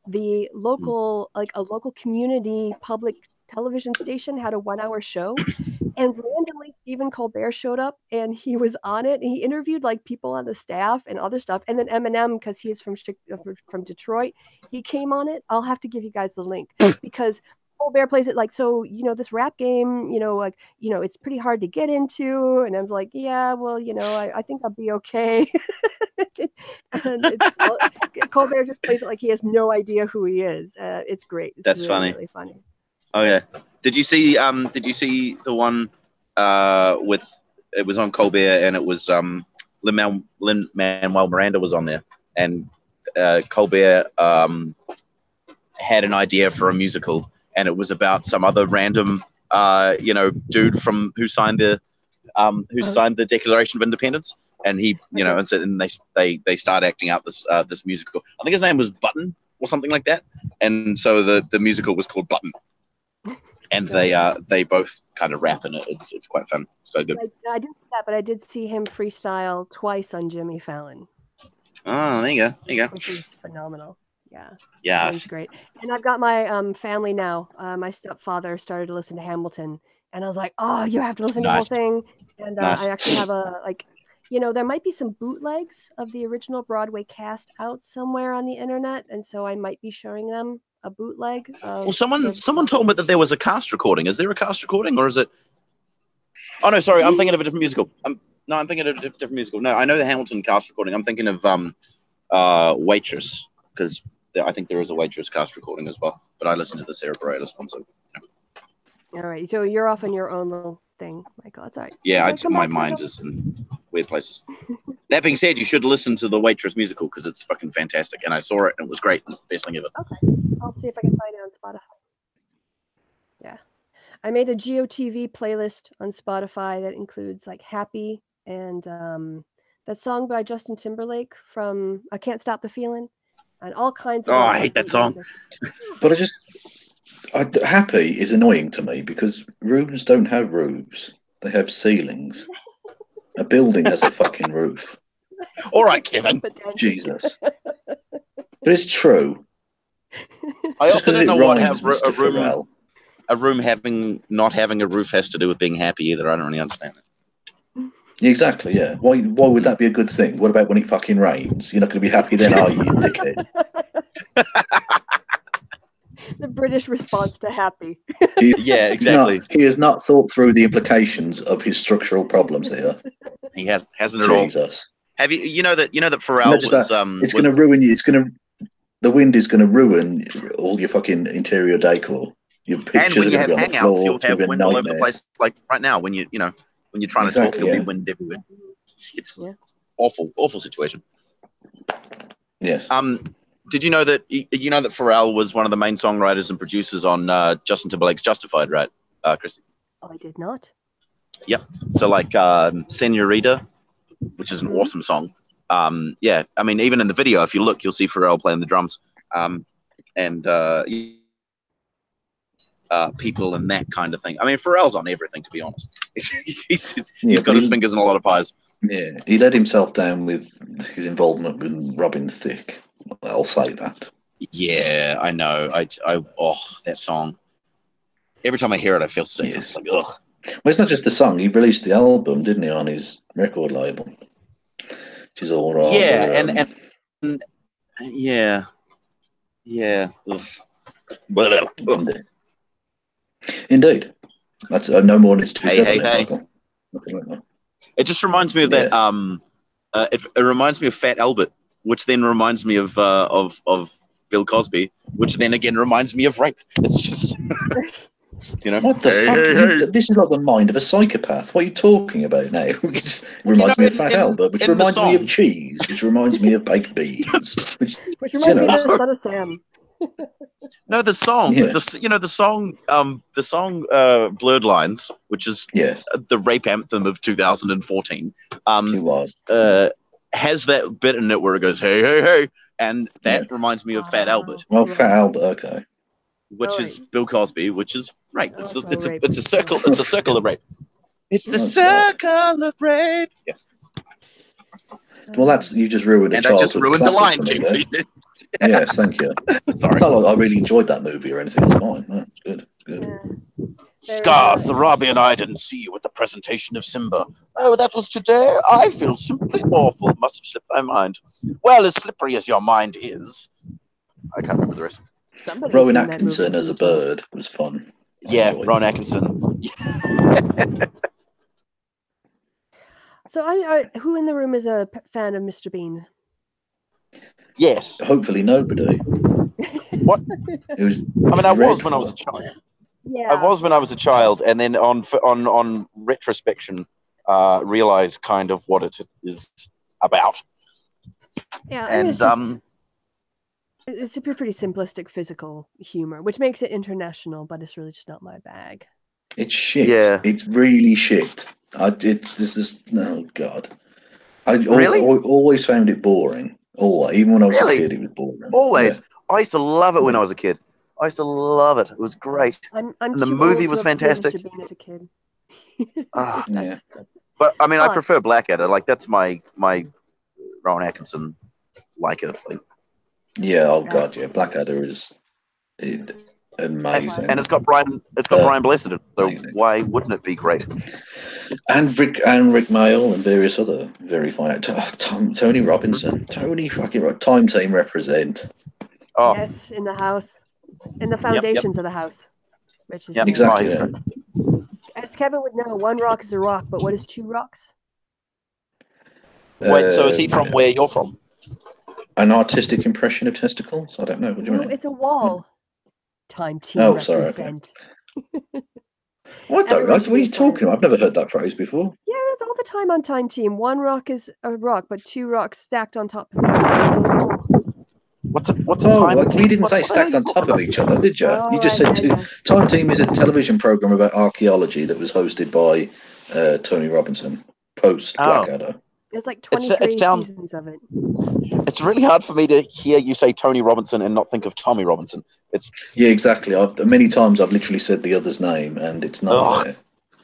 the local a local community public television station had a 1-hour show, and randomly Stephen Colbert showed up and he was on it, and he interviewed people on the staff and other stuff, and then Eminem, because he's from Detroit, he came on it. I'll have to give you guys the link because Colbert plays it so this rap game, it's pretty hard to get into, and I was like, yeah, well, I think I'll be okay. And Colbert just plays it like he has no idea who he is. It's great. It's That's really, really funny. Oh yeah. Did you see the one with it was on Colbert and it was Lin-Manuel Miranda was on there, and Colbert had an idea for a musical, and it was about some other random dude who signed the Declaration of Independence, and he and they start acting out this musical. I think his name was Button or something like that, and so the musical was called Button. And they both kind of rap in it. It's quite fun. It's quite good. I didn't see that, but I did see him freestyle twice on Jimmy Fallon. Oh, there you go. Which is phenomenal. Yeah. Yeah. It's great. And I've got my family now. My stepfather started to listen to Hamilton, and I was like, "Oh, you have to listen to the whole thing." And I actually have there might be some bootlegs of the original Broadway cast out somewhere on the internet, and so I might be showing them a bootleg. Well, someone told me that there was a cast recording. Is there a cast recording, or is it? Oh no, sorry, I'm thinking of a different musical. I'm thinking of a different musical. No, I know the Hamilton cast recording. I'm thinking of Waitress, because I think there is a Waitress cast recording as well. But I listened to the Sarah Bareilles one, so. All right, so you're off on your own little thing, Michael. It's all right. Yeah, my mind is in weird places. That being said, you should listen to the Waitress musical because it's fucking fantastic, and I saw it and it was great. It's the best thing ever. Okay, I'll see if I can find it on Spotify. Yeah. I made a GOTV playlist on Spotify that includes like Happy and that song by Justin Timberlake from I Can't Stop the Feeling and all kinds of I hate that song. But Happy is annoying to me because rooms don't have roofs. They have ceilings. A building has a fucking roof. All right, Kevin. Jesus. But it's true. I Just also 'cause don't it know what rhymes, Mr. Pharrell. a room not having a roof has to do with being happy either. I don't really understand that. Exactly, yeah. Why would that be a good thing? What about when it fucking rains? You're not going to be happy then, are you, dickhead? The British response to Happy. Yeah, exactly. He has not thought through the implications of his structural problems here. He hasn't at all. Jesus. Have you know that Pharrell was it's going to ruin you. The wind is going to ruin all your fucking interior decor. Your pictures and when you are have going to be on the hangouts, floor. you'll have wind all over the place. Like right now, when you're trying to talk, there'll be wind everywhere. It's awful situation. Yes. Did you know that Pharrell was one of the main songwriters and producers on Justin Timberlake's Justified, right, Kristi? Oh, I did not. Yep. So like Senorita, which is an awesome song. Yeah, I mean, even in the video, if you look, you'll see Pharrell playing the drums, and people and that kind of thing. I mean, Pharrell's on everything, to be honest. He's got his fingers in a lot of pies. Yeah, he let himself down with his involvement with Robin Thicke. I'll say that. Yeah, I know. That song. Every time I hear it, I feel sick. Yes. It's like, ugh. Well, it's not just the song. He released the album, didn't he, on his record label? Which is all right. Yeah, and yeah. Ugh. Indeed. That's no more needs to be said. Hey. It just reminds me of that. It reminds me of Fat Albert, which then reminds me of Bill Cosby, which then again reminds me of rape. It's just, What the fuck? This is like the mind of a psychopath. What are you talking about now? It reminds me of Fat Albert, which reminds me of cheese, which reminds me of baked beans, which reminds me of the Son of Sam. No, the song, the song Blurred Lines, which is the rape anthem of 2014. It was. Has that bit in it where it goes, hey, and that reminds me of Fat Albert. Well, Fat Albert, okay. Which is Bill Cosby, which is rape. It's a circle. It's a circle of rape. It's the circle of rape. Yeah. Well, you just ruined and I just ruined the Lion King. Yes, thank you. Sorry. It's not like I really enjoyed that movie or anything. It's fine. No, it's good. It's good. Yeah. Scar, Sarabi and I didn't see you at the presentation of Simba. Oh, that was today? I feel simply awful. Must have slipped my mind. Well, as slippery as your mind is. I can't remember the rest. Rowan Atkinson as a bird was fun. Yeah, Rowan Atkinson. So, who in the room is a fan of Mr. Bean? Yes. Hopefully nobody. What? It was. I was when I was a child. Yeah. I was when I was a child, and then on retrospection, realized kind of what it is about. Yeah, and it's a pretty simplistic physical humor, which makes it international, but it's really just not my bag. It's shit. Yeah. It's really shit. Oh God. I Really? always found it boring. Always, even when I was a kid, it was boring. Always. Yeah. I used to love it when I was a kid. I used to love it. It was great. I'm and the movie was fantastic. Mr. Bean as a kid. Yeah. But I mean, I prefer Blackadder. Like that's my Rowan Atkinson thing. Yeah. Oh God. Yeah. Blackadder is amazing. And it's got Brian Blessed in it. So why wouldn't it be great? And Rick Mayall and various other very fine actors. Tony Robinson. Tony fucking Time Team represent. Oh. Yes, in the house. In the foundations of the house. Which is exactly. As Kevin would know, one rock is a rock, but what is two rocks? Wait, so is he from where you're from? An artistic impression of testicles? I don't know. What do you mean? It's a wall. Time Team represent. Okay. What are you talking about? I've never heard that phrase before. Yeah, that's all the time on Time Team. One rock is a rock, but two rocks stacked on top of each other. What's a time team? You didn't say stacked on top of each other, did you? Oh, You just right, said yeah. Time Team is a television program about archaeology that was hosted by Tony Robinson post Blackadder. There's like 23 seasons of it. It's really hard for me to hear you say Tony Robinson and not think of Tommy Robinson. Yeah, exactly. Many times I've literally said the other's name and it's not there.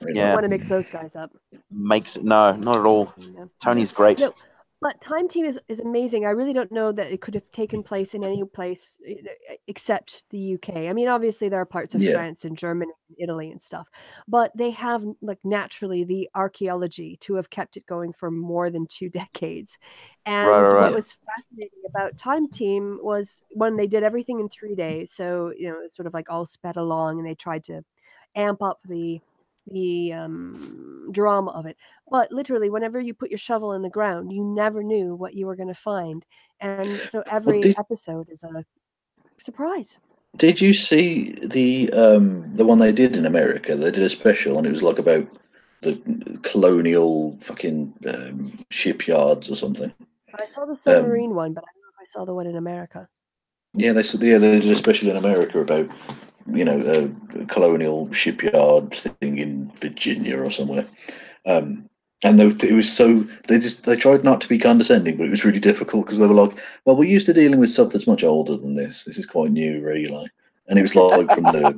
I don't want to mix those guys up. No, not at all. Yeah. Tony's great. No, but Time Team is amazing. I really don't know that it could have taken place in any place except the UK. I mean, obviously there are parts of France and Germany and Italy and stuff, but they have like naturally the archaeology to have kept it going for more than 2 decades. And what was fascinating about Time Team was when they did everything in 3 days. So, it's sort of like all sped along and they tried to amp up the drama of it, but literally whenever you put your shovel in the ground, you never knew what you were going to find, and so every episode is a surprise. Did you see the one they did in America? They did a special and it was like about the colonial fucking shipyards or something. I saw the submarine one, but I don't know if I saw the one in America. Yeah, they did a special in America about a colonial shipyard thing in Virginia or somewhere. And it was so they tried not to be condescending, but it was really difficult because they were like, "Well, we're used to dealing with stuff that's much older than this. This is quite new, really." And it was like from the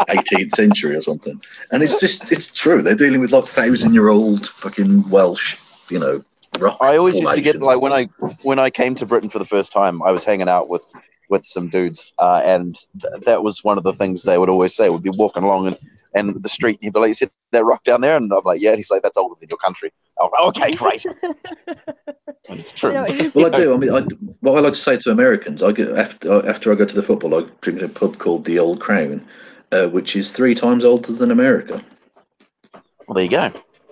18th century or something. And it's true. They're dealing with like 1,000-year-old fucking Welsh, rock. I always used to get like when I came to Britain for the first time, I was hanging out with some dudes, and that was one of the things they would always say. We'd be walking along and the street, and he'd be like, "You see that rock down there?" And I'm like, "Yeah." And he's like, "That's older than your country." I'm like, "Okay, great." It's true. Well, I do. I mean, what I like to say to Americans, after I go to the football, I drink in a pub called the Old Crown, which is 3 times older than America. Well, there you go.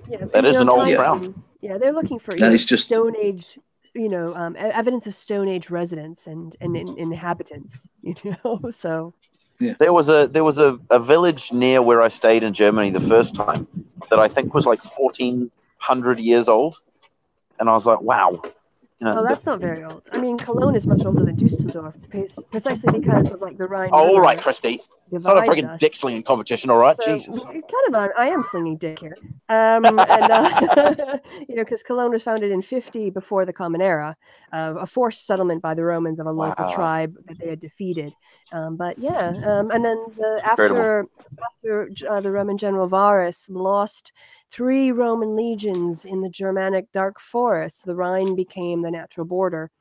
Yeah, that is an old crown. Yeah, they're looking for Stone Age, evidence of Stone Age residents and inhabitants. So. Yeah. There was a village near where I stayed in Germany the first time that I think was like 1,400 years old, and I was like, wow. That's not very old. I mean, Cologne is much older than Dusseldorf, precisely because of like the Rhine. All right, Kristi. It's not a freaking dick slinging competition, all right? So, Jesus. I am slinging dick here. Because Cologne was founded in 50 before the Common Era, a forced settlement by the Romans of a local tribe that they had defeated. And then after the Roman general Varus lost 3 Roman legions in the Germanic Dark Forest, the Rhine became the natural border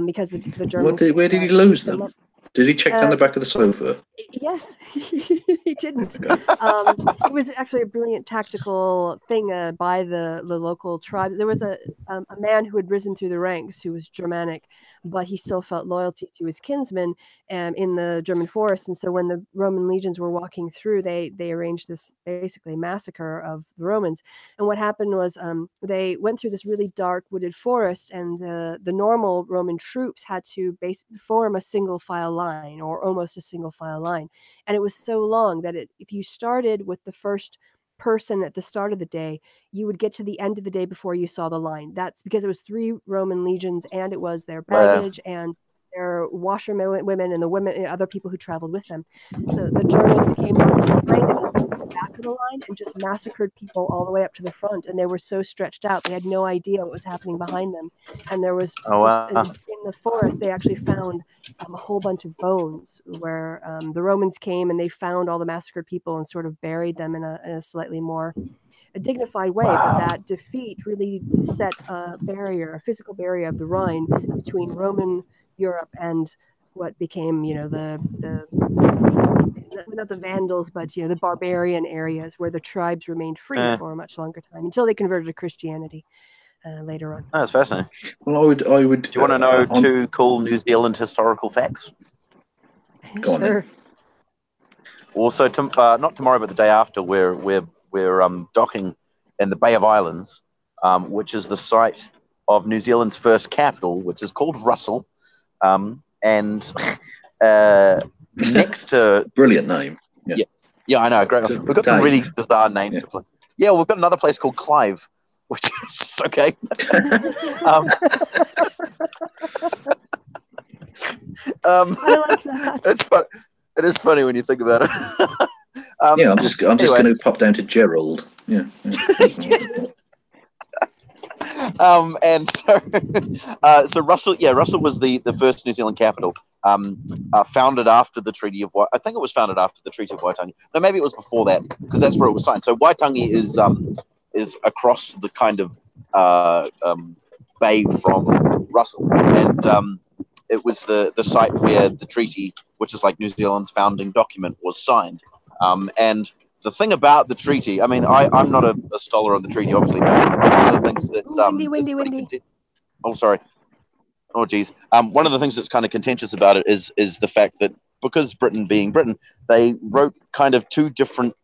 because the Germans. Where did he lose them? Did he check down the back of the sofa? Yes, he didn't. It was actually a brilliant tactical thing by the local tribe. There was a man who had risen through the ranks who was Germanic, but he still felt loyalty to his kinsmen in the German forest. And so when the Roman legions were walking through, they arranged this basically massacre of the Romans. And what happened was they went through this really dark wooded forest, and the normal Roman troops had to form a single file line, or almost a single file line. And it was so long that if you started with the first person at the start of the day, you would get to the end of the day before you saw the line. That's because it was 3 Roman legions, and it was their baggage and their washerwomen and the other people who traveled with them. So the Germans came behind the back of the line and just massacred people all the way up to the front, and they were so stretched out they had no idea what was happening behind them. And there was in the forest they actually found a whole bunch of bones where the Romans came and they found all the massacred people and sort of buried them in a slightly more dignified way. But that defeat really set a physical barrier of the Rhine between Roman Europe and what became, not the Vandals, but the barbarian areas where the tribes remained free for a much longer time until they converted to Christianity later on. That's fascinating. Well, I would. Do you want to know 2 cool New Zealand historical facts? Go on. Then. Also, not tomorrow, but the day after, we're docking in the Bay of Islands, which is the site of New Zealand's first capital, which is called Russell. And next to brilliant name. Yeah, I know. Great. We've got some really bizarre names to play. Yeah, we've got another place called Clive, which is okay. I like that. It's fun. It is funny when you think about it. I'm just going to pop down to Gerald. Yeah. And so Russell was the first New Zealand capital, founded after the Treaty of I think it was founded after the Treaty of Waitangi. No, maybe it was before that, because that's where it was signed. So Waitangi is across the kind of bay from Russell, and it was the site where the treaty, which is like New Zealand's founding document, was signed. And the thing about the treaty, I mean, I'm not a scholar on the treaty, obviously, but one of the things that's windy. Oh, sorry. Oh, geez. One of the things that's kind of contentious about it is the fact that because Britain being Britain, they wrote kind of two different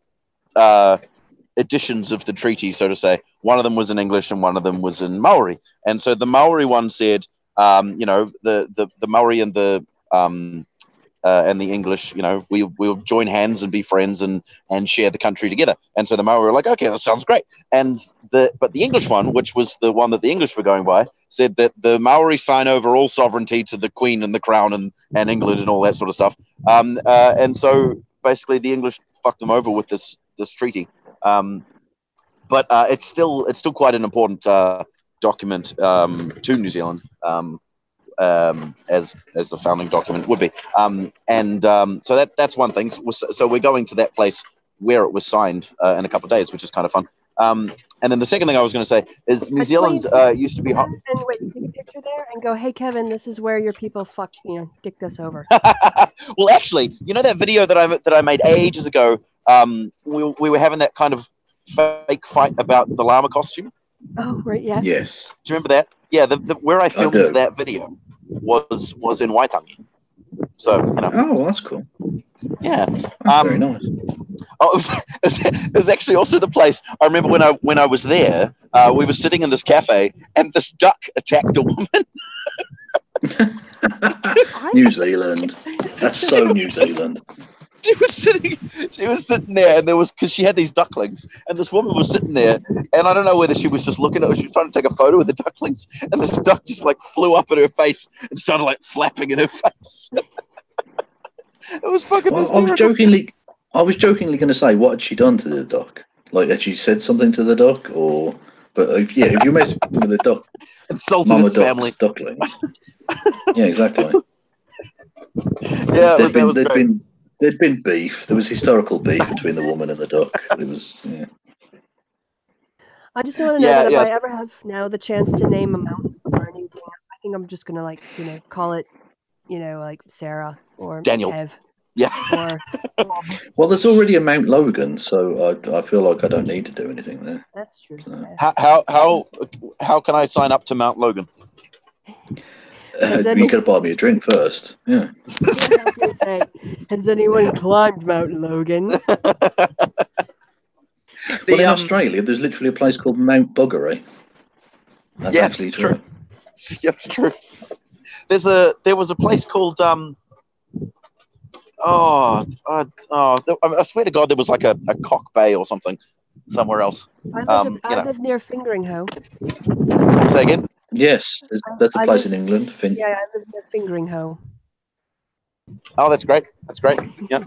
editions of the treaty, so to say. One of them was in English and one of them was in Maori. And so the Maori one said, the Maori and the English, we'll join hands and be friends and share the country together. And so the Maori were like, okay, that sounds great. But the English one, which was the one that the English were going by, said that the Maori sign over all sovereignty to the Queen and the Crown and England and all that sort of stuff. And so basically the English fucked them over with this treaty. But it's still quite an important document to New Zealand. As the founding document would be, so that's one thing. So we're going to that place where it was signed in a couple of days, which is kind of fun. And then the second thing I was going to say is New Zealand used to be hot. And wait, take a picture there and go, hey Kevin, this is where your people dick this over. Well, actually, that video that I made ages ago. We were having that kind of fake fight about the llama costume. Oh, right, yeah. Yes. Do you remember that? Yeah, where I filmed that video was in Waitangi. So, Oh, that's cool. Yeah. That's very nice. Oh, it was actually also the place. I remember when I was there, we were sitting in this cafe and this duck attacked a woman. New Zealand. That's so New Zealand. She was sitting there, and because she had these ducklings, and this woman was sitting there, and I don't know whether she was just looking at her, she was trying to take a photo with the ducklings, and this duck just flew up at her face and started flapping in her face. It was fucking hysterical. I was jokingly going to say, what had she done to the duck? Had she said something to the duck, or? But if you mess with the duck, insulted its family, ducklings. Yeah, exactly. Yeah, there'd been beef. There was historical beef between the woman and the duck. It was. Yeah. I just want to know that if I ever have now the chance to name a mountain or anything, I think I'm just gonna call it, Sarah or Daniel. Kev. Yeah. Or well, there's already a Mount Logan, so I feel like I don't need to do anything there. That's true. So. How can I sign up to Mount Logan? You got to buy me a drink first. Yeah. I was gonna say, has anyone climbed Mount Logan? In Australia, there's literally a place called Mount Buggery. That's actually true. Yeah, it's true. There was a place called I swear to God, there was a Cock Bay or something somewhere else. I live near Fingering Hoe. Say again? Yes, that's a place in England. I live near Fingering Hoe. Oh, that's great. That's great. Yeah.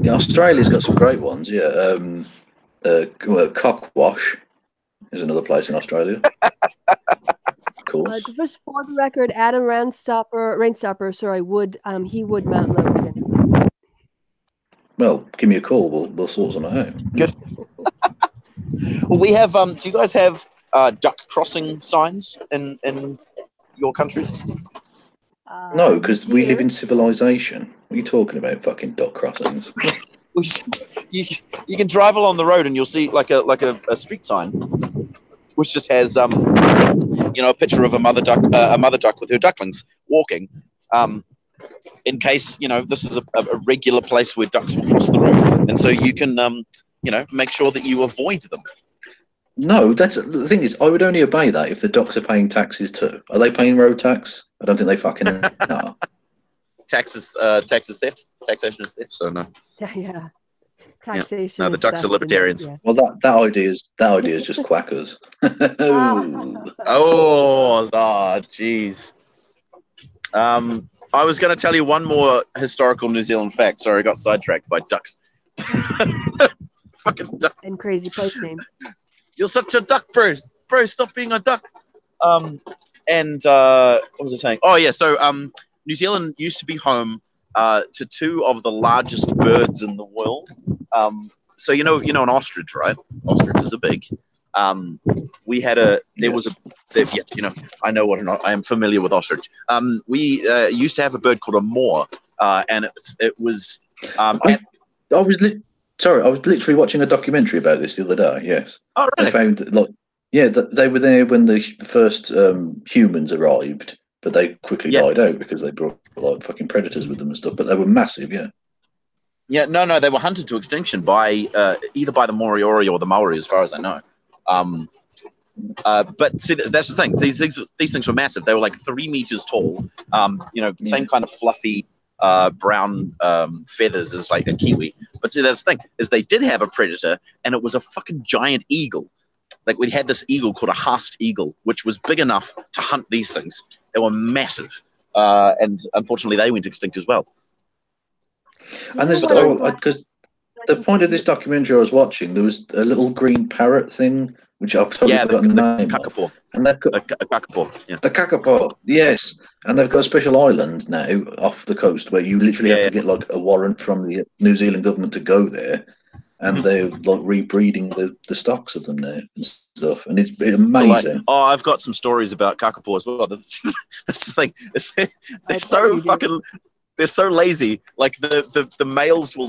Yeah, Australia's got some great ones. Yeah. Cockwash is another place in Australia. Of course. Just for the record, Adam Rainstopper, he would Mount Logan. Well, give me a call. We'll sort something out. Good. Well, we have. Do you guys have duck crossing signs in your countries? No, because we live in civilization. What are you talking about? Fucking duck crossings. You can drive along the road and you'll see a street sign, which just has a picture of a mother duck with her ducklings walking. In case this is a regular place where ducks will cross the road, and so you can make sure that you avoid them. No, that's the thing is, I would only obey that if the ducks are paying taxes too. Are they paying road tax? I don't think they fucking are. Tax is theft. Taxation is theft. So no. Yeah. Taxation. No, the ducks are libertarians. Yeah. Well, that idea is just quackers. Oh, jeez. I was going to tell you one more historical New Zealand fact. Sorry, I got sidetracked by ducks. Fucking duck. And crazy place names. You're such a duck, bro. Bro, stop being a duck. What was I saying? Oh, yeah. So New Zealand used to be home to two of the largest birds in the world. So you know an ostrich, right? Ostriches are big. We had I know I am familiar with ostrich. We used to have a bird called a moor, and it was. I was literally watching a documentary about this the other day. Yes. Oh, really? I found they were there when the first humans arrived, but they quickly died out because they brought fucking predators with them and stuff. But they were massive, yeah. Yeah, no, they were hunted to extinction by either by the Moriori or the Maori, as far as I know. But see, that's the thing. These things were massive. They were like 3 meters tall. Same kind of fluffy brown feathers as like a kiwi. But see, that's the thing is they did have a predator, and it was a fucking giant eagle. Like we had this eagle called a Haast eagle, which was big enough to hunt these things. They were massive, and unfortunately, they went extinct as well. And there's because the point of this documentary I was watching, there was a little green parrot thing, which I've totally forgotten the name. Kakapo. And they've got a kakapo. Yeah. The kakapo, yes. And they've got a special island now off the coast where you literally have to get like a warrant from the New Zealand government to go there, and they're like rebreeding the stocks of them there and stuff, and it's amazing. So I've got some stories about kakapo as well. That's the thing. They're so fucking. They're so lazy. Like the males will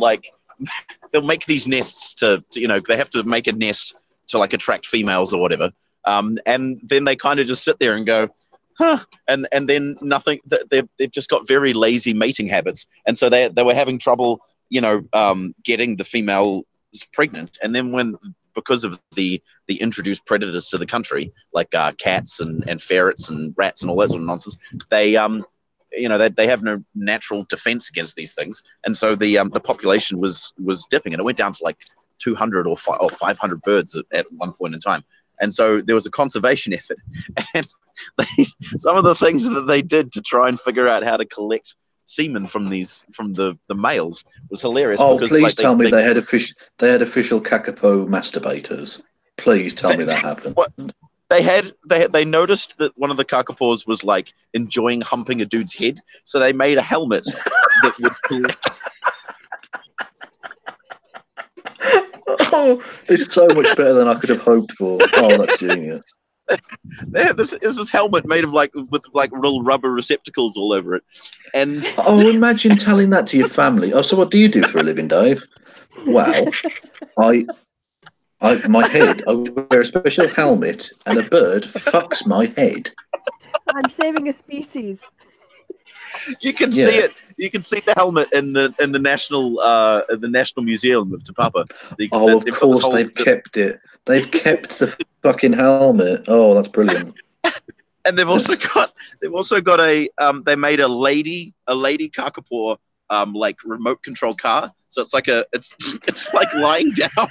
they'll make these nests to they have to make a nest to like attract females or whatever. And then they kind of just sit there and go, huh? And then nothing. They've just got very lazy mating habits, and so they were having trouble, getting the female pregnant. And then because of the introduced predators to the country, like cats and ferrets and rats and all that sort of nonsense, they have no natural defense against these things, and so the population was dipping, and it went down to like 200 or 500 birds at one point in time. And so there was a conservation effort, and some of the things that they did to try and figure out how to collect semen from the males was hilarious. Oh, because, please tell me they had official kakapo masturbators. Please tell me that happened. They noticed that one of the kakapos was like enjoying humping a dude's head, so they made a helmet that would collect. Oh, it's so much better than I could have hoped for. Oh, that's genius. They had this helmet made of with little rubber receptacles all over it, and imagine telling that to your family. Oh, so what do you do for a living, Dave? Well, I wear a special helmet, and a bird fucks my head. I'm saving a species. You can see it. You can see the helmet in the National Museum of Te Papa. Of course, they've kept it. They've kept the fucking helmet. Oh, that's brilliant. And they've also got they made a lady kakapo like remote control car. So it's like it's like lying down.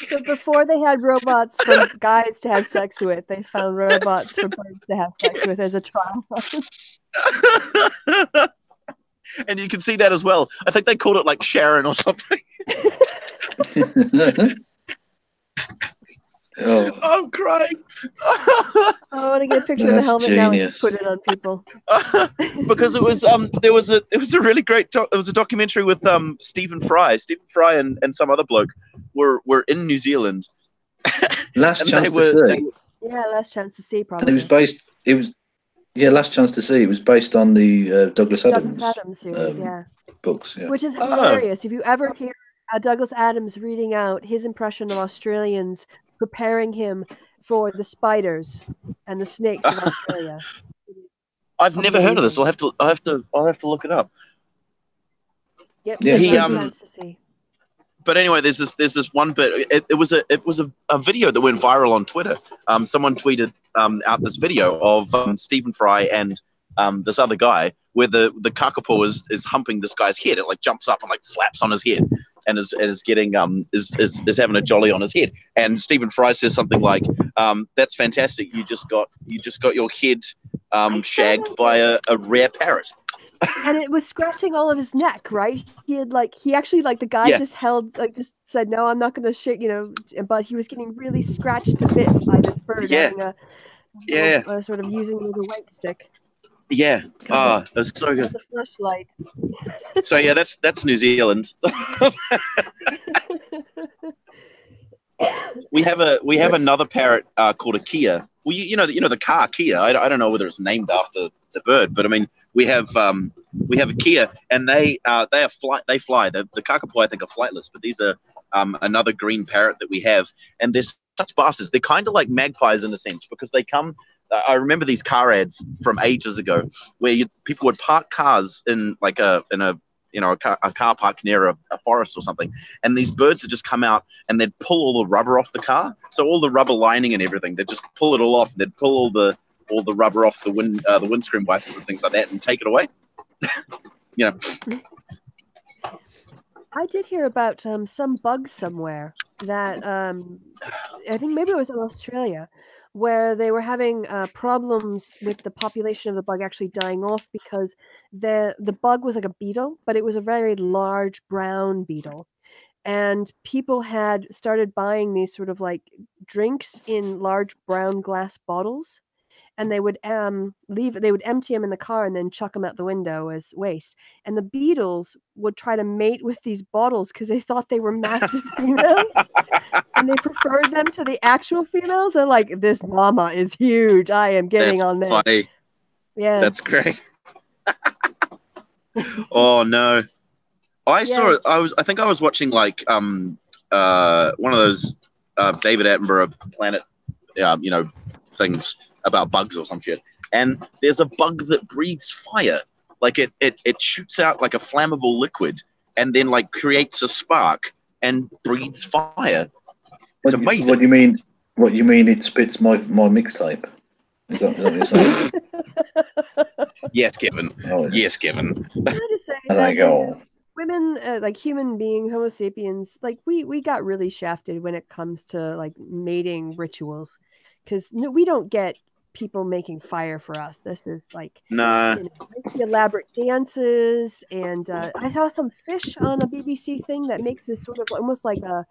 So before they had robots for guys to have sex with, they found robots for birds to have sex with as a trial. And you can see that as well. I think they called it like Sharon or something. I'm crying. I want to get a picture of the helmet now and put it on people. Because it was there was a really great it was a documentary with Stephen Fry and some other bloke were in New Zealand. Last Chance to See. Last Chance to See, probably. And Last Chance to See. It was based on the Douglas Adams series, books, which is hilarious. If you ever hear Douglas Adams reading out his impression of Australians preparing him for the spiders and the snakes of Australia. I've never heard of this. I'll have to look it up. Yep. Yeah. But anyway, there's this one bit. It was a video that went viral on Twitter. Someone tweeted out this video of Stephen Fry and this other guy where the kakapo is humping this guy's head. It like jumps up and like flaps on his head, and is getting is having a jolly on his head. And Stephen Fry says something like, "That's fantastic. You just got your head shagged by a rare parrot." And it was scratching all of his neck, right? He actually the guy just said, no, I'm not going to shake, but he was getting really scratched to bits by this bird having a sort of using it as a white stick. Yeah. It was so good. As a flashlight. So yeah, that's New Zealand. We have another parrot called a Kia. Well, you know the car Kia. I don't know whether it's named after the bird, but I mean we have a Kia, and they fly. The kakapo I think are flightless, but these are another green parrot that we have, and they're such bastards. They're kind of like magpies in a sense because they come. I remember these car ads from ages ago where people would park cars in a car park near a forest or something, and these birds would just come out and they'd pull all the rubber off the car, so all the rubber lining and everything, they'd just pull it all off, and they'd pull all the rubber off the windscreen wipers and things like that and take it away. I did hear about some bug somewhere that I think maybe it was in Australia, where they were having problems with the population of the bug actually dying off because the bug was like a beetle, but it was a very large brown beetle. And people had started buying these sort of like drinks in large brown glass bottles, and they would empty them in the car and then chuck them out the window as waste. And the beetles would try to mate with these bottles because they thought they were massive females. And they preferred them to the actual females. They're like, this mama is huge. I am getting on this. Funny. Yeah. That's great. Oh no. I saw it. I think I was watching like one of those David Attenborough Planet things about bugs or some shit. And there's a bug that breathes fire. Like it shoots out like a flammable liquid and then like creates a spark and breathes fire. It's amazing. What you mean it spits my mixtape? Is that what you're saying? Yes, Kevin. Oh, yeah. Yes, Kevin. I'm trying to say And I go, women, like human beings, Homo sapiens, like we got really shafted when it comes to like mating rituals, because we don't get people making fire for us. This is like elaborate dances, and I saw some fish on a BBC thing that makes this sort of almost like a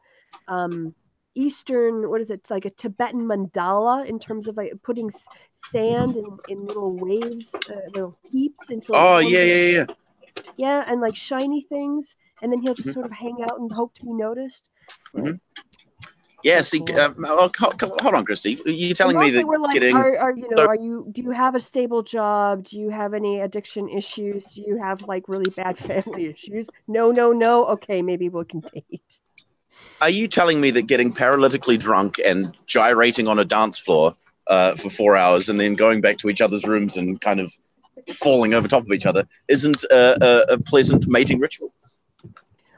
Eastern, what is it? It's like a Tibetan mandala in terms of like putting sand in little waves, little heaps into. Yeah, and like shiny things, and then he'll just sort of hang out and hope to be noticed. Mm-hmm. Yeah, see, hold on, Kristi. Are you telling me that like, getting... do you have a stable job? Do you have any addiction issues? Do you have like really bad family issues? No. Okay, maybe we can date. Are you telling me that getting paralytically drunk and gyrating on a dance floor for 4 hours and then going back to each other's rooms and kind of falling over top of each other isn't a pleasant mating ritual?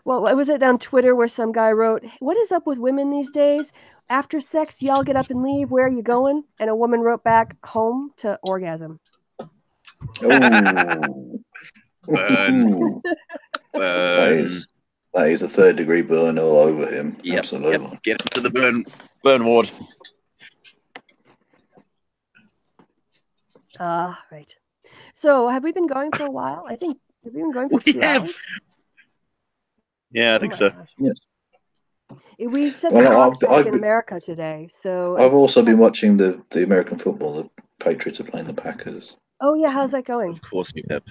Well, was it on Twitter where some guy wrote, "What is up with women these days? After sex, y'all get up and leave. Where are you going?" And a woman wrote back, "Home to orgasm." Oh. Burn. That is a 3rd-degree burn all over him. Yep, absolutely. Yep. Get into the burn ward. Right. So, have we been going for a while? I think have we been going for 2 hours? Yeah, I think so. Gosh. Yes. We said the in America today, so I've also been watching the American football. The Patriots are playing the Packers. Oh yeah, how's that going? Of course you have.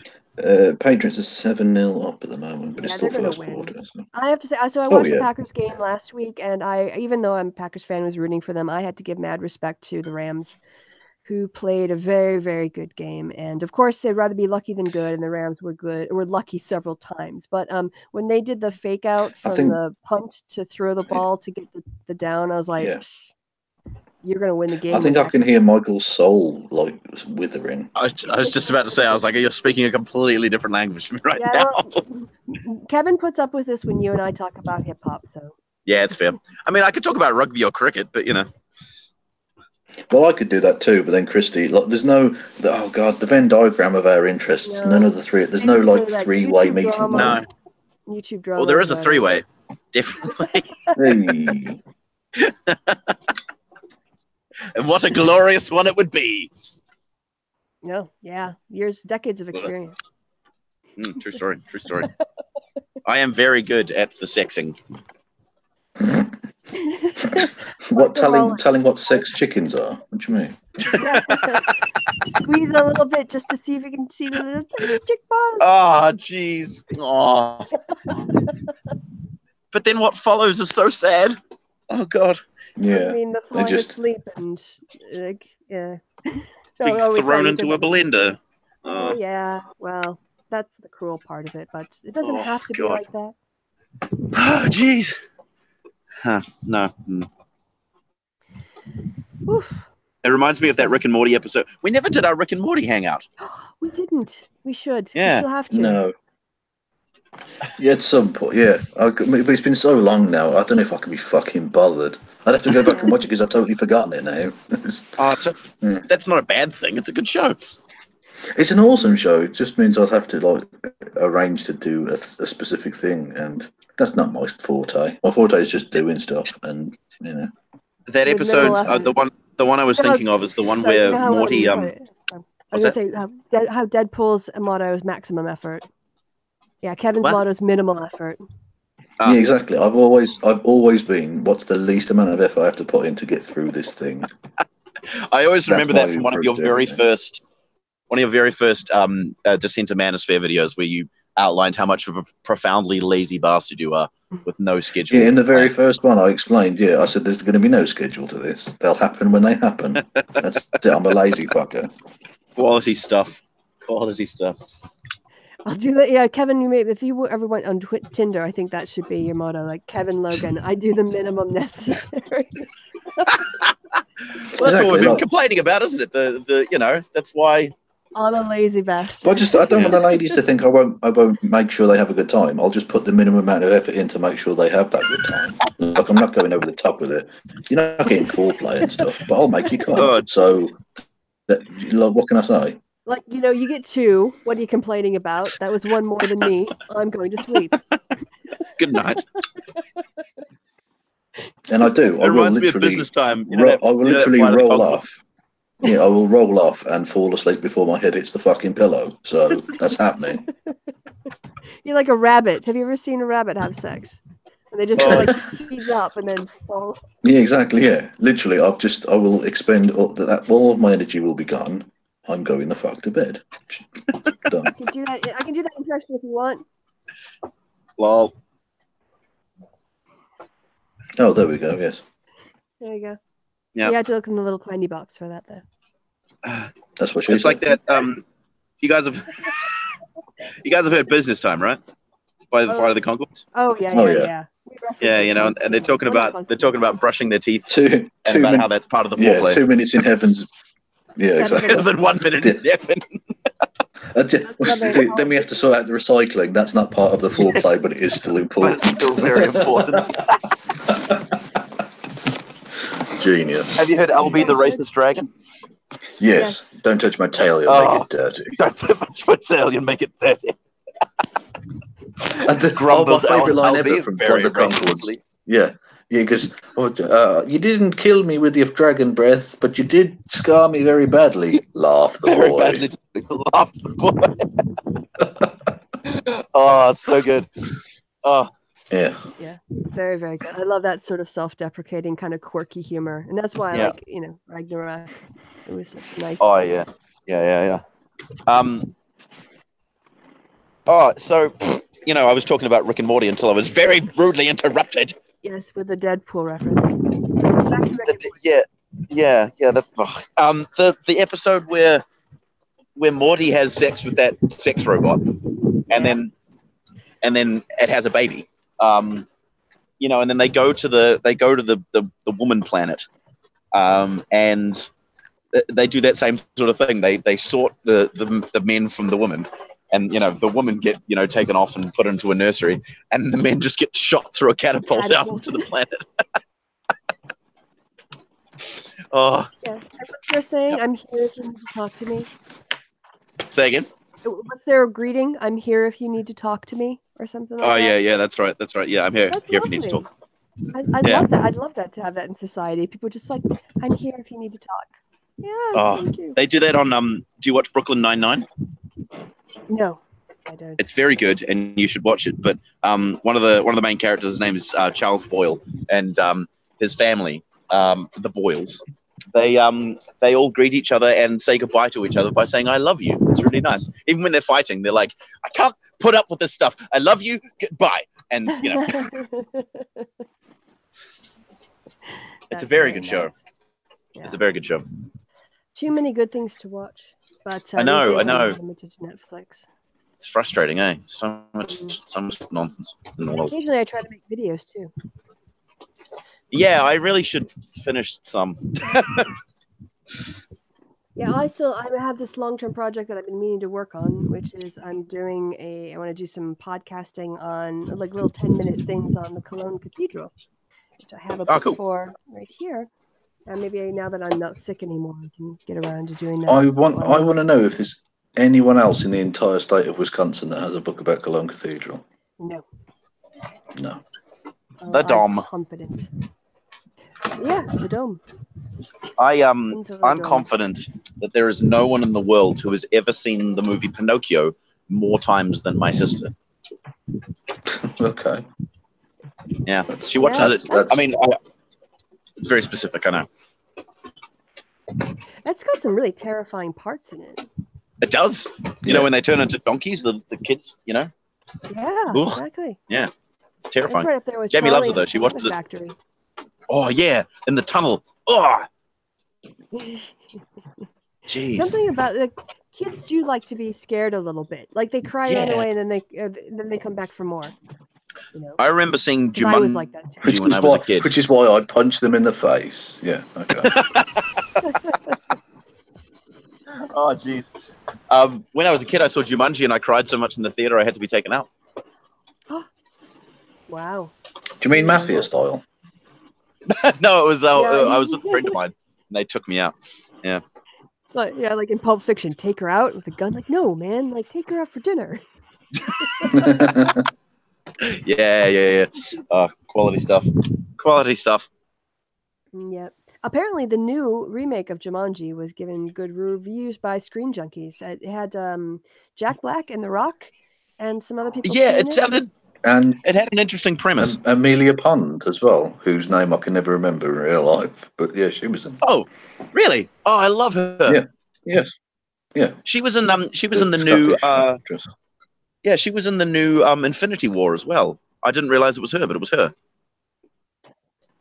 Patriots are 7-0 up at the moment, but it's still first win. quarter. So. I have to say, so I watched the Packers game last week, and even though I'm a Packers fan, was rooting for them. I had to give mad respect to the Rams, who played a very, very good game. And of course, they'd rather be lucky than good, and the Rams were lucky several times. But when they did the fake out from the punt to throw the ball to get the down, I was like, you're going to win the game. I think I can hear Michael's soul like withering. I was just about to say, I was like, you're speaking a completely different language from me right now. Kevin puts up with this when you and I talk about hip hop. So yeah, it's fair. I mean, I could talk about rugby or cricket, but Well, I could do that too, but then Kristi, there's the Venn diagram of our interests. No. None of the three. There's no like 3-way meeting. No. YouTube drama. Well, there is a 3-way. Definitely. Hey. And what a glorious one it would be. No, yeah, decades of experience. True story. True story. I am very good at the sexing. What telling what sex chickens are? What do you mean? Squeeze a little bit just to see if you can see the little tiny chick balls. Oh, jeez. Oh. But then what follows is so sad. Oh, God. Yeah. I mean, the falling asleep and yeah. Being thrown into a blender. Oh, yeah. Well, that's the cruel part of it, but it doesn't have to be like that. Oh, jeez. No. Oof. It reminds me of that Rick and Morty episode. We never did our Rick and Morty hangout. We didn't. We should. Yeah. We still have to. No. Yeah, at some point, yeah. But it's been so long now, I don't know if I can be fucking bothered. I'd have to go back and watch it because I've totally forgotten it now. That's not a bad thing. It's a good show. It's an awesome show. It just means I'd have to arrange to do a specific thing, and that's not my forte. My forte is just doing stuff, and That episode, the one I was thinking of is the one where Morty. I was gonna say how Deadpool's motto is maximum effort. Yeah, Kevin's motto is minimal effort. Yeah, exactly. I've always been. What's the least amount of effort I have to put in to get through this thing? I always remember that from one of your very first Descent to Manosphere videos, where you outlined how much of a profoundly lazy bastard you are with no schedule. Yeah, in the very first one, I explained. Yeah, I said there's going to be no schedule to this. They'll happen when they happen. That's it. I'm a lazy fucker. Quality stuff. I'll do that. Yeah, Kevin, if you ever went on Tinder, I think that should be your motto. Like Kevin Logan, I do the minimum necessary. Well, that's what we've been complaining about, isn't it? That's why. I'm a lazy bastard. But I don't want the ladies to think I won't make sure they have a good time. I'll just put the minimum amount of effort in to make sure they have that good time. Like, I'm not going over the top with it. You're not getting foreplay and stuff, but I'll make you come. What can I say? Like, you get 2. What are you complaining about? That was 1 more than me. I'm going to sleep. Good night. And I do. It reminds me of business time. I will literally roll off. Yeah, I will roll off and fall asleep before my head hits the fucking pillow. So that's happening. You're like a rabbit. Have you ever seen a rabbit have sex? And they just seize up and then fall. Yeah, exactly. Yeah, literally. I will expend all of my energy will be gone. I'm going the fuck to bed. Done. I can do that impression if you want. Lol. Oh, there we go. Yes. There you go. Yeah. You had to look in the little tiny box for that, though. That's what she said. It's like that. You guys have heard Business Time, right? By the Flight of the Conchords. Oh yeah. Yeah, and they're talking about brushing their teeth and about how that's part of the foreplay. 2 minutes in heaven's. Yeah, exactly. Better than 1 minute in heaven. Then we have to sort out the recycling. That's not part of the foreplay, but it is still important. But it's still very important. Genius. Have you heard Albie the Racist Dragon? Yes. Don't touch my tail, you'll make it dirty. Don't touch my tail, you'll make it dirty. That's grumbled my favourite line Albie ever from Flight of the Conchords. Yeah, because you didn't kill me with your dragon breath, but you did scar me very badly. Laugh the very boy. Badly, laugh the boy. Oh, so good. Oh. Yeah. Yeah. Very, very good. I love that sort of self-deprecating kind of quirky humor. And that's why I like, Ragnarok. It was such a nice. Oh, yeah. Yeah. So, I was talking about Rick and Morty until I was very rudely interrupted. Yes, with the Deadpool reference. Back to Rick Yeah. The episode where Morty has sex with that sex robot, and then it has a baby. And then they go to the woman planet, and they do that same sort of thing. They sort the men from the women, and the women get taken off and put into a nursery, and the men just get shot through a catapult out into the planet. Oh. Yeah. And what you're saying, I'm here if you need to talk to me. Say again. Was there a greeting? I'm here if you need to talk to me. or something like Oh that. yeah, that's right. Yeah, I'm here. That's Here if you need to lovely. talk. I Yeah. love that. I'd love that to have that in society. People just like, I'm here if you need to talk. Yes, thank you. They do that on. Do you watch Brooklyn Nine-Nine? No, I don't. It's very good, and you should watch it. But one of the main characters, his name is Charles Boyle, and his family, the Boyles, they all greet each other and say goodbye to each other by saying "I love you." It's really nice. Even when they're fighting, they're like, "I can't put up with this stuff. I love you. Goodbye." And you know, it's a very good show. Yeah. It's a very good show. Too many good things to watch, but I know. these days I'm limited to Netflix. It's frustrating, eh? So much nonsense in the world. Occasionally, I try to make videos too. Yeah, I really should finish some. Yeah, I have this long-term project that I've been meaning to work on, which is I want to do some podcasting on like little 10-minute things on the Cologne Cathedral, which I have a book for right here. And maybe now that I'm not sick anymore, I can get around to doing that. I want to know if there's anyone else in the entire state of Wisconsin that has a book about Cologne Cathedral. No. The Dome. I'm confident. Yeah, the Dome. I'm confident that there is no one in the world who has ever seen the movie Pinocchio more times than my sister. Okay. Yeah, she watches it. I mean, it's very specific, I know. It's got some really terrifying parts in it. It does. You know, when they turn into donkeys, the kids, you know? Yeah, Ugh. exactly. Yeah, it's terrifying. That's right up there with Jamie Charlie loves it, though. She watches it. Factory. Oh, yeah, in the tunnel. Oh! Jeez. Something about the kids do like to be scared a little bit. Like they cry right away and then they come back for more. You know? I remember seeing Jumanji like that too. when I was a kid. Which is why I punched them in the face. Yeah, okay. Oh, jeez. When I was a kid, I saw Jumanji and I cried so much in the theater I had to be taken out. Wow. Do you mean Mafia style? No, it was I was with a friend of mine and they took me out. Yeah. Like in Pulp Fiction, take her out with a gun. Like, no, man, like take her out for dinner. Yeah. Quality stuff. Yep. Apparently, the new remake of Jumanji was given good reviews by Screen Junkies. It had Jack Black and The Rock and some other people. Yeah, it sounded. And it had an interesting premise. Amelia Pond as well, whose name I can never remember in real life. But yeah, she was in. Oh, really? Oh, I love her. Yeah. Yes. Yeah. She was in the new. Yeah, she was in the new Infinity War as well. I didn't realize it was her, but it was her.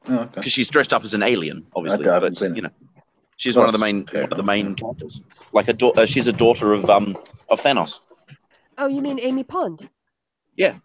Oh, okay. Because she's dressed up as an alien, obviously. Okay, but you know, she's one of the main characters. Like she's a daughter of Thanos. Oh, you mean Amy Pond? Yeah.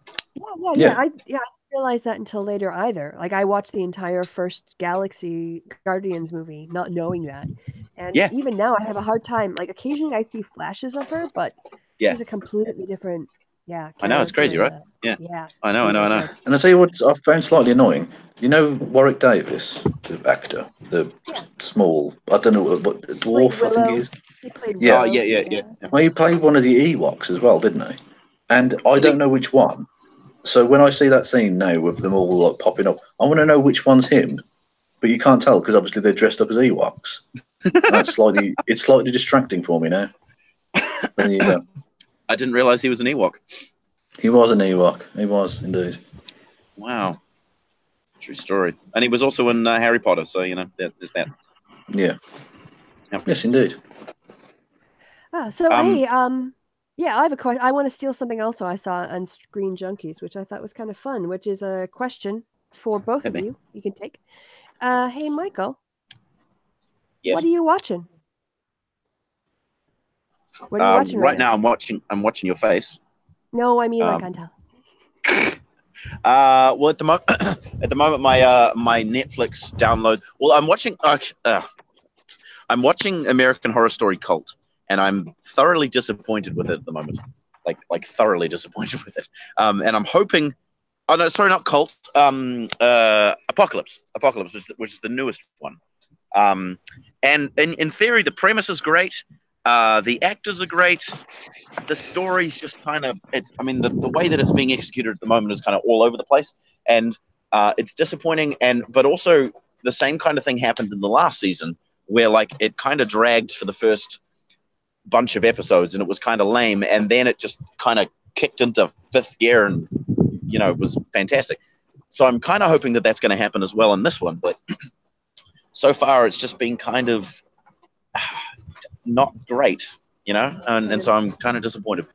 Yeah. I didn't realize that until later either. Like I watched the entire first Galaxy Guardians movie, not knowing that. And even now, I have a hard time. Like occasionally, I see flashes of her, but she's a completely different. Yeah. I know, it's crazy, right? Yeah. I know. And I tell you what, I found slightly annoying. You know Warwick Davis, the actor, the small, I don't know what the dwarf I think he is. He played Willow. Yeah. Well, he played one of the Ewoks as well, didn't he? And I don't know which one. So when I see that scene now with them all like popping up, I want to know which one's him. But you can't tell because obviously they're dressed up as Ewoks. It's slightly distracting for me now. There you go. I didn't realize he was an Ewok. He was an Ewok. He was indeed. Wow. True story. And he was also in Harry Potter, so you know there's that. Yeah. Yes, indeed. Hey, I have a question. I want to steal something else I saw on Screen Junkies, which I thought was kind of fun, which is a question for both of you. You can take. Hey, Michael. Yes. What are you watching? What are you watching right now? I'm watching your face. No, I mean like on television. Well, at the moment, my Netflix download. Well, I'm watching American Horror Story Cult, and I'm thoroughly disappointed with it at the moment. Like thoroughly disappointed with it. And I'm hoping. Oh no, sorry, not Cult. Apocalypse, which is the newest one. And in theory, the premise is great. The actors are great. The story's just kind of the way that it's being executed at the moment is kind of all over the place, and it's disappointing. But also the same kind of thing happened in the last season, where like it kind of dragged for the first bunch of episodes, and it was kind of lame, and then it just kind of kicked into fifth gear, and it was fantastic. So I'm kind of hoping that that's going to happen as well in this one, but so far it's just been kind of not great, and so I'm kind of disappointed.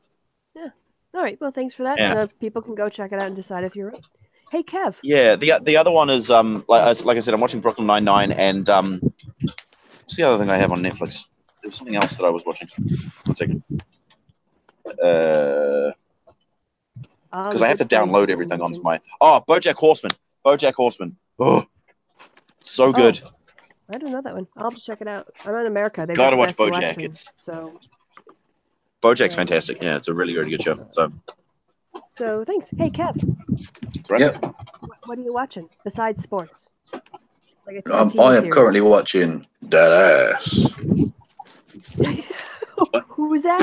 Yeah. All right. Well, thanks for that. Yeah. People can go check it out and decide if you're right. Hey, Kev. Yeah. The other one is like I said, I'm watching Brooklyn Nine-Nine, and what's the other thing I have on Netflix? There's something else that I was watching. 1 second. Because I have to download everything onto my. Oh, BoJack Horseman. BoJack Horseman. Oh, so good. Oh, I don't know that one. I'll have to check it out. I'm in America. They've Gotta got watch the BoJack. selection, so BoJack's fantastic. Yeah, it's a really, really good show. So thanks. Hey, Kev. Right? Yep. What are you watching besides sports? Like a I TV am currently watching That Ass. Who's that?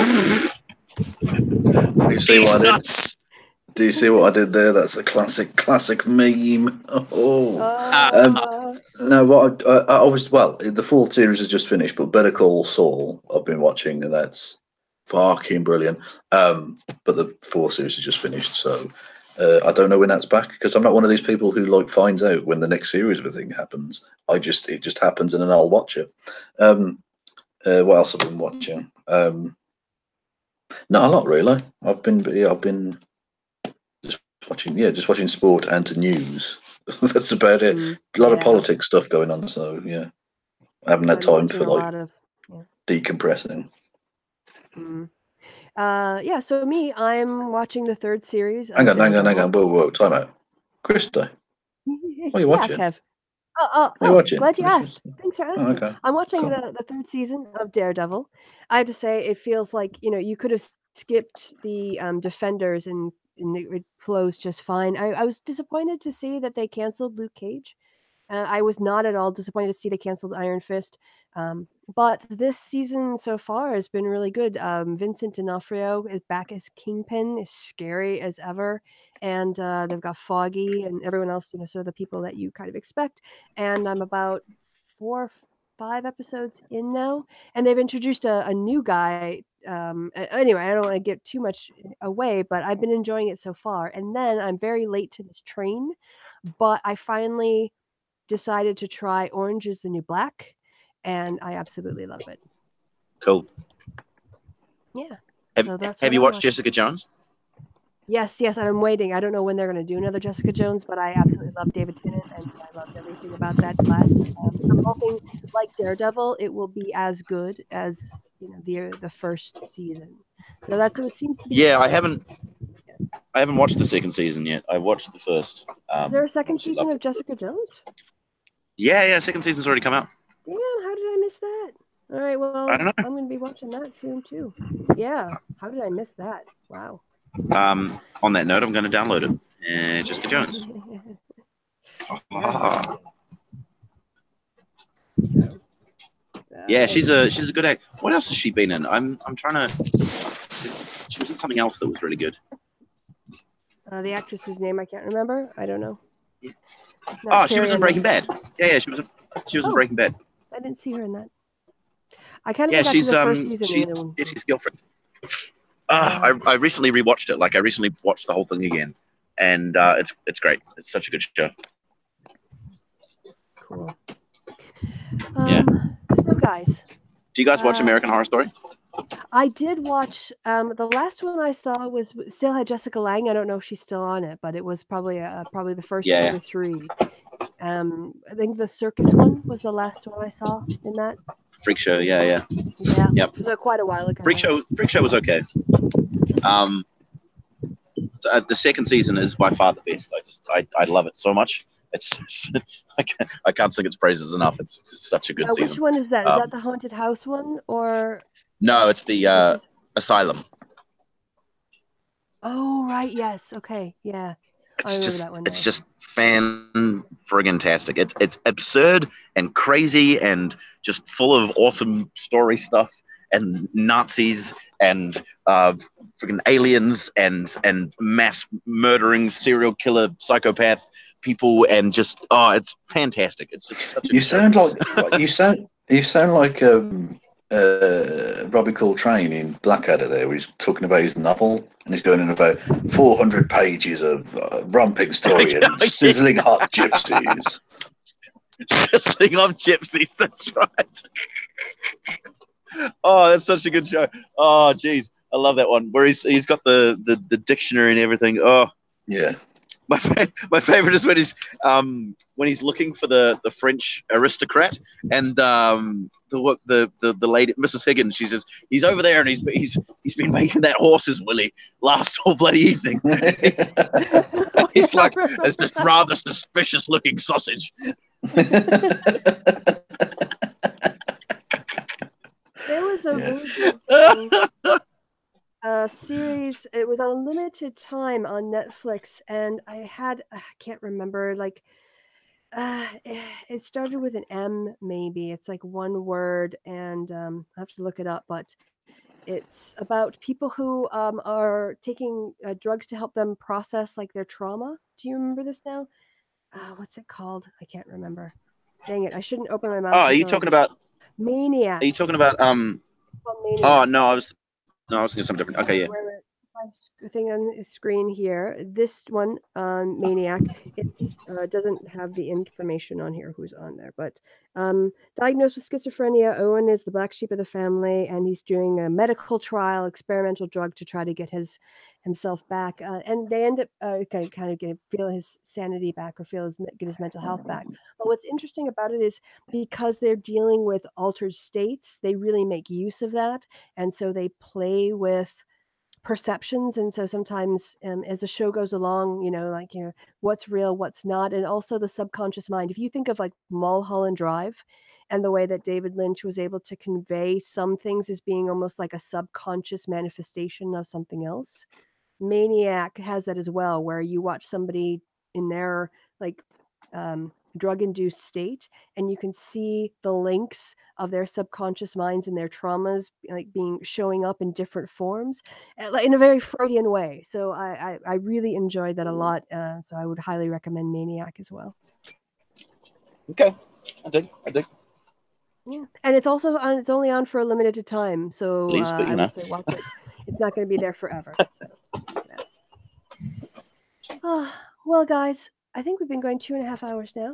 Do you see what I did? Do you see what I did there? That's a classic meme. No, what I was the full series has just finished, but Better Call Saul I've been watching, and that's fucking brilliant. But the full series has just finished, so I don't know when that's back, because I'm not one of these people who like finds out when the next series of a thing happens. It just happens, and then I'll watch it. What else have I been watching? Not a lot, really. I've been just watching sport and news. That's about it. A lot of politics stuff going on, so yeah, I haven't had time for decompressing. So me, I'm watching the third series. Hang on. Whoa, time out. Kristi, what are you watching? Kev. What are you watching? Glad you asked. Thanks for asking. Okay. I'm watching the third season of Daredevil. I have to say, it feels like you could have skipped the Defenders and it flows just fine. I was disappointed to see that they canceled Luke Cage. I was not at all disappointed to see they canceled Iron Fist. But this season so far has been really good. Vincent D'Onofrio is back as Kingpin, is scary as ever. And they've got Foggy and everyone else, sort of the people that you kind of expect. And I'm about 4 or 5 episodes in now. And they've introduced a new guy. Anyway, I don't want to give too much away, but I've been enjoying it so far. And then I'm very late to this train, but I finally decided to try Orange is the New Black, and I absolutely love it. Cool. Yeah. Have you watched Jessica Jones? Yes, and I'm waiting. I don't know when they're going to do another Jessica Jones, but I absolutely love David Tennant, and I loved everything about that class. I'm hoping, like Daredevil, it will be as good as the first season. So that's what it seems to be. Yeah, I haven't watched the second season yet. I watched the first. Is there a second season of Jessica Jones? Yeah, second season's already come out. Damn, how did I miss that? All right, well, I don't know. I'm going to be watching that soon too. Yeah, how did I miss that? Wow. On that note, I'm going to download it. Jessica Jones. Yeah, she's a good actor. What else has she been in? I'm trying to. She was in something else that was really good. The actress's name I can't remember. I don't know. She was in Breaking Bad. Yeah, she was in Breaking Bad. I didn't see her in that. I kind of forgot she's the first season. She's Jesse's girlfriend. I recently rewatched it. Like I recently watched the whole thing again, and it's great. It's such a good show. Cool. Yeah. So guys, do you guys watch American Horror Story? I did watch. The last one I saw still had Jessica Lange. I don't know if she's still on it, but it was probably the first 2 or 3. I think the circus one was the last one I saw in that. Freak Show, yeah. Yep. Quite a while ago. Freak Show was okay. The second season is by far the best. I love it so much. It's I can't sing its praises enough. It's just such a good season. Which one is that? Is that the haunted house one or? No, it's the Asylum. Oh right, yes, okay, yeah. It's just fan-friggin-tastic. It's absurd and crazy and just full of awesome story stuff. Nazis and freaking aliens and mass murdering serial killer psychopath people, and just it's fantastic. It's just such a You sound like Robbie Coltrane in Blackadder there, where he's talking about his novel, and he's going in about 400 pages of romping story and sizzling hot gypsies. Sizzling hot gypsies, that's right. Oh, that's such a good show. Oh, geez, I love that one where he's got the dictionary and everything. Oh, yeah. My favorite is when he's looking for the French aristocrat, and the lady, Mrs. Higgins, she says he's over there and he's been making that horse's willy last all bloody evening. It's like it's this rather suspicious looking sausage. There was a really good series. It was on a limited time on Netflix, and I can't remember, like it started with an M, maybe. It's like one word, and I have to look it up, but it's about people who are taking drugs to help them process like their trauma. Do you remember this now? What's it called? I can't remember. Dang it, I shouldn't open my mouth. Oh, are you talking about Maniac? Are you talking about Maniac. Oh no, I was thinking something different. Okay, yeah. Thing on the screen here. This one, Maniac, it's doesn't have the information on here who's on there, but diagnosed with schizophrenia, Owen is the black sheep of the family, and he's doing a medical trial, experimental drug to try to get himself back, and they end up kind of feel his sanity back, or get his mental health back. But what's interesting about it is because they're dealing with altered states, they really make use of that, and so they play with perceptions. And so sometimes as the show goes along, what's real, what's not, and also the subconscious mind. If you think of like Mulholland Drive and the way that David Lynch was able to convey some things as being almost like a subconscious manifestation of something else, Maniac has that as well, where you watch somebody in their like drug-induced state, and you can see the links of their subconscious minds and their traumas like showing up in different forms, in a very Freudian way. So I really enjoyed that a lot. So I would highly recommend Maniac as well. Okay, I dig. Yeah, and it's also it's only on for a limited time, so Please, but I would say watch it. It's not going to be there forever. So, yeah. Well, guys, I think we've been going 2.5 hours now.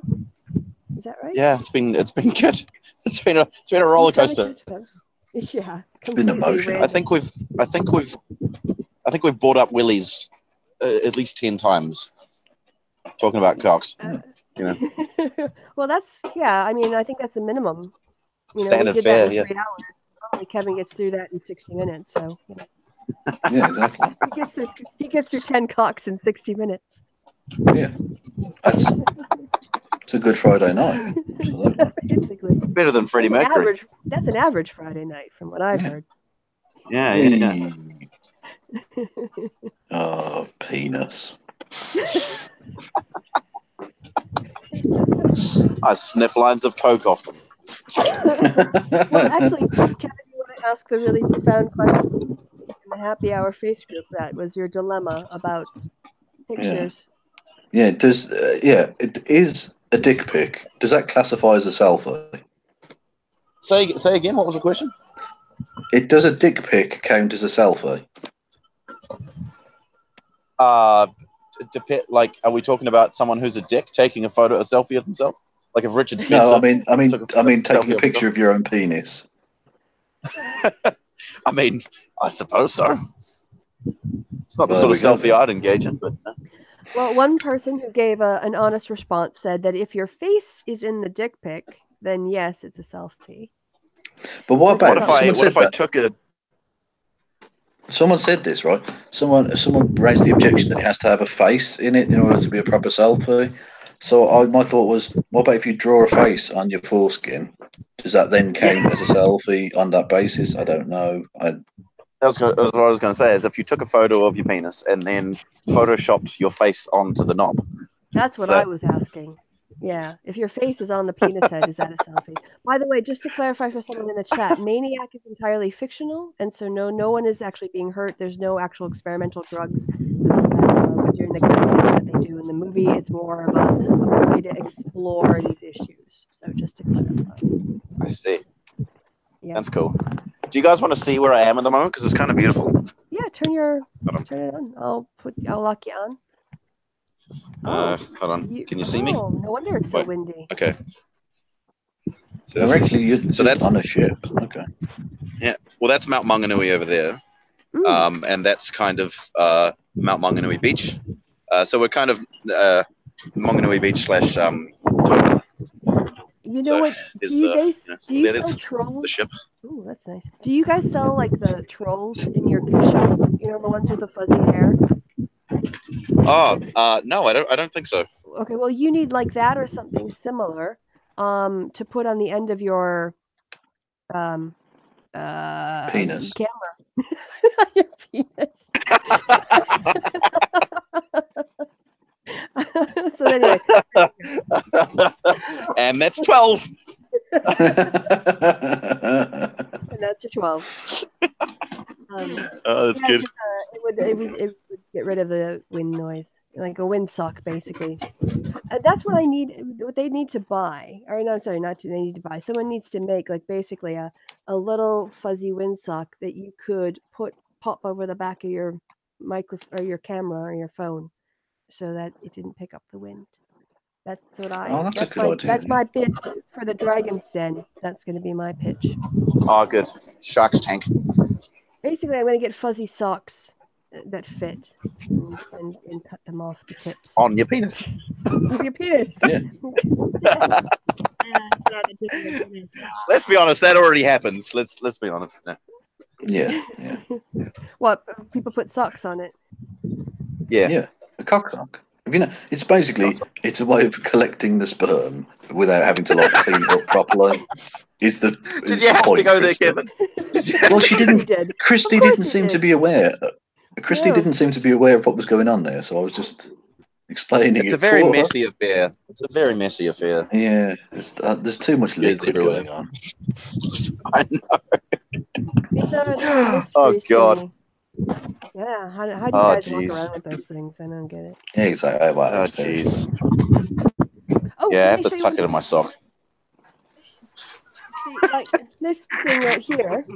Is that right? Yeah, it's been good. It's been a roller coaster. Yeah, it's been emotional. I think we've brought up Willies at least 10 times talking about cocks. Well, that's I mean, I think that's a minimum. Standard we did fare. That in 3 hours. Probably Kevin gets through that in 60 minutes. So. Yeah, exactly. He gets through 10 cocks in 60 minutes. Yeah, it's a good Friday night. Basically, better than Freddie Mercury. That's an average Friday night, from what I've heard. Yeah. Oh, penis. I sniff lines of coke off them. Well, actually, Kevin, you want to ask the really profound question in the happy hour face group? That was your dilemma about pictures. Yeah, it is a dick pic. Does that classify as a selfie? Say again, what was the question? Does a dick pic count as a selfie? Like, are we talking about someone who's a dick taking a selfie of themselves? Like if Richard Spencer? No, I mean taking a picture of your own penis. I mean, I suppose so. It's not the sort of selfie I'd engage in, but. Well, one person who gave an honest response said that if your face is in the dick pic, then yes, it's a selfie. But what if I took a? Someone said this, right? Someone raised the objection that it has to have a face in it in order to be a proper selfie. So my thought was, what about if you draw a face on your foreskin? Does that then count as a selfie on that basis? I don't know. That's what I was going to say, is if you took a photo of your penis and then photoshopped your face onto the knob. That's what I was asking. Yeah, if your face is on the penis head, is that a selfie? By the way, just to clarify for someone in the chat, Maniac is entirely fictional, and so no one is actually being hurt. There's no actual experimental drugs that during the kind of things that they do in the movie. It's more of a way to explore these issues. So just to clarify. I see. Yeah. That's cool. Do you guys want to see where I am at the moment? Because it's kind of beautiful. Yeah, turn it on. I'll lock you on. Hold on. Can you see me? Oh, no wonder it's so Wait. windy. Okay. So, Or actually, you're just that's on a ship. Okay. Yeah. Well, that's Mount Maunganui over there, and that's kind of Mount Maunganui Beach. So we're kind of Maunganui Beach / You know what? Do you guys sell the trolls? ship. Ooh, that's nice. Do you guys sell like the trolls in your gift shop? You know, the ones with the fuzzy hair? Oh, no, I don't think so. Okay, well, you need like that or something similar, to put on the end of your Penis. camera. Your penis. So anyway, and that's 12. and that's your 12. Oh, that's good. It would get rid of the wind noise, like a windsock, basically. That's what I need. What they need to buy, or no, sorry, they need to buy. Someone needs to make like basically a little fuzzy windsock that you could pop over the back of your or your camera or your phone, so that it didn't pick up the wind. That's what I. Oh, that's a good idea. That's my bid for the Dragon's Den. That's going to be my pitch. Oh, good. Shark's Tank. Basically, I'm going to get fuzzy socks that fit and cut them off the tips. On your penis. With your penis. Yeah. Let's be honest, that already happens. Let's be honest. No. Yeah. What? People put socks on it? Yeah. A cock sock. You know, it's basically a way of collecting the sperm without having to like clean it up properly. Did you have to go there, Kevin? Well, she didn't. Kristi didn't seem to be aware. Kristi didn't seem to be aware of what was going on there, so I was just explaining it. It's a very messy affair. It's a very messy affair. Yeah, there's too much liquid going on. I know. These are oh God. Yeah, how do you guys walk around with those things? I don't get it. Yeah, exactly. Wow, oh jeez. Oh, yeah, I have to tuck it in my sock. See, like this thing right here.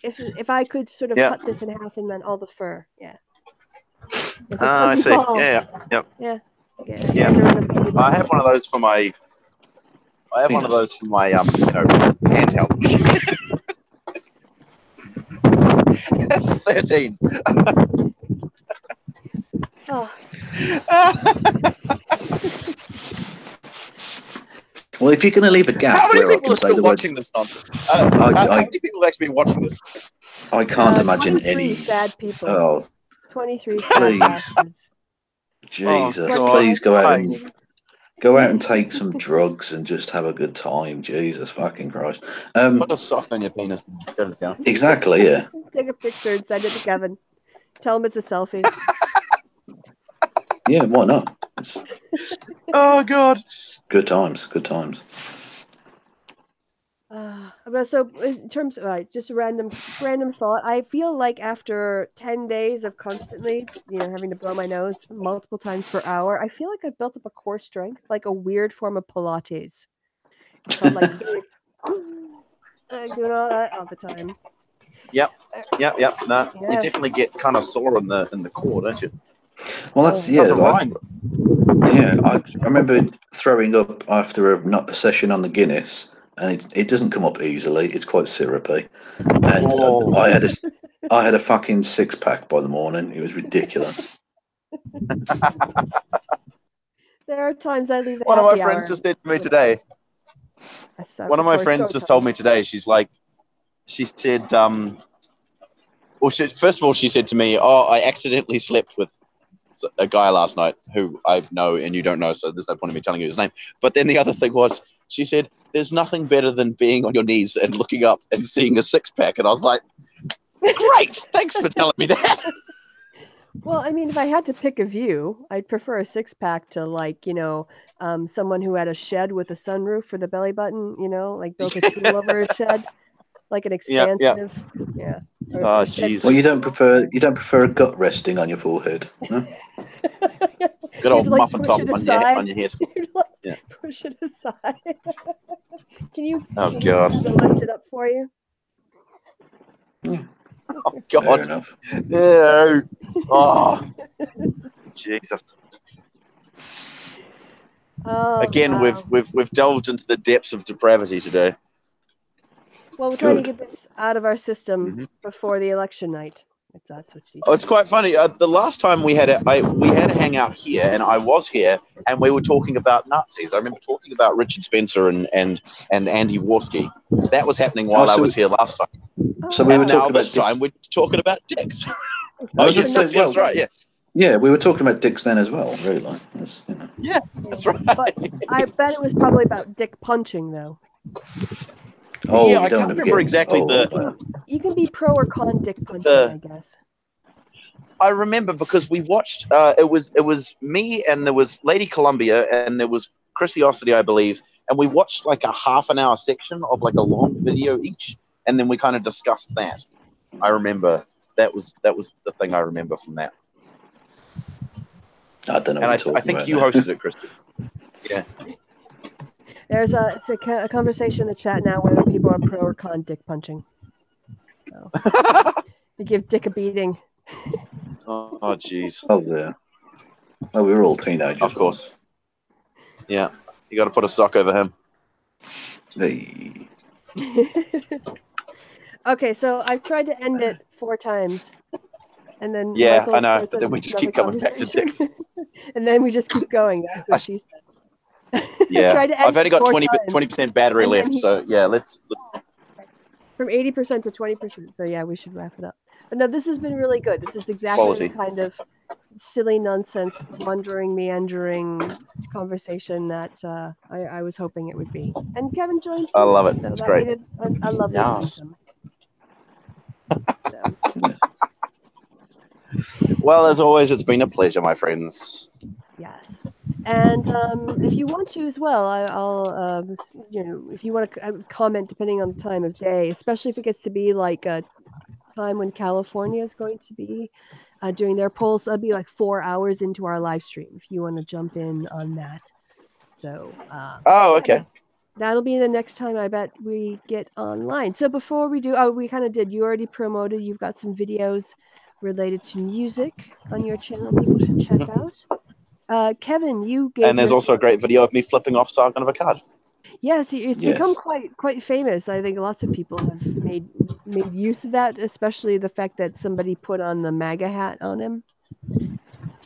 If I could sort of cut this in half and then all the fur, I see. Ball. Yeah. Yeah. I have one of those for my. handheld. That's 13. Oh. Well, if you're going to leave a gap, how many people are still watching this nonsense? How many people have actually been watching this? I can't imagine any sad people. Oh, 23 please, bastards. Jesus! Please go out and take some drugs and just have a good time. Jesus fucking Christ! Put a sock on your penis. Exactly. Yeah. Take a picture and send it to Kevin. Tell him it's a selfie. Yeah, why not? Oh God! Good times. Good times. So in terms of just a random thought, I feel like after 10 days of constantly, having to blow my nose multiple times per hour, I feel like I've built up a core strength, like a weird form of Pilates. So I'm like doing all that all the time. Yep. No, you definitely get kind of sore in the core, don't you? Well, that's I remember throwing up after a session on the Guinness, and it doesn't come up easily. It's quite syrupy, and I had a fucking 6-pack by the morning. It was ridiculous. There are times I leave. One of my friends just said to me today. One of my friends just told me today. She said, first of all, she said to me, "Oh, I accidentally slept with a guy last night who I know and you don't know, so there's no point in me telling you his name." But then the other thing was, she said, "There's nothing better than being on your knees and looking up and seeing a 6-pack." And I was like, "Great, thanks for telling me that." Well, I mean, if I had to pick a view, I'd prefer a six-pack to like, someone who had a shed with a sunroof for the belly button, like built a tool over a shed, like an Yeah, yeah. expansive, yeah. Or Oh, a shed jeez. Well, you don't prefer a gut resting on your forehead, no? Good You'd old like muffin push top it on aside. your head. You'd like Yeah. push it aside. Can you Oh, can God. you lift it up for you? Oh, Fair God. enough. Yeah. Oh, Jesus. Oh, Again, wow. we've delved into the depths of depravity today. Well, we're trying to Good. get this out of our system Mhm. before the election night. If that's what she Oh, said. it's quite funny. The last time we had a hangout here, and I was here, and we were talking about Nazis. I remember talking about Richard Spencer and Andy Warski. That was happening while I was here last time. So we Oh, were And now talking about this time we're talking about dicks. I Oh, was yes, going to say, that's right. Yes. yeah, we were talking about dicks then as well. Really, that's, Yeah, that's right. But I bet it was probably about dick punching, though. Oh, Yeah, you I don't can't want to remember get. exactly You can be pro or con dick punching, I guess. I remember because we watched. It was me, and there was Lady Columbia, and there was Kristi, I believe, and we watched like a half an hour section of like a long video each, and then we kind of discussed that. I remember that was the thing I remember from that. I don't know And what you're I talking think about. you hosted it, Kristi. Yeah. There's it's a conversation in the chat now whether people are pro or con dick punching. So, you give dick a beating. Oh, jeez. Oh, yeah. Oh, we were all teenagers. Of course. Yeah. You got to put a sock over him. Hey. Okay, so I've tried to end it 4 times. And then Yeah, Michael I know, starts but then we just another keep coming back to conversation. And then we just keep going. That's what she said. Yeah. Tried to end I've only it got 4 20% times. battery And then left, so yeah, let's. From 80% to 20%. So yeah, we should wrap it up. But no, this has been really good. This is exactly quality. the kind of silly nonsense, wandering, meandering conversation that I was hoping it would be. And Kevin joined too. I love it. So It's that great. made it a lovely Yes. threesome. So. Well, as always, it's been a pleasure, my friends. Yes. And if you want to as well, I'll if you want to comment depending on the time of day, especially if it gets to be like a time when California is going to be doing their polls, that'll be like 4 hours into our live stream if you want to jump in on that. So Oh, okay. that'll be the next time I bet we get online. So before we do, we kind of did. You already promoted. You've got some videos related to music on your channel people should check out. Kevin, you gave. And there's also a great video of me flipping off Sargon of Akkad. Yes, it's become quite famous. I think lots of people have made use of that, especially the fact that somebody put on the MAGA hat on him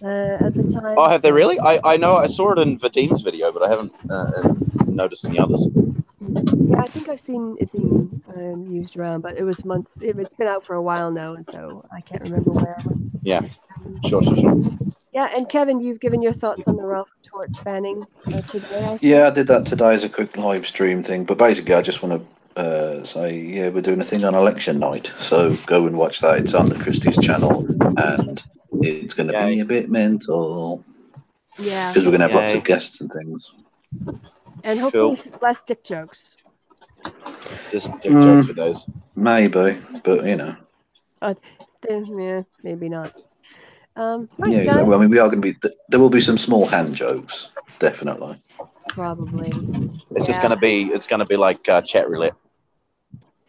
at the time. Oh, have they really? I know I saw it in Vadim's video, but I haven't noticed any others. Yeah, I think I've seen it being used around, but it was months. It's been out for a while now, and so I can't remember where. Yeah, sure. Yeah, and Kevin, you've given your thoughts on the Ralph Torts banning today. Yeah, I did that today as a quick live stream thing. But basically, I just want to say, yeah, we're doing a thing on election night. So go and watch that. It's on the Kristi's channel, and it's going to be a bit mental. Yeah, because we're going to have lots of guests and things. And hopefully less dick jokes. Just dick jokes for those. Maybe, but you know. Yeah, maybe not. Right, yeah, guys. well, I mean, we are going to be. There will be some small hand jokes, definitely. Probably. It's just going to be. It's going to be like chat roulette.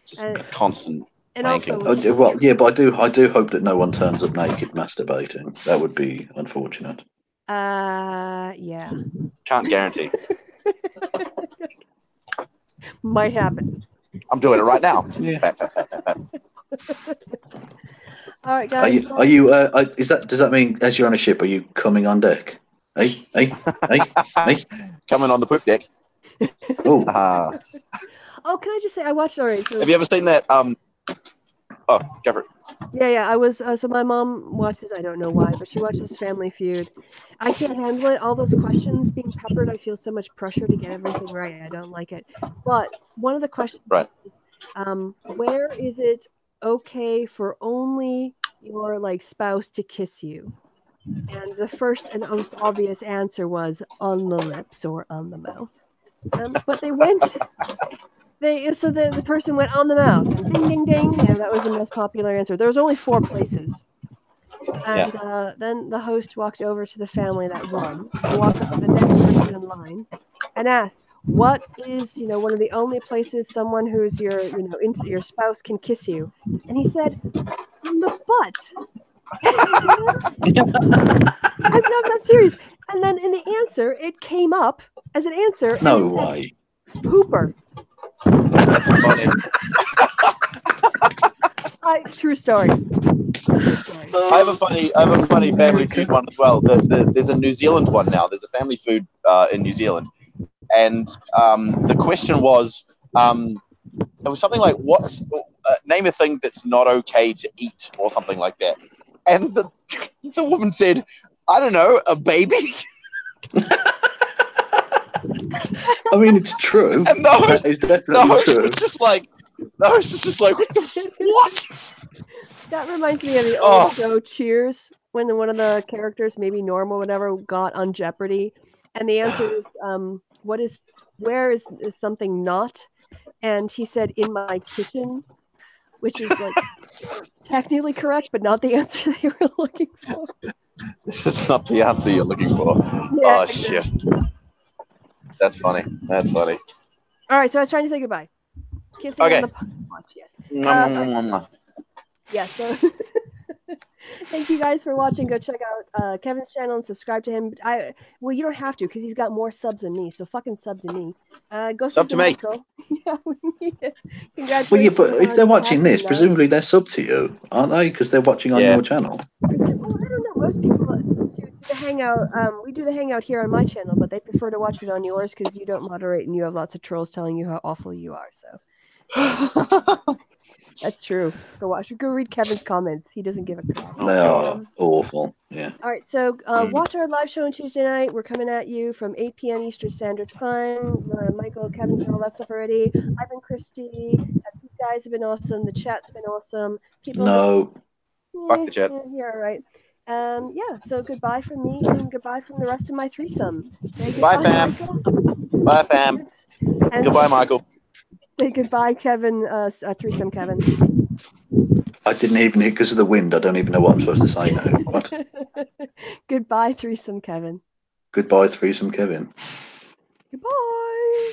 Just constant. And also, well, yeah, but I do hope that no one turns up naked masturbating. That would be unfortunate. Yeah. Can't guarantee. Might happen. I'm doing it right now. Yeah. Fat. All right, guys. Are you? Does that mean as you're on a ship, are you coming on deck? Hey. Coming on the poop deck. Oh. Oh, can I just say I watched already. So have you ever seen that? Oh, go for it. Yeah. I was so my mom watches. I don't know why, but she watches Family Feud. I can't handle it. All those questions being peppered. I feel so much pressure to get everything right. I don't like it. But one of the questions is, where is it okay for only your like spouse to kiss you? And the first and most obvious answer was on the lips or on the mouth. But they went. So the person went on the mouth, and ding ding ding. That was the most popular answer. There was only 4 places. And then the host walked over to the family that won and walked up to the next person in line and asked, "What is one of the only places someone who's into your spouse can kiss you?" And he said, "On the butt." I'm not serious. And then in the answer, it came up as an answer. No and it said, way. Hooper. That's funny. True story. I have a funny Family Feud one as well. There's a New Zealand one now. There's a Family Feud in New Zealand, and the question was, it was something like, name a thing that's not okay to eat, or something like that. And the woman said, "I don't know, a baby." I mean, it's true. And the host is definitely true. was just like, what the what? That reminds me of the old show Cheers, when one of the characters, maybe Norm or whatever, got on Jeopardy, and the answer was, where is something not? And he said, "In my kitchen," which is like technically correct, but not the answer they were looking for. This is not the answer you're looking for. Yeah, exactly. Shit. That's funny. All right, so I was trying to say goodbye. Kissing on the pots, yes. Yeah, so thank you guys for watching. Go check out Kevin's channel and subscribe to him. Well, you don't have to because he's got more subs than me, so fucking sub to me. Go sub to me. Yeah, we need it. Congratulations. Well, yeah, but if they're watching this, presumably they're sub to you, aren't they? Because they're watching on your channel. Well, I don't know. Most people do the Hangout. We do the Hangout here on my channel, but they prefer to watch it on yours because you don't moderate and you have lots of trolls telling you how awful you are. So. That's true. Go read Kevin's comments. He doesn't give a crap. They are awful. Yeah. All right. So watch our live show on Tuesday night. We're coming at you from 8 p.m. Eastern Standard Time. Michael, Kevin did all that stuff already. I've been Kristi. These guys have been awesome. The chat's been awesome. People fuck the chat. Yeah, all right. Yeah. So goodbye from me and goodbye from the rest of my threesome. Say goodbye, fam. Michael. Bye, fam. And goodbye, Michael. Say goodbye, Kevin. Threesome, Kevin. I didn't even hear because of the wind. I don't even know what I'm supposed to say now. What? Goodbye, threesome, Kevin. Goodbye, threesome, Kevin. Goodbye.